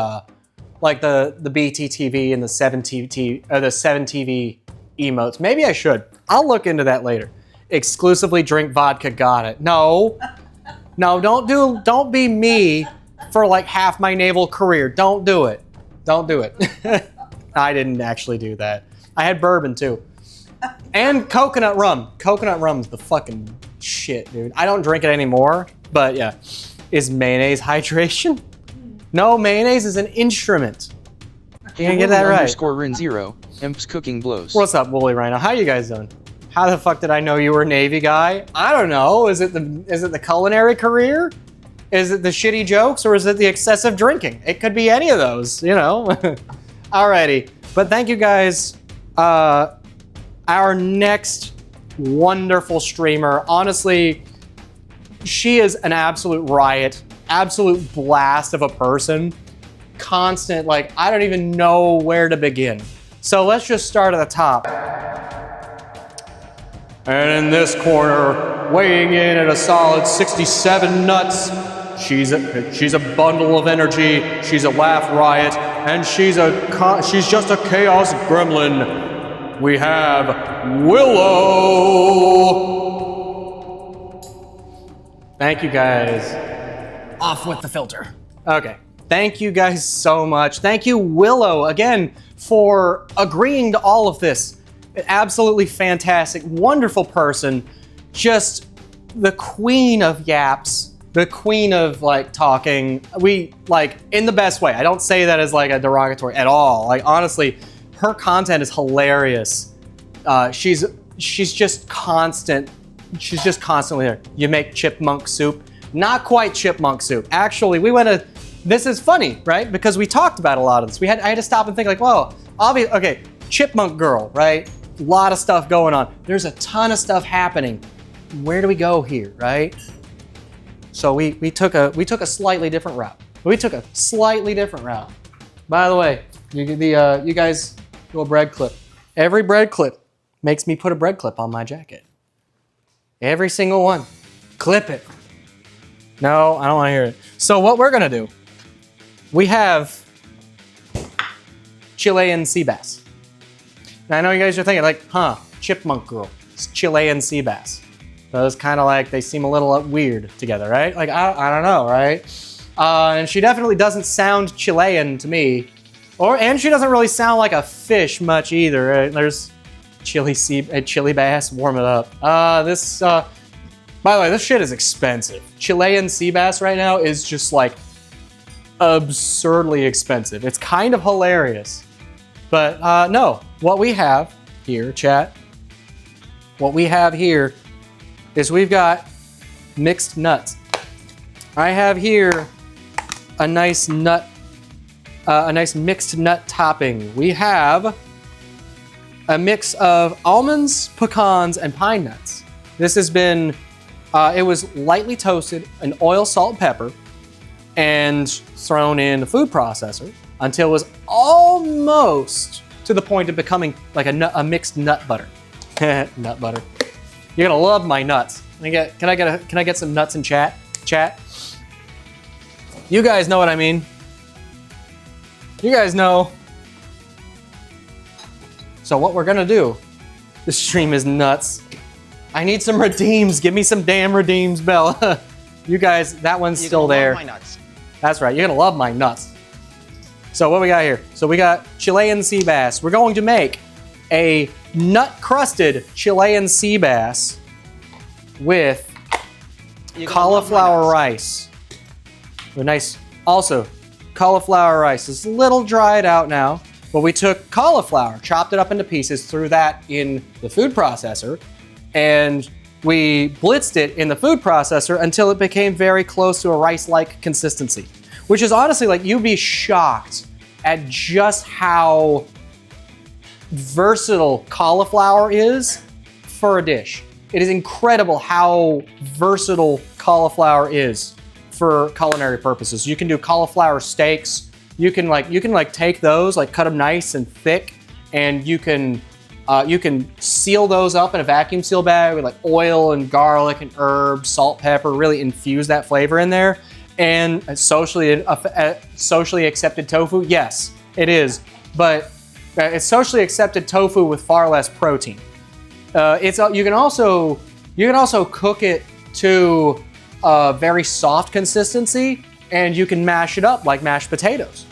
like the BTTV and the 7TV or the 7TV emotes. Maybe I should. I'll look into that later. Exclusively drink vodka. Got it. No, don't be me for like half my naval career. Don't do it. Don't do it. I didn't actually do that. I had bourbon too. And coconut rum. Coconut rum's the fucking shit, dude. I don't drink it anymore, but yeah. Is mayonnaise hydration? No, mayonnaise is an instrument. You can get that right. _Rin0, Imps cooking blows. What's up, Woolly Rhino? How you guys doing? How the fuck did I know you were a Navy guy? I don't know. Is it the culinary career? Is it the shitty jokes, or is it the excessive drinking? It could be any of those, you know? Alrighty. But thank you guys. Our next wonderful streamer, honestly, she is an absolute riot, absolute blast of a person. Constant, like, I don't even know where to begin. So let's just start at the top. And in this corner, weighing in at a solid 67 nuts, she's a bundle of energy, she's a laugh riot, and she's just a chaos gremlin. We have Willow. Thank you guys. Off with the filter. Okay. Thank you guys so much. Thank you, Willow, again, for agreeing to all of this. Absolutely fantastic, wonderful person. Just the queen of yaps, the queen of like talking. We like in the best way. I don't say that as like a derogatory at all. Like honestly, her content is hilarious. She's just constant. She's just constantly there. You make chipmunk soup. Not quite chipmunk soup. Actually, we went to. This is funny, right? Because we talked about a lot of this. I had to stop and think like, well, obvious. Okay, chipmunk girl, right? A lot of stuff going on. There's a ton of stuff happening. Where do we go here, right? So we took a slightly different route. By the way, you guys do a bread clip. Every bread clip makes me put a bread clip on my jacket. Every single one. Clip it. No, I don't want to hear it. So what we're gonna do, we have Chilean sea bass. Now I know you guys are thinking like, chipmunk girl, it's Chilean sea bass. Those kind of like, they seem a little weird together, right? Like, I don't know, right? And she definitely doesn't sound Chilean to me. And she doesn't really sound like a fish much either. Right? There's chili bass, warm it up. By the way, this shit is expensive. Chilean sea bass right now is just like absurdly expensive. It's kind of hilarious, But no, what we have here, chat, what we have here is we've got mixed nuts. I have here a nice nut, a nice mixed nut topping. We have a mix of almonds, pecans, and pine nuts. This has been, it was lightly toasted in oil, salt, and pepper, and thrown in the food processor until it was almost to the point of becoming like a mixed nut butter. Nut butter. You're gonna love my nuts. Can I get some nuts in chat? Chat. You guys know what I mean. You guys know. So what we're gonna do, this stream is nuts. I need some redeems. Give me some damn redeems, Bella. You guys, that one's still there. Love my nuts. That's right, you're gonna love my nuts. So what we got here? So we got Chilean sea bass. We're going to make a nut-crusted Chilean sea bass with cauliflower rice. A nice, also, cauliflower rice. It's a little dried out now, but we took cauliflower, chopped it up into pieces, threw that in the food processor, and we blitzed it in the food processor until it became very close to a rice-like consistency. Which is honestly, like, you'd be shocked at just how versatile cauliflower is for a dish. It is incredible how versatile cauliflower is for culinary purposes. You can do cauliflower steaks. You can take those, like cut them nice and thick, and you can seal those up in a vacuum seal bag with like oil and garlic and herbs, salt, pepper, really infuse that flavor in there. And socially accepted tofu, yes, it is, but it's socially accepted tofu with far less protein. You can also cook it to a very soft consistency, and you can mash it up like mashed potatoes.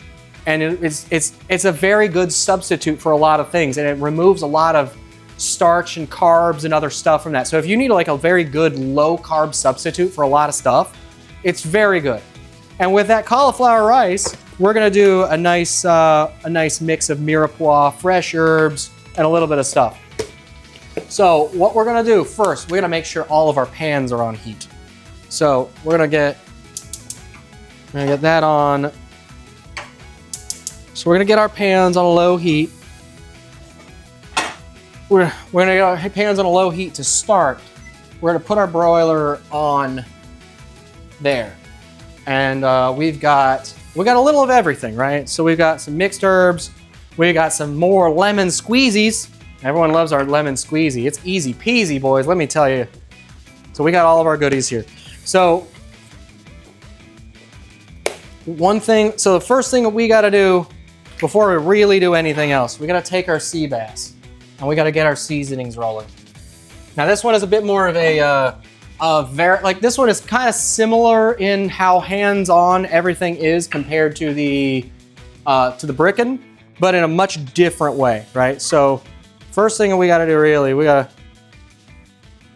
And it's a very good substitute for a lot of things, and it removes a lot of starch and carbs and other stuff from that. So if you need like a very good low carb substitute for a lot of stuff, it's very good. And with that cauliflower rice, we're gonna do a nice mix of mirepoix, fresh herbs, and a little bit of stuff. So what we're gonna do first, we're gonna make sure all of our pans are on heat. So we're gonna get that on. So we're gonna get our pans on a low heat. We're gonna get our pans on a low heat to start. We're gonna put our broiler on there. And we got a little of everything, right? So we've got some mixed herbs. We got some more lemon squeezies. Everyone loves our lemon squeezy. It's easy peasy, boys, let me tell you. So we got all of our goodies here. So the first thing that we gotta do before we really do anything else, we gotta take our sea bass and we gotta get our seasonings rolling. Now this one is a bit more of this one is kind of similar in how hands-on everything is compared to the Bricken, but in a much different way, right? So first thing we gotta do really, we gotta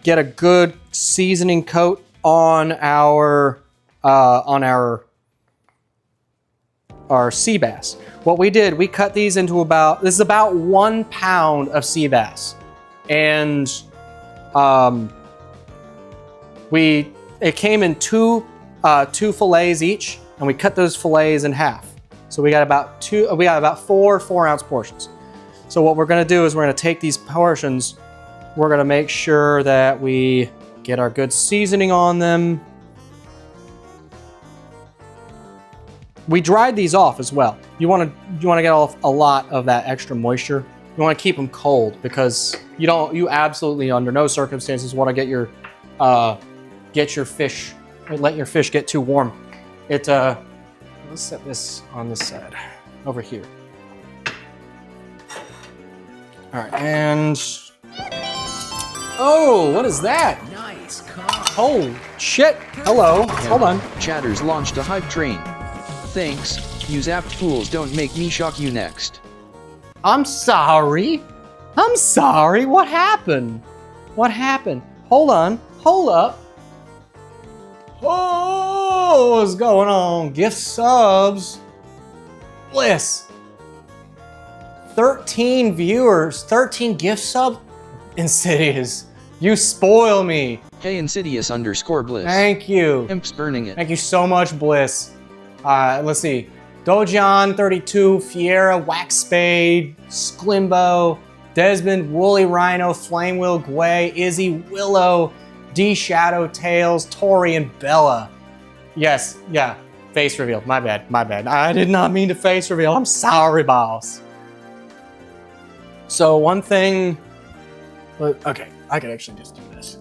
get a good seasoning coat on our sea bass. What we did, we cut these into this is about 1 pound of sea bass. And it came in two fillets each, and we cut those fillets in half. So we got about 4 ounce portions. So what we're gonna do is we're gonna take these portions, we're gonna make sure that we get our good seasoning on them. We dried these off as well. You wanna get off a lot of that extra moisture. You wanna keep them cold because you absolutely under no circumstances wanna let your fish get too warm. Let's set this on this side, over here. All right, and oh, what is that? Nice car. Oh shit! Hello, hold on. Chatters launched a hype train. Thanks, you zapped fools, don't make me shock you next. I'm sorry. What happened? Hold on, hold up. Oh, what's going on? Gift subs. Bliss. 13 viewers, 13 gift sub. Insidious, you spoil me. Hey Insidious_Bliss. Thank you. Imp's burning it. Thank you so much, Bliss. Let's see. Dojan32, Fiera, Wax Spade, Sklimbo, Desmond, Woolly Rhino, Flamewheel, Gway, Izzy, Willow, D Shadow Tails, Tori, and Bella. Yes, yeah. Face reveal. My bad. My bad. I did not mean to face reveal. I'm sorry, boss. So one thing. Okay, I could actually just do this.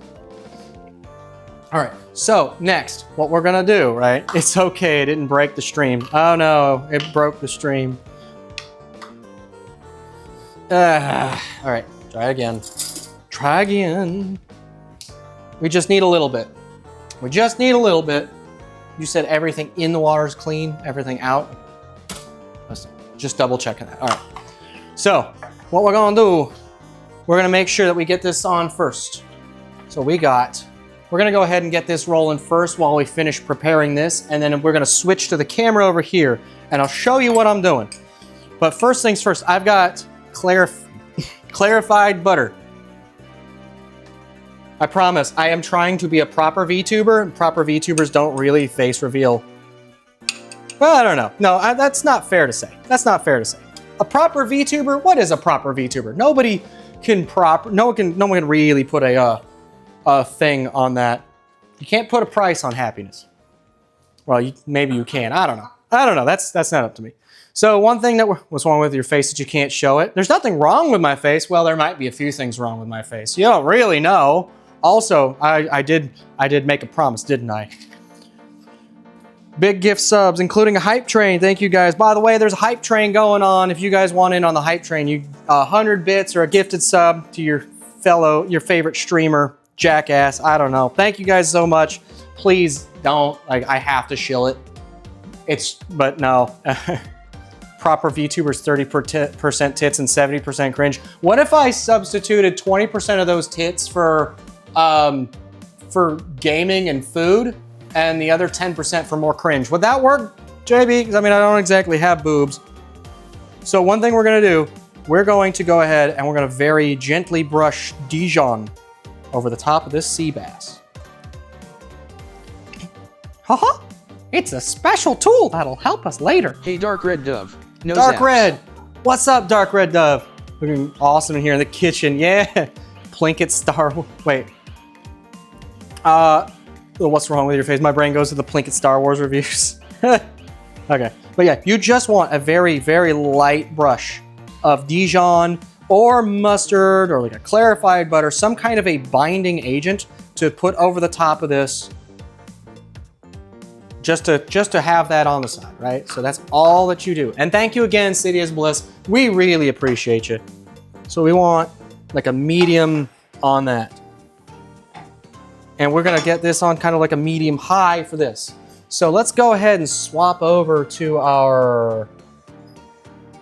All right, so next, what we're gonna do, right? It's okay, it didn't break the stream. Oh no, it broke the stream. All right, try again. Try again. We just need a little bit. We just need a little bit. You said everything in the water is clean, everything out. Let's just double checking that. All right, so what we're gonna do, we're gonna make sure that we get this on first. So we're gonna go ahead and get this rolling first while we finish preparing this, and then we're gonna switch to the camera over here, and I'll show you what I'm doing. But first things first, I've got clarified butter. I promise, I am trying to be a proper VTuber, and proper VTubers don't really face reveal. Well, I don't know. No, that's not fair to say. That's not fair to say. A proper VTuber? What is a proper VTuber? No one can really put a thing on that. You can't put a price on happiness. Well, maybe you can. I don't know. That's not up to me. So one thing what's wrong with your face that you can't show it? There's nothing wrong with my face. Well, there might be a few things wrong with my face. You don't really know. Also, I did make a promise, didn't I? Big gift subs, including a hype train. Thank you guys. By the way, there's a hype train going on. If you guys want in on the hype train, 100 bits or a gifted sub to your favorite streamer, Jackass. I don't know. Thank you guys so much. Please don't. I have to shill it. But no. Proper VTubers, 30% tits and 70% cringe. What if I substituted 20% of those tits for gaming and food, and the other 10% for more cringe? Would that work, JB? Because I mean, I don't exactly have boobs. So one thing we're gonna do, we're going to go ahead and we're gonna very gently brush Dijon over the top of this sea bass. Haha! It's a special tool that'll help us later. Hey Dark Red Dove. No Dark zaps. Red! What's up, Dark Red Dove? Looking awesome in here in the kitchen. Yeah! Plinkett Star... Wait. What's wrong with your face? My brain goes to the Plinkett Star Wars reviews. Okay. But yeah, you just want a very, very light brush of Dijon or mustard or like a clarified butter, some kind of a binding agent to put over the top of this. Just to have that on the side, right? So that's all that you do. And thank you again, Insidious Bliss. We really appreciate you. So we want like a medium on that. And we're gonna get this on kind of like a medium high for this. So let's go ahead and swap over to our,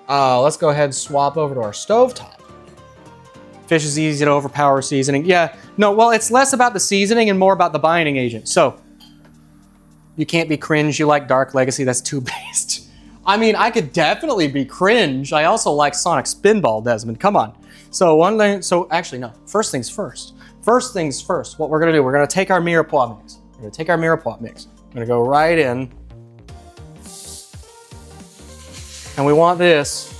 stovetop. Fish is easy to overpower seasoning. Yeah, no, well, it's less about the seasoning and more about the binding agent. So you can't be cringe, you like Dark Legacy, that's too based. I mean, I could definitely be cringe. I also like Sonic Spinball, Desmond, come on. So actually no, first things first. First things first, what we're gonna do, we're gonna take our mirepoix mix. We're gonna take our mirepoix mix. We're gonna go right in. And we want this.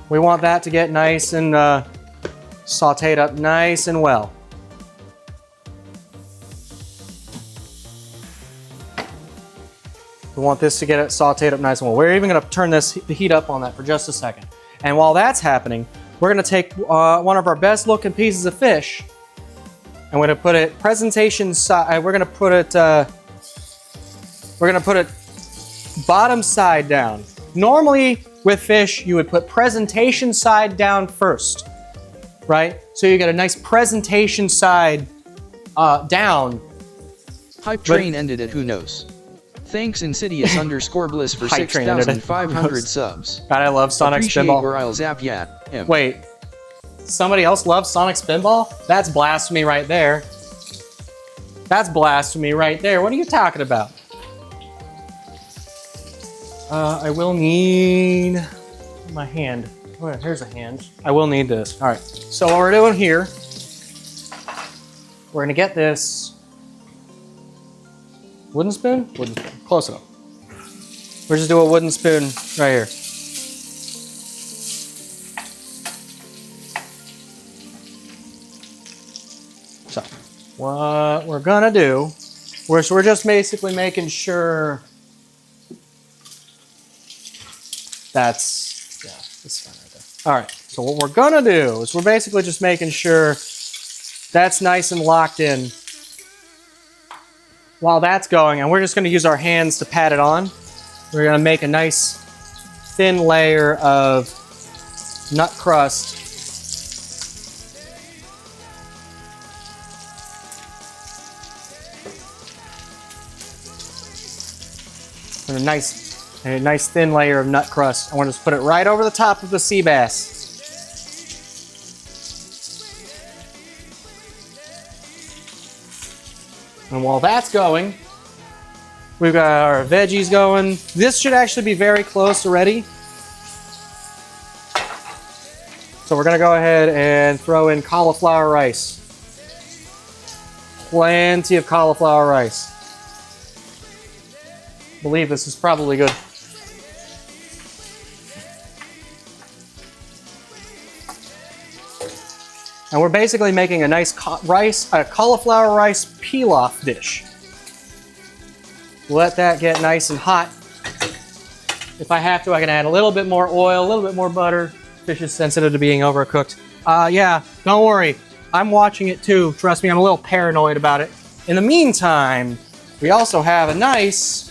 We want that to get nice and sauteed up nice and well. We want this to get it sauteed up nice and well. We're even gonna turn the heat up on that for just a second. And while that's happening, we're gonna take one of our best looking pieces of fish and we're gonna put it presentation side, we're gonna put it bottom side down. Normally with fish, you would put presentation side down first, right? So you get a nice presentation side down. Hype train ended at who knows. Thanks Insidious_Bliss for Hype train ended at 6,500 subs. God, I love Sonic Appreciate Spinball. where I'll zap yat. Wait, somebody else loves Sonic Spinball? That's blasphemy right there. That's blasphemy right there. What are you talking about? I will need my hand. Oh, here's a hand. I will need this. All right. So what we're doing here, we're gonna get this wooden spoon. Wooden spoon. Close enough. We're just do a wooden spoon right here. So what we're gonna do, we're just basically making sure that's, yeah, that's fine right there. All right, so what we're gonna do is we're basically just making sure that's nice and locked in while that's going, and we're just gonna use our hands to pat it on. We're gonna make a nice thin layer of nut crust. And a nice thin layer of nut crust. I want to just put it right over the top of the sea bass. And while that's going, we've got our veggies going. This should actually be very close already. So we're gonna go ahead and throw in cauliflower rice. Plenty of cauliflower rice. I believe this is probably good. And we're basically making a nice cauliflower rice pilaf dish. Let that get nice and hot. If I have to, I can add a little bit more oil, a little bit more butter. Fish is sensitive to being overcooked. Yeah, don't worry. I'm watching it too. Trust me, I'm a little paranoid about it. In the meantime, we also have a nice...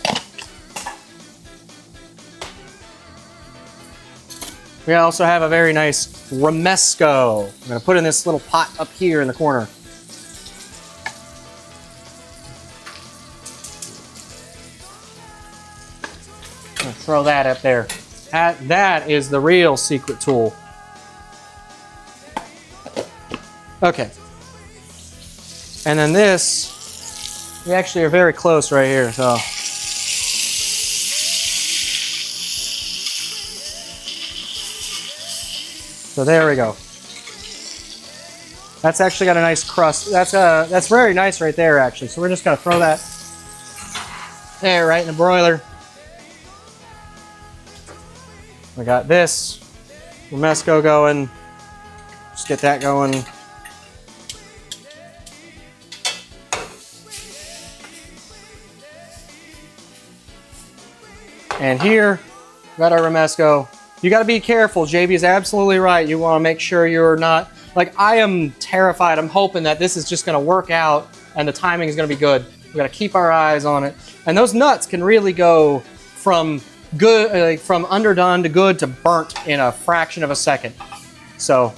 We also have a very nice romesco. I'm gonna put in this little pot up here in the corner. I'm gonna throw that up there. That is the real secret tool. Okay. And then this, we actually are very close right here, so. So there we go. That's actually got a nice crust. That's very nice right there, actually. So we're just gonna throw that there right in the broiler. We got this romesco going. Just get that going. And here, we got our romesco. You got to be careful. JB is absolutely right. You want to make sure you're not, like, I am terrified. I'm hoping that this is just going to work out and the timing is going to be good. We got to keep our eyes on it. And those nuts can really go from good, from underdone to good to burnt in a fraction of a second. So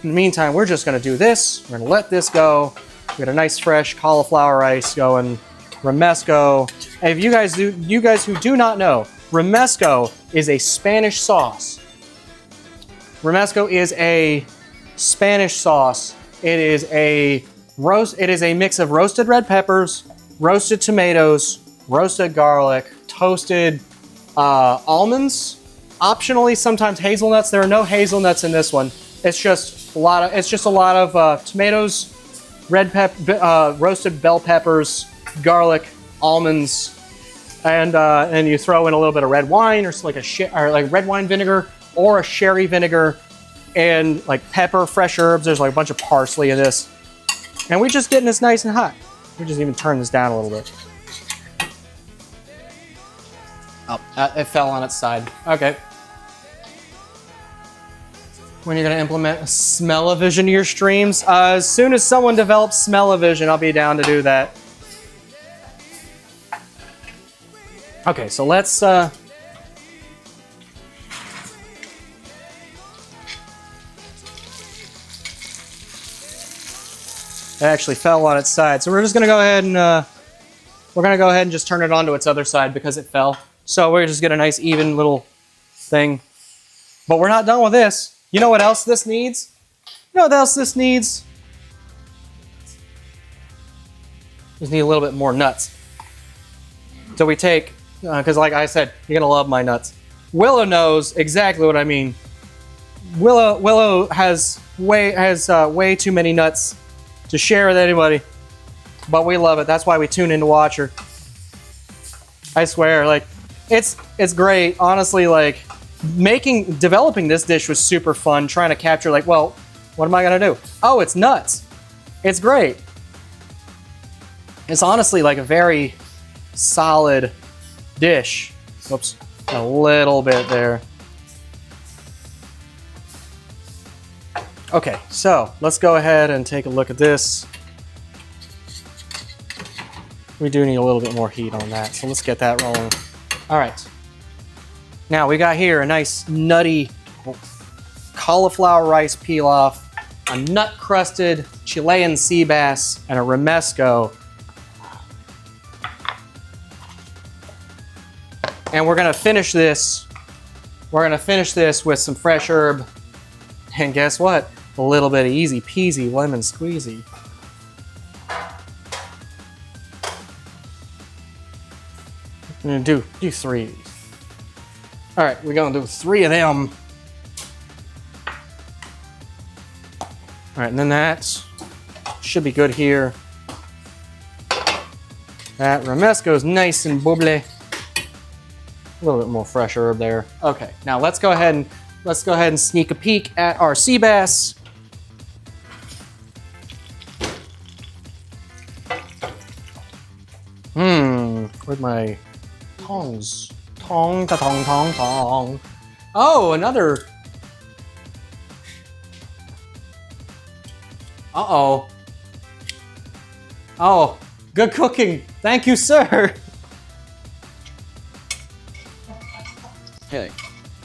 in the meantime, we're just going to do this. We're going to let this go. We got a nice fresh cauliflower rice going, romesco. And if you guys who do not know, romesco is a Spanish sauce. Romesco is a Spanish sauce. It is a mix of roasted red peppers, roasted tomatoes, roasted garlic, toasted almonds, optionally sometimes hazelnuts. There are no hazelnuts in this one. It's just a lot of tomatoes, roasted bell peppers, garlic, almonds, and you throw in a little bit of red wine or like red wine vinegar or a sherry vinegar and like pepper, fresh herbs. There's like a bunch of parsley in this. And we're just getting this nice and hot. We just even turn this down a little bit. Oh, it fell on its side. Okay. When you're gonna implement smell-o-vision to your streams? As soon as someone develops smell-o-vision, I'll be down to do that. Okay, so let's it actually fell on its side. So we're just gonna go ahead and just turn it onto its other side because it fell. So we're just get a nice even little thing. But we're not done with this. You know what else this needs? You know what else this needs? Just need a little bit more nuts. So we take because like I said, you're gonna love my nuts. Willow knows exactly what I mean. Willow has way too many nuts to share with anybody, but we love it. That's why we tune in to watch her. I swear, like it's great. Honestly, like developing this dish was super fun. Trying to capture like, well, what am I gonna do? Oh, it's nuts. It's great. It's honestly like a very solid dish. Whoops, a little bit there. Okay, so let's go ahead and take a look at this. We do need a little bit more heat on that, so let's get that rolling. All right. Now we got here a nice nutty cauliflower rice pilaf, a nut-crusted Chilean sea bass, and a romesco. And we're gonna finish this. We're gonna finish this with some fresh herb. And guess what? A little bit of easy peasy lemon squeezy. I'm gonna do 3 of these. All right, we're gonna do 3 of them. All right, and then that should be good here. That romesco's nice and bubbly. A little bit more fresh herb there. Okay, now let's go ahead and sneak a peek at our sea bass. Where'd my tongs? Tong, ta tong, tong, tong. Oh, another. Uh-oh. Oh, good cooking. Thank you, sir. Hey,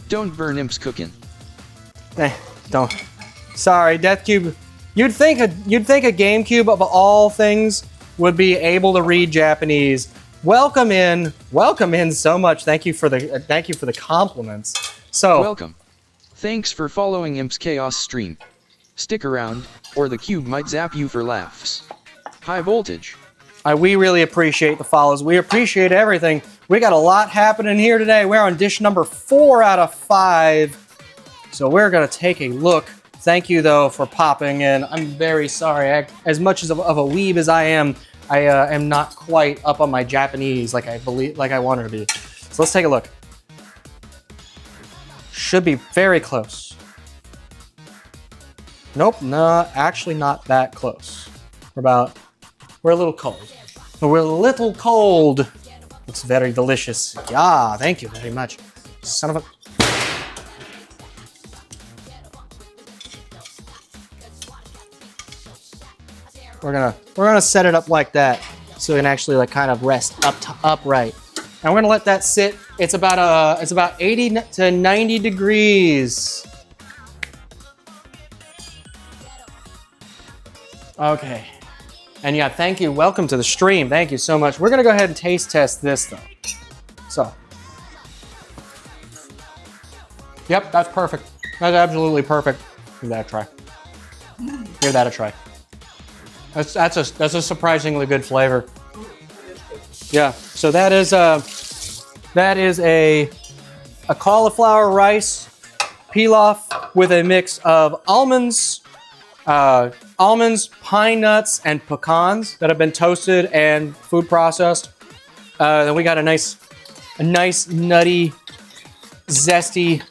don't burn Imp's cooking. Don't. Sorry, Death Cube. You'd think a GameCube of all things would be able to read Japanese. Welcome in so much. Thank you for the compliments. So Welcome. Thanks for following Imp's Chaos stream. Stick around, or the cube might zap you for laughs. High voltage. we really appreciate the follows. We appreciate everything. We got a lot happening here today. We're on dish number 4 out of 5. So we're gonna take a look. Thank you though for popping in. I'm very sorry. As much of a weeb as I am not quite up on my Japanese like I wanted to be. So let's take a look. Should be very close. Nope, no, actually not that close. We're a little cold. We're a little cold. It's very delicious. Yeah, thank you very much. Son of a... We're gonna set it up like that so it can actually like kind of rest upright. And we're gonna let that sit. It's about 80 to 90 degrees. Okay. And yeah, thank you. Welcome to the stream. Thank you so much. We're gonna go ahead and taste test this though. So. Yep, that's perfect. That's absolutely perfect. Give that a try. Give that a try. That's a surprisingly good flavor. Yeah. So that is a cauliflower rice pilaf with a mix of almonds, pine nuts, and pecans that have been toasted and food processed. Then we got a nice nutty, zesty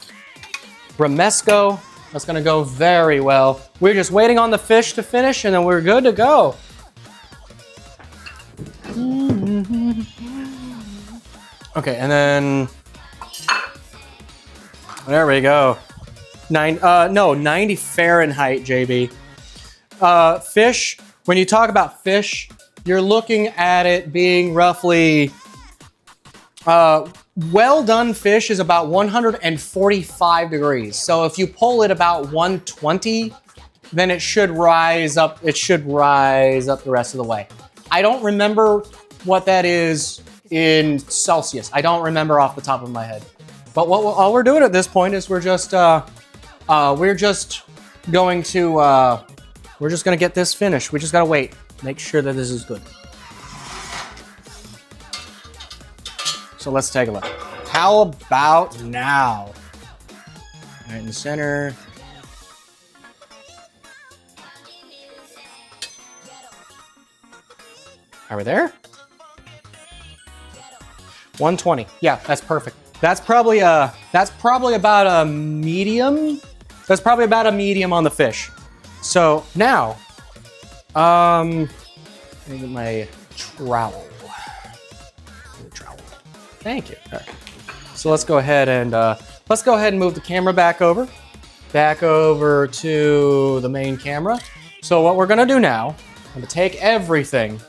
romesco. That's gonna go very well. We're just waiting on the fish to finish and then we're good to go. Okay, and then, there we go. 90 Fahrenheit, JB. Fish, when you talk about fish, you're looking at it being roughly, well done fish is about 145 degrees. So if you pull it about 120, then it should rise up. It should rise up the rest of the way. I don't remember what that is in Celsius. I don't remember off the top of my head. But all we're doing at this point is we're just gonna get this finished. We just gotta wait. Make sure that this is good. So let's take a look. How about now? Right in the center. Are we there? 120. Yeah, that's perfect. That's probably about a medium. That's probably about a medium on the fish. So now, let me get my trowel. Thank you. All right. So let's go ahead and move the camera back over to the main camera. So what we're gonna do now, I'm gonna take everything,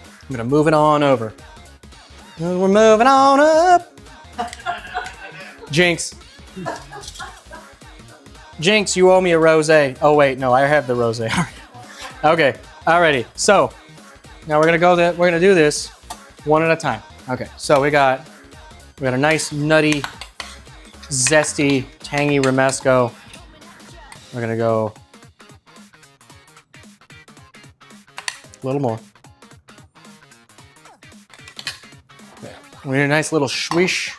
I'm gonna move it on over. And we're moving on up. Jinx. Jinx, you owe me a rosé. Oh wait, no, I have the rosé. Okay, alrighty. So now we're gonna do this one at a time. Okay, so we got a nice nutty, zesty, tangy romesco. We're gonna go a little more. We need a nice little swish.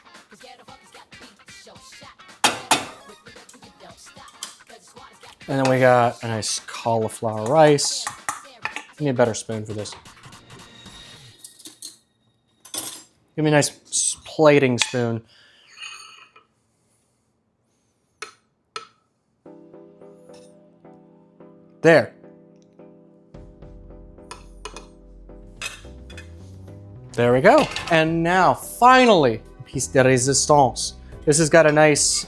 And then we got a nice cauliflower rice. Give me a better spoon for this. Give me a nice plating spoon. There. There we go. And now, finally, piece de résistance. This has got a nice...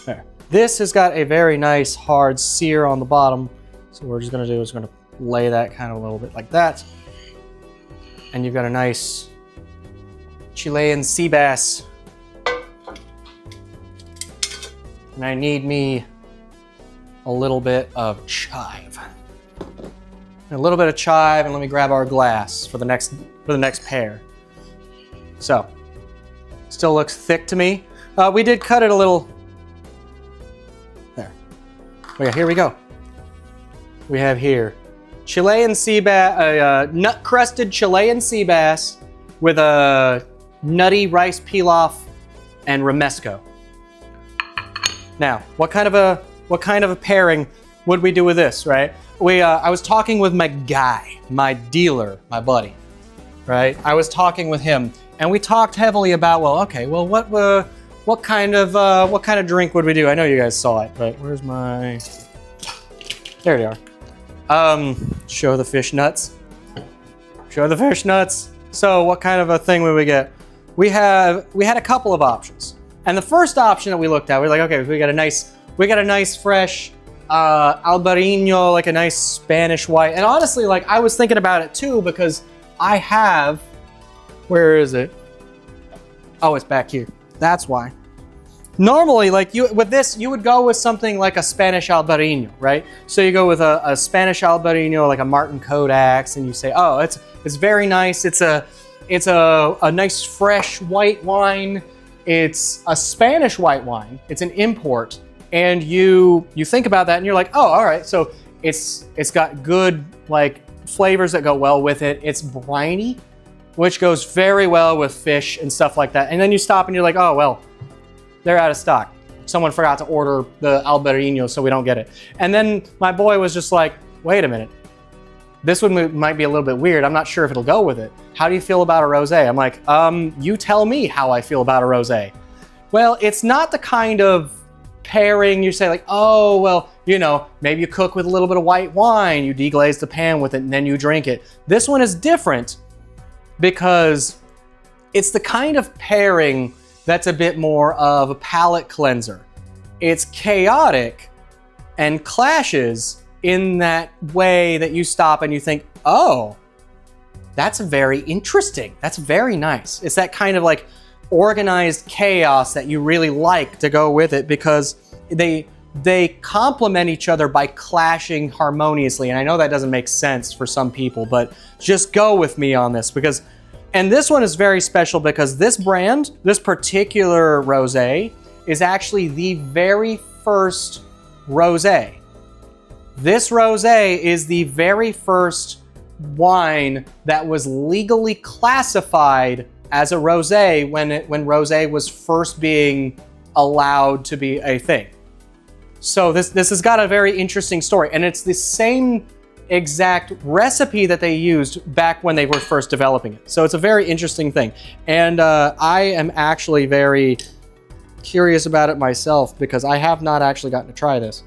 There. This has got a very nice hard sear on the bottom. So what we're just gonna do is gonna lay that kind of a little bit like that. And you've got a nice Chilean sea bass. And I need me a little bit of chive. A little bit of chive, and let me grab our glass for the next pair. So, still looks thick to me. We did cut it a little. There. Okay, here we go. We have here Chilean sea bass, nut-crusted Chilean sea bass with a nutty rice pilaf and romesco. Now, what kind of a pairing would we do with this, right? I was talking with my guy, my dealer, my buddy, right? I was talking with him, and we talked heavily about, what kind of drink would we do? I know you guys saw it, but where's my? There they are. Show the fish nuts. Show the fish nuts. So, what kind of a thing would we get? We had a couple of options, and the first option that we looked at, we were like, okay, we got a nice fresh. Albarino, like a nice Spanish white. And honestly, like I was thinking about it too, because I have, where is it? Oh, it's back here. That's why. Normally, like with this, you would go with something like a Spanish Albarino, right? So you go with a Spanish Albarino, like a Martin Kodak's, and you say, oh, it's very nice. It's a nice fresh white wine. It's a Spanish white wine. It's an import. And you think about that and you're like, oh, all right, so it's got good like flavors that go well with it. It's briny, which goes very well with fish and stuff like that. And then you stop and you're like, oh, well, they're out of stock. Someone forgot to order the Albarino, so we don't get it. And then my boy was just like, wait a minute. This one might be a little bit weird. I'm not sure if it'll go with it. How do you feel about a rosé? I'm like, you tell me how I feel about a rosé. Well, it's not the kind of pairing you say like, oh, well, you know, maybe you cook with a little bit of white wine, you deglaze the pan with it, and then you drink it. This one is different because it's the kind of pairing that's a bit more of a palate cleanser. It's chaotic and clashes in that way that you stop and you think, oh, that's very interesting. That's very nice. It's that kind of like organized chaos that you really like to go with it, because they complement each other by clashing harmoniously. And I know that doesn't make sense for some people, but just go with me on this, because, and this one is very special because this brand, this particular rosé, is actually the very first rosé. This rosé is the very first wine that was legally classified as a rosé when rosé was first being allowed to be a thing. So this has got a very interesting story, and it's the same exact recipe that they used back when they were first developing it. So it's a very interesting thing. And I am actually very curious about it myself because I have not actually gotten to try this.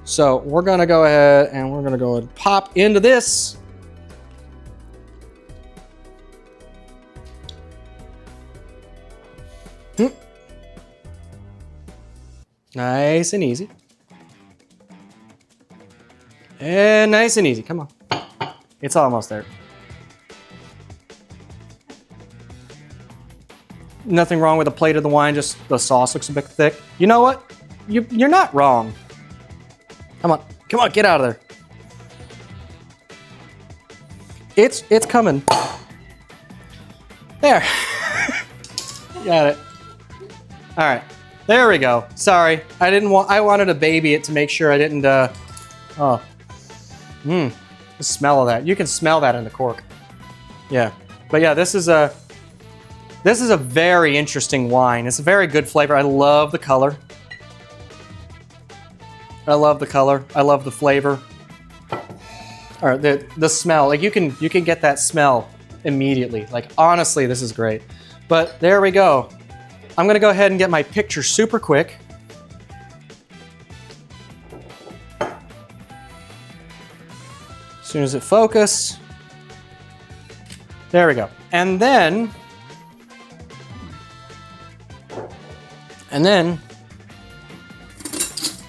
So we're gonna go ahead and pop into this. Nice and easy. And nice and easy, come on. It's almost there. Nothing wrong with the plate of the wine, just the sauce looks a bit thick. You know what? You're not wrong. Come on, get out of there. It's coming. There. Got it. All right, there we go. Sorry, I wanted to baby it to make sure I didn't, the smell of that. You can smell that in the cork. Yeah, but yeah, this is a very interesting wine. It's a very good flavor. I love the color. I love the color. I love the flavor. All right, the smell. Like you can get that smell immediately. Like honestly, this is great. But there we go. I'm gonna go ahead and get my picture super quick. As soon as it focuses. There we go. And then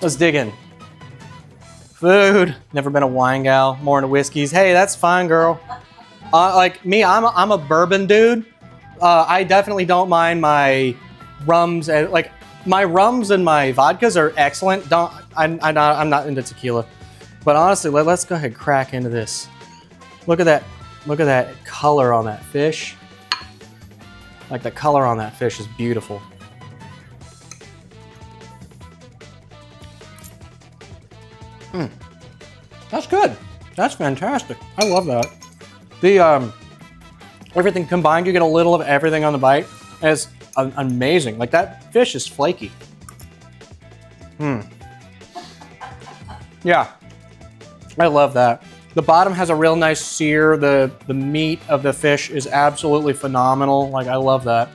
let's dig in. Food. Never been a wine gal, more into whiskeys. Hey, that's fine, girl. Like me, I'm a bourbon dude. I definitely don't mind my rums, and like my rums and my vodkas are excellent. I'm not into tequila, but honestly, let's go ahead and crack into this. Look at that color on that fish. Like the color on that fish is beautiful. That's good. That's fantastic. I love that. The everything combined, you get a little of everything on the bite. And it's amazing. Like that fish is flaky. Yeah, I love that. The bottom has a real nice sear. The meat of the fish is absolutely phenomenal. Like I love that.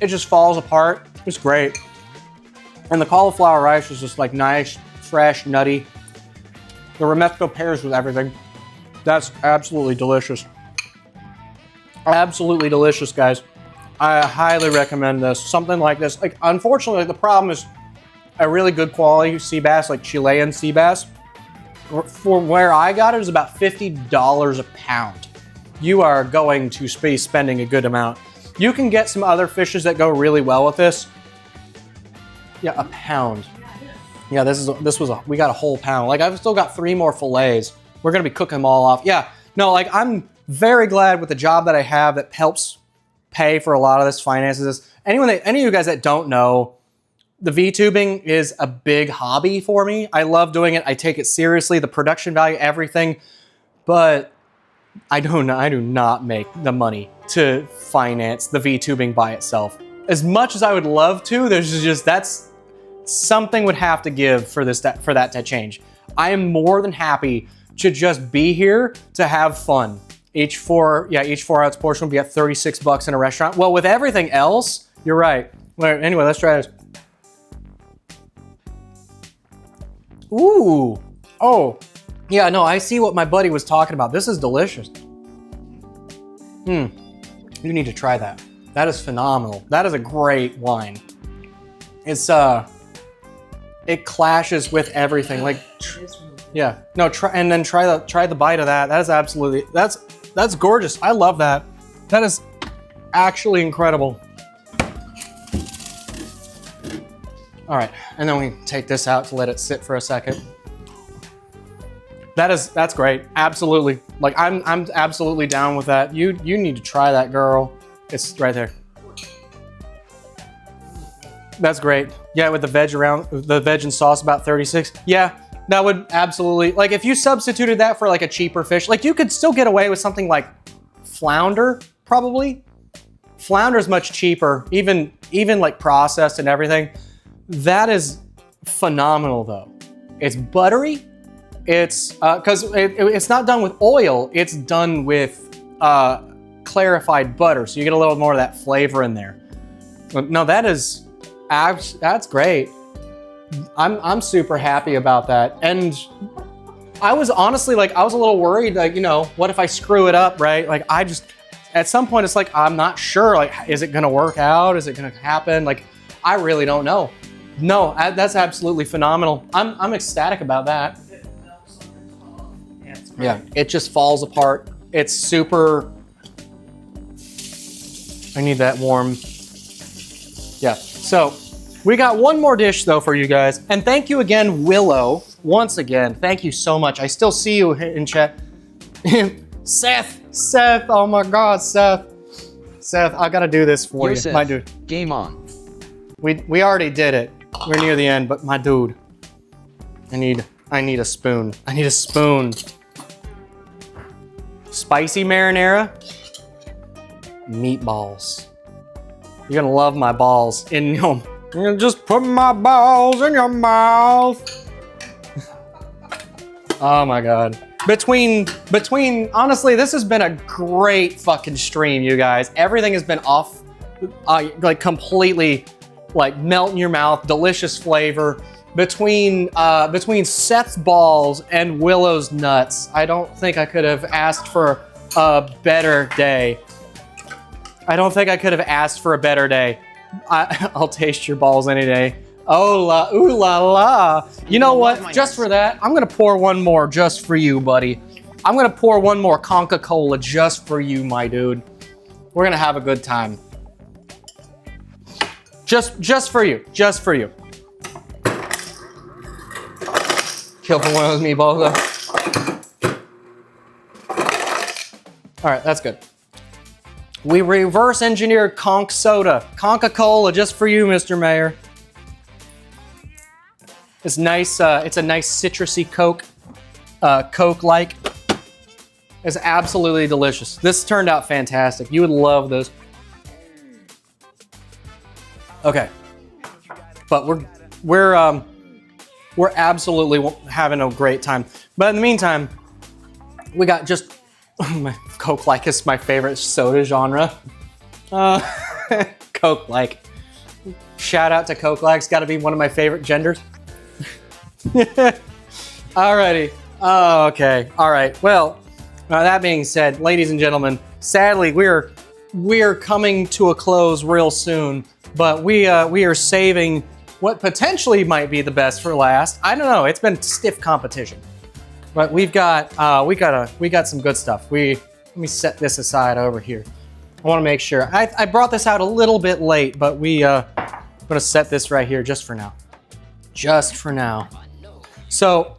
It just falls apart. It's great. And the cauliflower rice is just like nice, fresh, nutty. The romesco pairs with everything. That's absolutely delicious. Absolutely delicious, guys. I highly recommend this. Something like this. Like, unfortunately, the problem is a really good quality sea bass, like Chilean sea bass. For where I got it is about $50 a pound. You are going to be spending a good amount. You can get some other fishes that go really well with this. Yeah, a pound. Yeah, we got a whole pound. Like I've still got 3 more fillets. We're gonna be cooking them all off. Yeah, no, like I'm very glad with the job that I have that helps pay for a lot of this finances. Any of you guys that don't know, the VTubing is a big hobby for me. I love doing it. I take it seriously, the production value, everything, but I do not make the money to finance the VTubing by itself. As much as I would love to, that's something would have to give for that to change. I am more than happy to just be here to have fun. Each 4-ounce portion will be at 36 bucks in a restaurant. Well, with everything else, you're right. Well, anyway, let's try this. Ooh, oh, yeah, no, I see what my buddy was talking about. This is delicious. You need to try that. That is phenomenal. That is a great wine. It's it clashes with everything. Like, yeah, no, try the bite of that. That is absolutely, that's gorgeous. I love that. That is actually incredible. All right, and then we take this out to let it sit for a second. That's great. Absolutely. Like I'm absolutely down with that. You need to try that, girl. It's right there. That's great. Yeah, with the veg and sauce about 36. Yeah, That would absolutely, like if you substituted that for like a cheaper fish, like you could still get away with something like flounder, probably. Flounder is much cheaper, even like processed and everything. That is phenomenal though. It's buttery. It's, cause it's not done with oil, it's done with clarified butter. So you get a little more of that flavor in there. No, that's great. I'm super happy about that. And I was honestly like, I was a little worried, like, you know, what if I screw it up, right? Like at some point it's like, I'm not sure, like, is it gonna work out? Is it gonna happen? Like, I really don't know. No, that's absolutely phenomenal. I'm ecstatic about that. Yeah, it just falls apart. It's super, I need that warm. Yeah, so we got one more dish though for you guys. And thank you again, Willow. Once again, thank you so much. I still see you in chat. Seth, oh my God, Seth, I gotta do this for you, my dude. Game on. We already did it. We're near the end, but my dude, I need a spoon. I need a spoon. Spicy marinara, meatballs. You're gonna love my balls in your. I'm gonna just put my balls in your mouth. Oh my God. Between, honestly, this has been a great fucking stream, you guys. Everything has been off, like completely, like melt in your mouth, delicious flavor. Between Seth's balls and Willow's nuts, I don't think I could have asked for a better day. I don't think I could have asked for a better day. I'll taste your balls any day. Oh la, ooh la la. You know what? Just for that, I'm gonna pour one more just for you, buddy. I'm gonna pour one more Coca-Cola just for you, my dude. We're gonna have a good time. Just for you, just for you. Kill for one of those meatballs though. All right, that's good. We reverse engineered conch soda. Coca-Cola just for you, Mr. Mayor. It's nice, it's a nice citrusy Coke, Coke-like. It's absolutely delicious. This turned out fantastic. You would love this. Okay, but we're absolutely having a great time. But in the meantime, we got just Coke-like is my favorite soda genre. Coke-like. Shout out to Coke-like. It's got to be one of my favorite genders. Alrighty. Oh, okay. All right. Well, that being said, ladies and gentlemen, sadly we're coming to a close real soon. But we are saving what potentially might be the best for last. I don't know. It's been stiff competition, but we got some good stuff. Let me set this aside over here. I want to make sure. I brought this out a little bit late, but I'm gonna set this right here just for now. Just for now. So,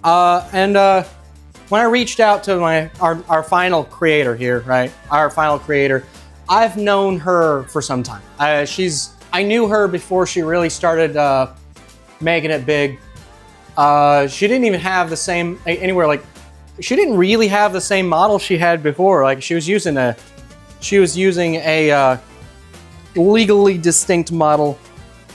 when I reached out to our final creator here, right? Our final creator. I've known her for some time. I knew her before she really started making it big. She didn't even have the same she didn't really have the same model she had before. Like she was using a legally distinct model,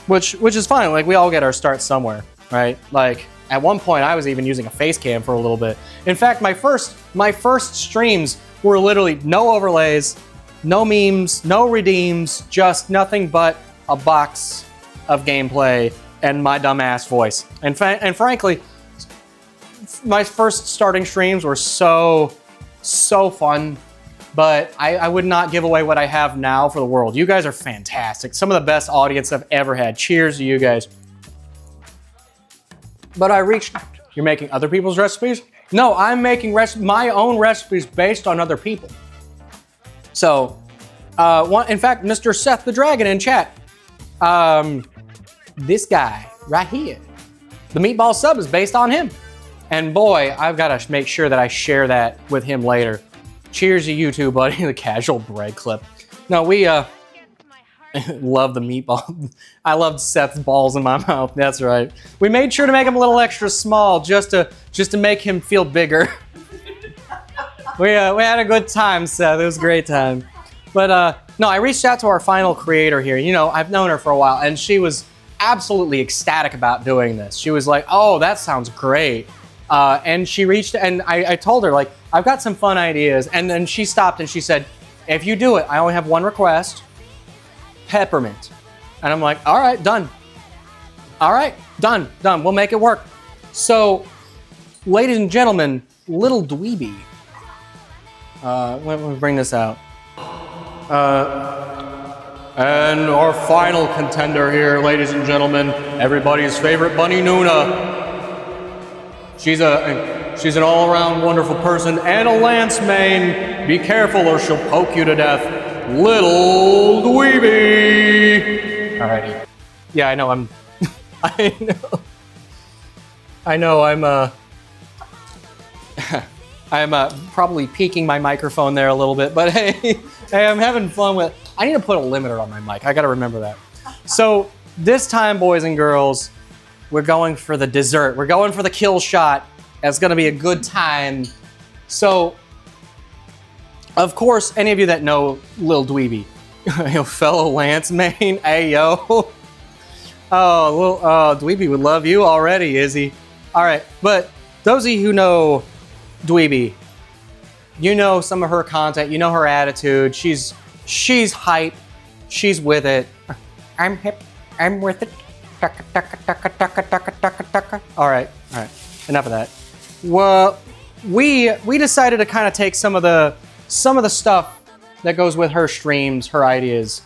which is fine. Like we all get our start somewhere, right? Like at one point I was even using a face cam for a little bit. In fact, my first streams were literally no overlays, no memes, no redeems, just nothing but a box of gameplay and my dumbass voice. And frankly, my first starting streams were so fun, but I would not give away what I have now for the world. You guys are fantastic. Some of the best audience I've ever had. Cheers to you guys. But you're making other people's recipes? No, I'm making my own recipes based on other people. So, in fact, Mr. Seth the Dragon in chat, this guy right here, the meatball sub is based on him. And boy, I've got to make sure that I share that with him later. Cheers to you too, buddy, the casual bread clip. No, Love the meatball. I loved Seth's balls in my mouth. That's right. We made sure to make him a little extra small just to make him feel bigger. we had a good time, Seth. It was a great time. But no, I reached out to our final creator here. You know, I've known her for a while, and she was absolutely ecstatic about doing this. She was like, "Oh, that sounds great." And she reached, and I told her, like, I've got some fun ideas. And then she stopped and she said, if you do it, I only have one request. Peppermint. And I'm like, all right, done. All right, done. We'll make it work. So, ladies and gentlemen, little dweeby. Let me bring this out. And our final contender here, ladies and gentlemen, everybody's favorite bunny Nuna. She's an all-around wonderful person and a lance main. Be careful or she'll poke you to death. Little dweeby. Alrighty. Yeah, I know I'm I'm probably peaking my microphone there a little bit, but hey, I'm having fun with. I need to put a limiter on my mic. I got to remember that. So this time, boys and girls, we're going for the dessert. We're going for the kill shot. It's going to be a good time. So, of course, any of you that know Lil Dweeby, your fellow Lance main, hey yo. Dweeby would love you already, is he? All right, but those of you who know Dweeby, you know some of her content, you know her attitude. She's hype, she's with it. I'm hip, I'm with it. All right, enough of that. Well, we decided to kind of take some of the stuff that goes with her streams, her ideas.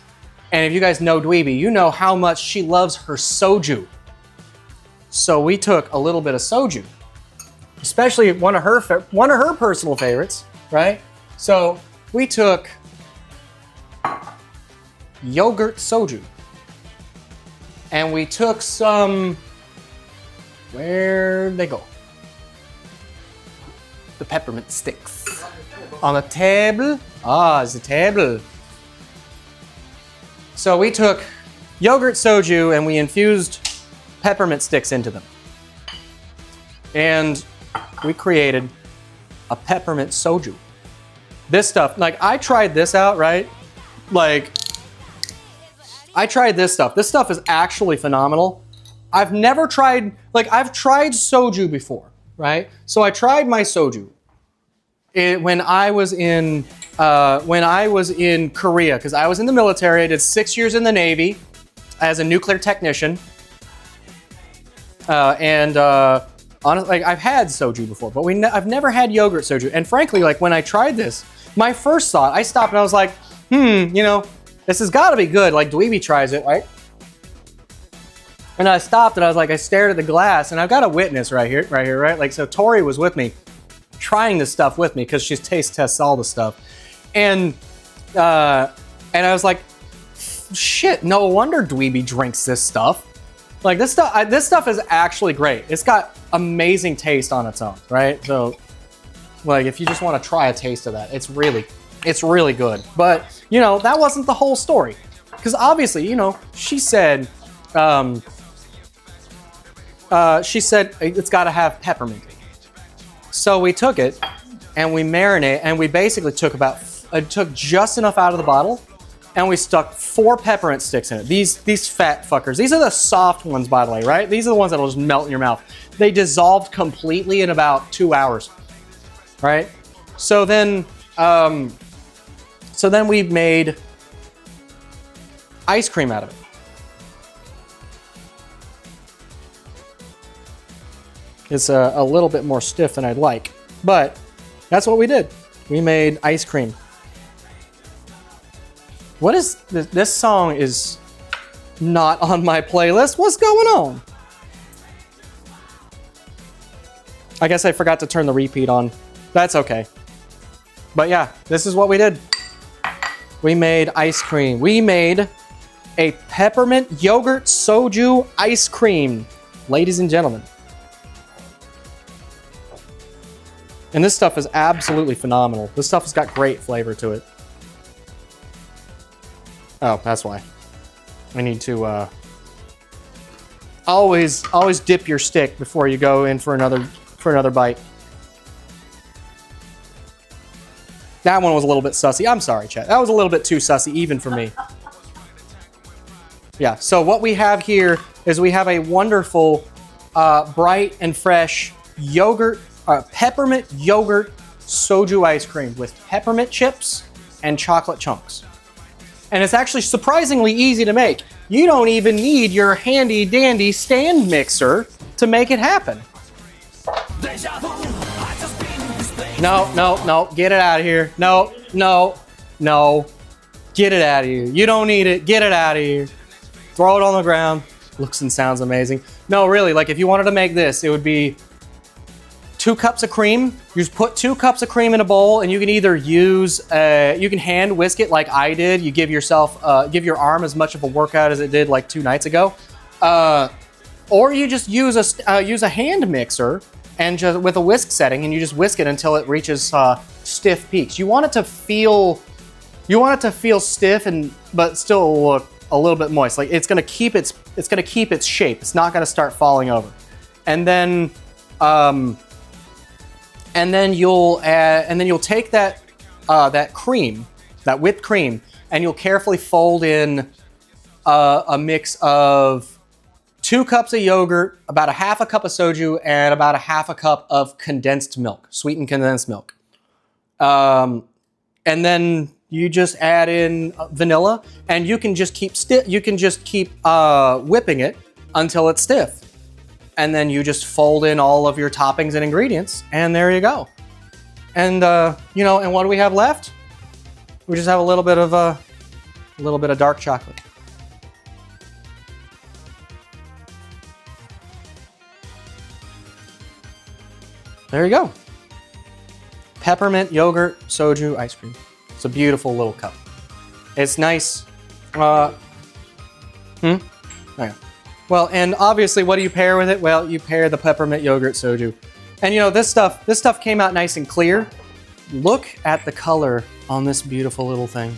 And if you guys know Dweeby, you know how much she loves her soju. So we took a little bit of soju, especially one of her personal favorites, right? So we took yogurt soju. And we took some, where'd they go? The peppermint sticks. On the table? Ah, it's the table. So we took yogurt soju and we infused peppermint sticks into them. And we created a peppermint soju. This stuff, like I tried this out, right? Like, I tried this stuff. This stuff is actually phenomenal. I've tried soju before, right? So I tried my soju when I was in Korea, because I was in the military. I did 6 years in the Navy as a nuclear technician. Honestly, like, I've had soju before, but I've never had yogurt soju. And frankly, like when I tried this, my first thought, I stopped and I was like, you know, this has got to be good. Like Dweeby tries it, right? And I stopped and I was like, I stared at the glass, and I've got a witness right here, right? Like, so Tori was with me, trying this stuff with me because she taste tests all the stuff, and I was like, shit, no wonder Dweeby drinks this stuff. Like this stuff is actually great. It's got amazing taste on its own, right? So, like, if you just want to try a taste of that, it's really good. But you know, that wasn't the whole story, because obviously, you know, she said it's got to have peppermint. So we took it and we marinate, and we basically took just enough out of the bottle, and we stuck 4 peppermint sticks in it. These fat fuckers. These are the soft ones, by the way, right? These are the ones that'll just melt in your mouth. They dissolved completely in about 2 hours, right? So then we made ice cream out of it. It's a little bit more stiff than I'd like, but that's what we did. We made ice cream. What is this? This song is not on my playlist. What's going on? I guess I forgot to turn the repeat on. That's okay. But yeah, this is what we did. We made ice cream. We made a peppermint yogurt soju ice cream, ladies and gentlemen. And this stuff is absolutely phenomenal. This stuff has got great flavor to it. Oh, that's why. I need to always dip your stick before you go in for another bite. That one was a little bit sussy. I'm sorry, chat. That was a little bit too sussy, even for me. Yeah, so what we have here is we have a wonderful, bright and fresh yogurt, peppermint yogurt soju ice cream with peppermint chips and chocolate chunks. And it's actually surprisingly easy to make. You don't even need your handy dandy stand mixer to make it happen. No, get it out of here. No. Get it out of here. You don't need it. Get it out of here. Throw it on the ground. Looks and sounds amazing. No, really, like if you wanted to make this, it would be 2 cups of cream. You just put 2 cups of cream in a bowl, and you can either use, you can hand whisk it like I did. You give yourself, give your arm as much of a workout as it did like 2 nights ago. Or you just use a hand mixer and just with a whisk setting, and you just whisk it until it reaches stiff peaks. You want it to feel stiff but still look a little bit moist. Like it's gonna keep its shape. It's not gonna start falling over. And then you'll take that cream, that whipped cream, and you'll carefully fold in a mix of 2 cups of yogurt, about a half a cup of soju, and about a half a cup of condensed milk, sweetened condensed milk. And then you just add in vanilla, and you can just keep whipping it until it's stiff. And then you just fold in all of your toppings and ingredients, and there you go. And and what do we have left? We just have a little bit of dark chocolate. There you go. Peppermint yogurt soju ice cream. It's a beautiful little cup. It's nice. Oh yeah. Well, and obviously, what do you pair with it? Well, you pair the peppermint yogurt soju. And this stuff came out nice and clear. Look at the color on this beautiful little thing.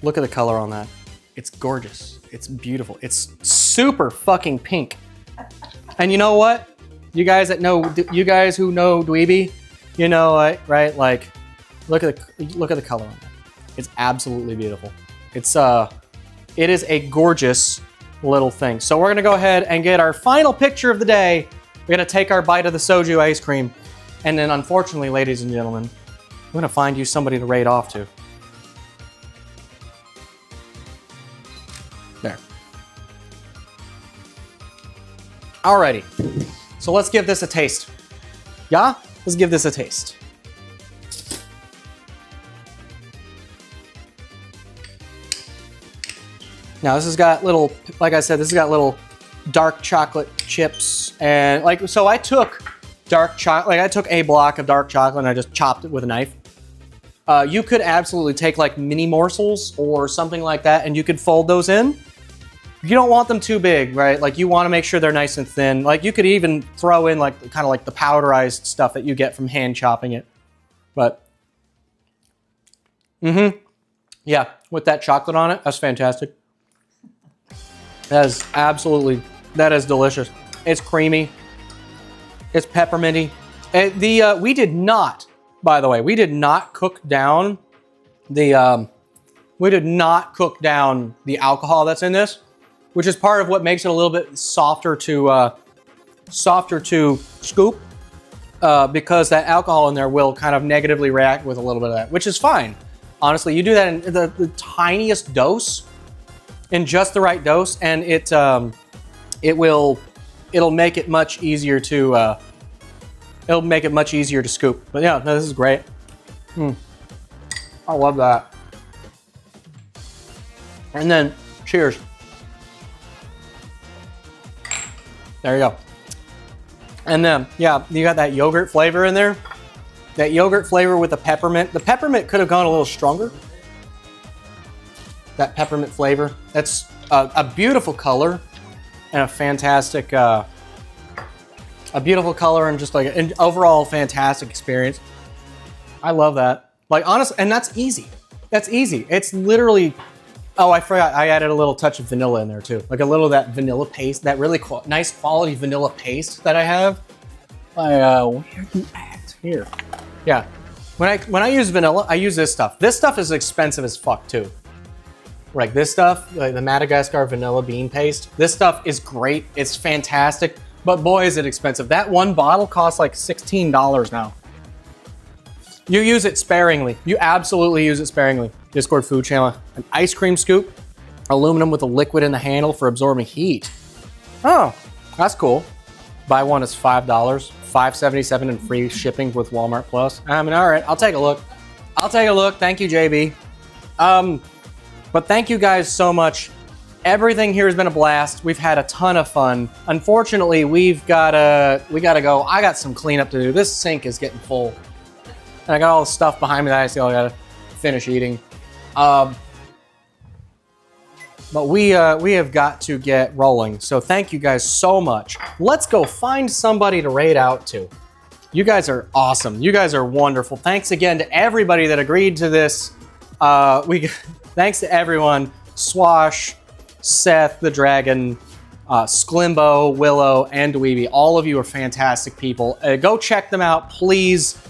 Look at the color on that. It's gorgeous. It's beautiful. It's super fucking pink. And you know what? You guys who know Dweeby, right? Like, look at the color on that. It's absolutely beautiful. It is a gorgeous little thing. So we're gonna go ahead and get our final picture of the day. We're gonna take our bite of the soju ice cream, and then unfortunately, ladies and gentlemen, I'm gonna find you somebody to raid off to. There. Alrighty. So let's give this a taste. Yeah? Let's give this a taste. Now this has got little, like I said, this has got little dark chocolate chips, and so I took dark chocolate, I took a block of dark chocolate and I just chopped it with a knife. You could absolutely take like mini morsels or something like that, and you could fold those in. You don't want them too big, right? Like you want to make sure they're nice and thin. Like you could even throw in like kind of like the powderized stuff that you get from hand chopping it. But, yeah, with that chocolate on it, that's fantastic. That is delicious. It's creamy. It's pepperminty. We did not, by the way, we did not cook down the alcohol that's in this, which is part of what makes it a little bit softer to scoop, because that alcohol in there will kind of negatively react with a little bit of that, which is fine. Honestly, you do that in the tiniest dose, in just the right dose, and it'll make it much easier to scoop. But yeah, no, this is great. I love that. And then, cheers. There you go. And then, yeah, you got that yogurt flavor in there. That yogurt flavor with the peppermint. The peppermint could have gone a little stronger. That peppermint flavor. That's a beautiful color and a fantastic, a beautiful color and just like an overall fantastic experience. I love that. Like honestly, and that's easy. That's easy. It's literally. Oh, I forgot. I added a little touch of vanilla in there too, like a little of that vanilla paste, that really nice quality vanilla paste that I have. Where are you at? Here. Yeah. When I use vanilla, I use this stuff. This stuff is expensive as fuck too. Like this stuff, like the Madagascar vanilla bean paste. This stuff is great. It's fantastic, but boy is it expensive. That one bottle costs like $16 now. You use it sparingly. You absolutely use it sparingly. Discord food channel. An ice cream scoop. Aluminum with a liquid in the handle for absorbing heat. Oh, that's cool. Buy one is $5. $5.77 and free shipping with Walmart Plus. I mean, all right, I'll take a look. I'll take a look. Thank you, JB. But thank you guys so much. Everything here has been a blast. We've had a ton of fun. Unfortunately, we gotta go. I got some cleanup to do. This sink is getting full. And I got all the stuff behind me that I still gotta finish eating. But we have got to get rolling. So thank you guys so much. Let's go find somebody to raid out to. You guys are awesome. You guys are wonderful. Thanks again to everybody that agreed to this. Thanks to everyone. Swash, Seth the Dragon, Sklimbo, Willow, and Dweeby. All of you are fantastic people. Go check them out, please.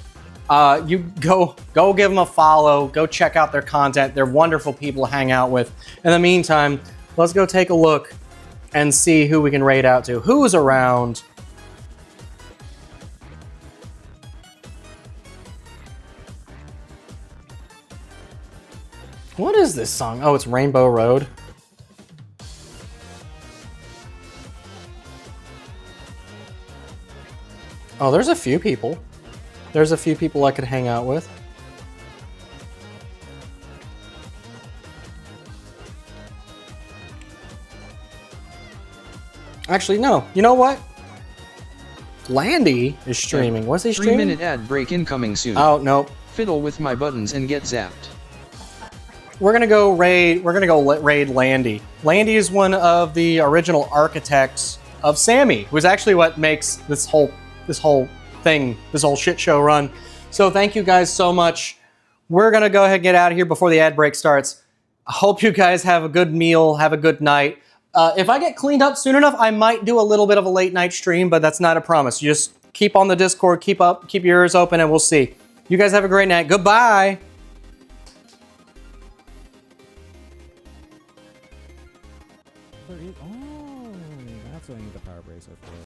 You go give them a follow. Go check out their content. They're wonderful people to hang out with. In the meantime, let's go take a look and see who we can raid out to. Who's around? What is this song? Oh, it's Rainbow Road. Oh, there's a few people. There's a few people I could hang out with. Actually, no. You know what? Landy is streaming. What's he streaming? 3-minute ad break incoming soon. Oh, no. Fiddle with my buttons and get zapped. We're gonna go raid Landy. Landy is one of the original architects of Sammy, who's actually what makes this whole shit show run. So thank you guys so much. We're gonna go ahead and get out of here before the ad break starts. I hope you guys have a good meal, have a good night. If I get cleaned up soon enough, I might do a little bit of a late night stream, but that's not a promise. You just keep on the Discord, keep your ears open, and we'll see. You guys have a great night. Goodbye. Oh, that's what I need the power bracelet for.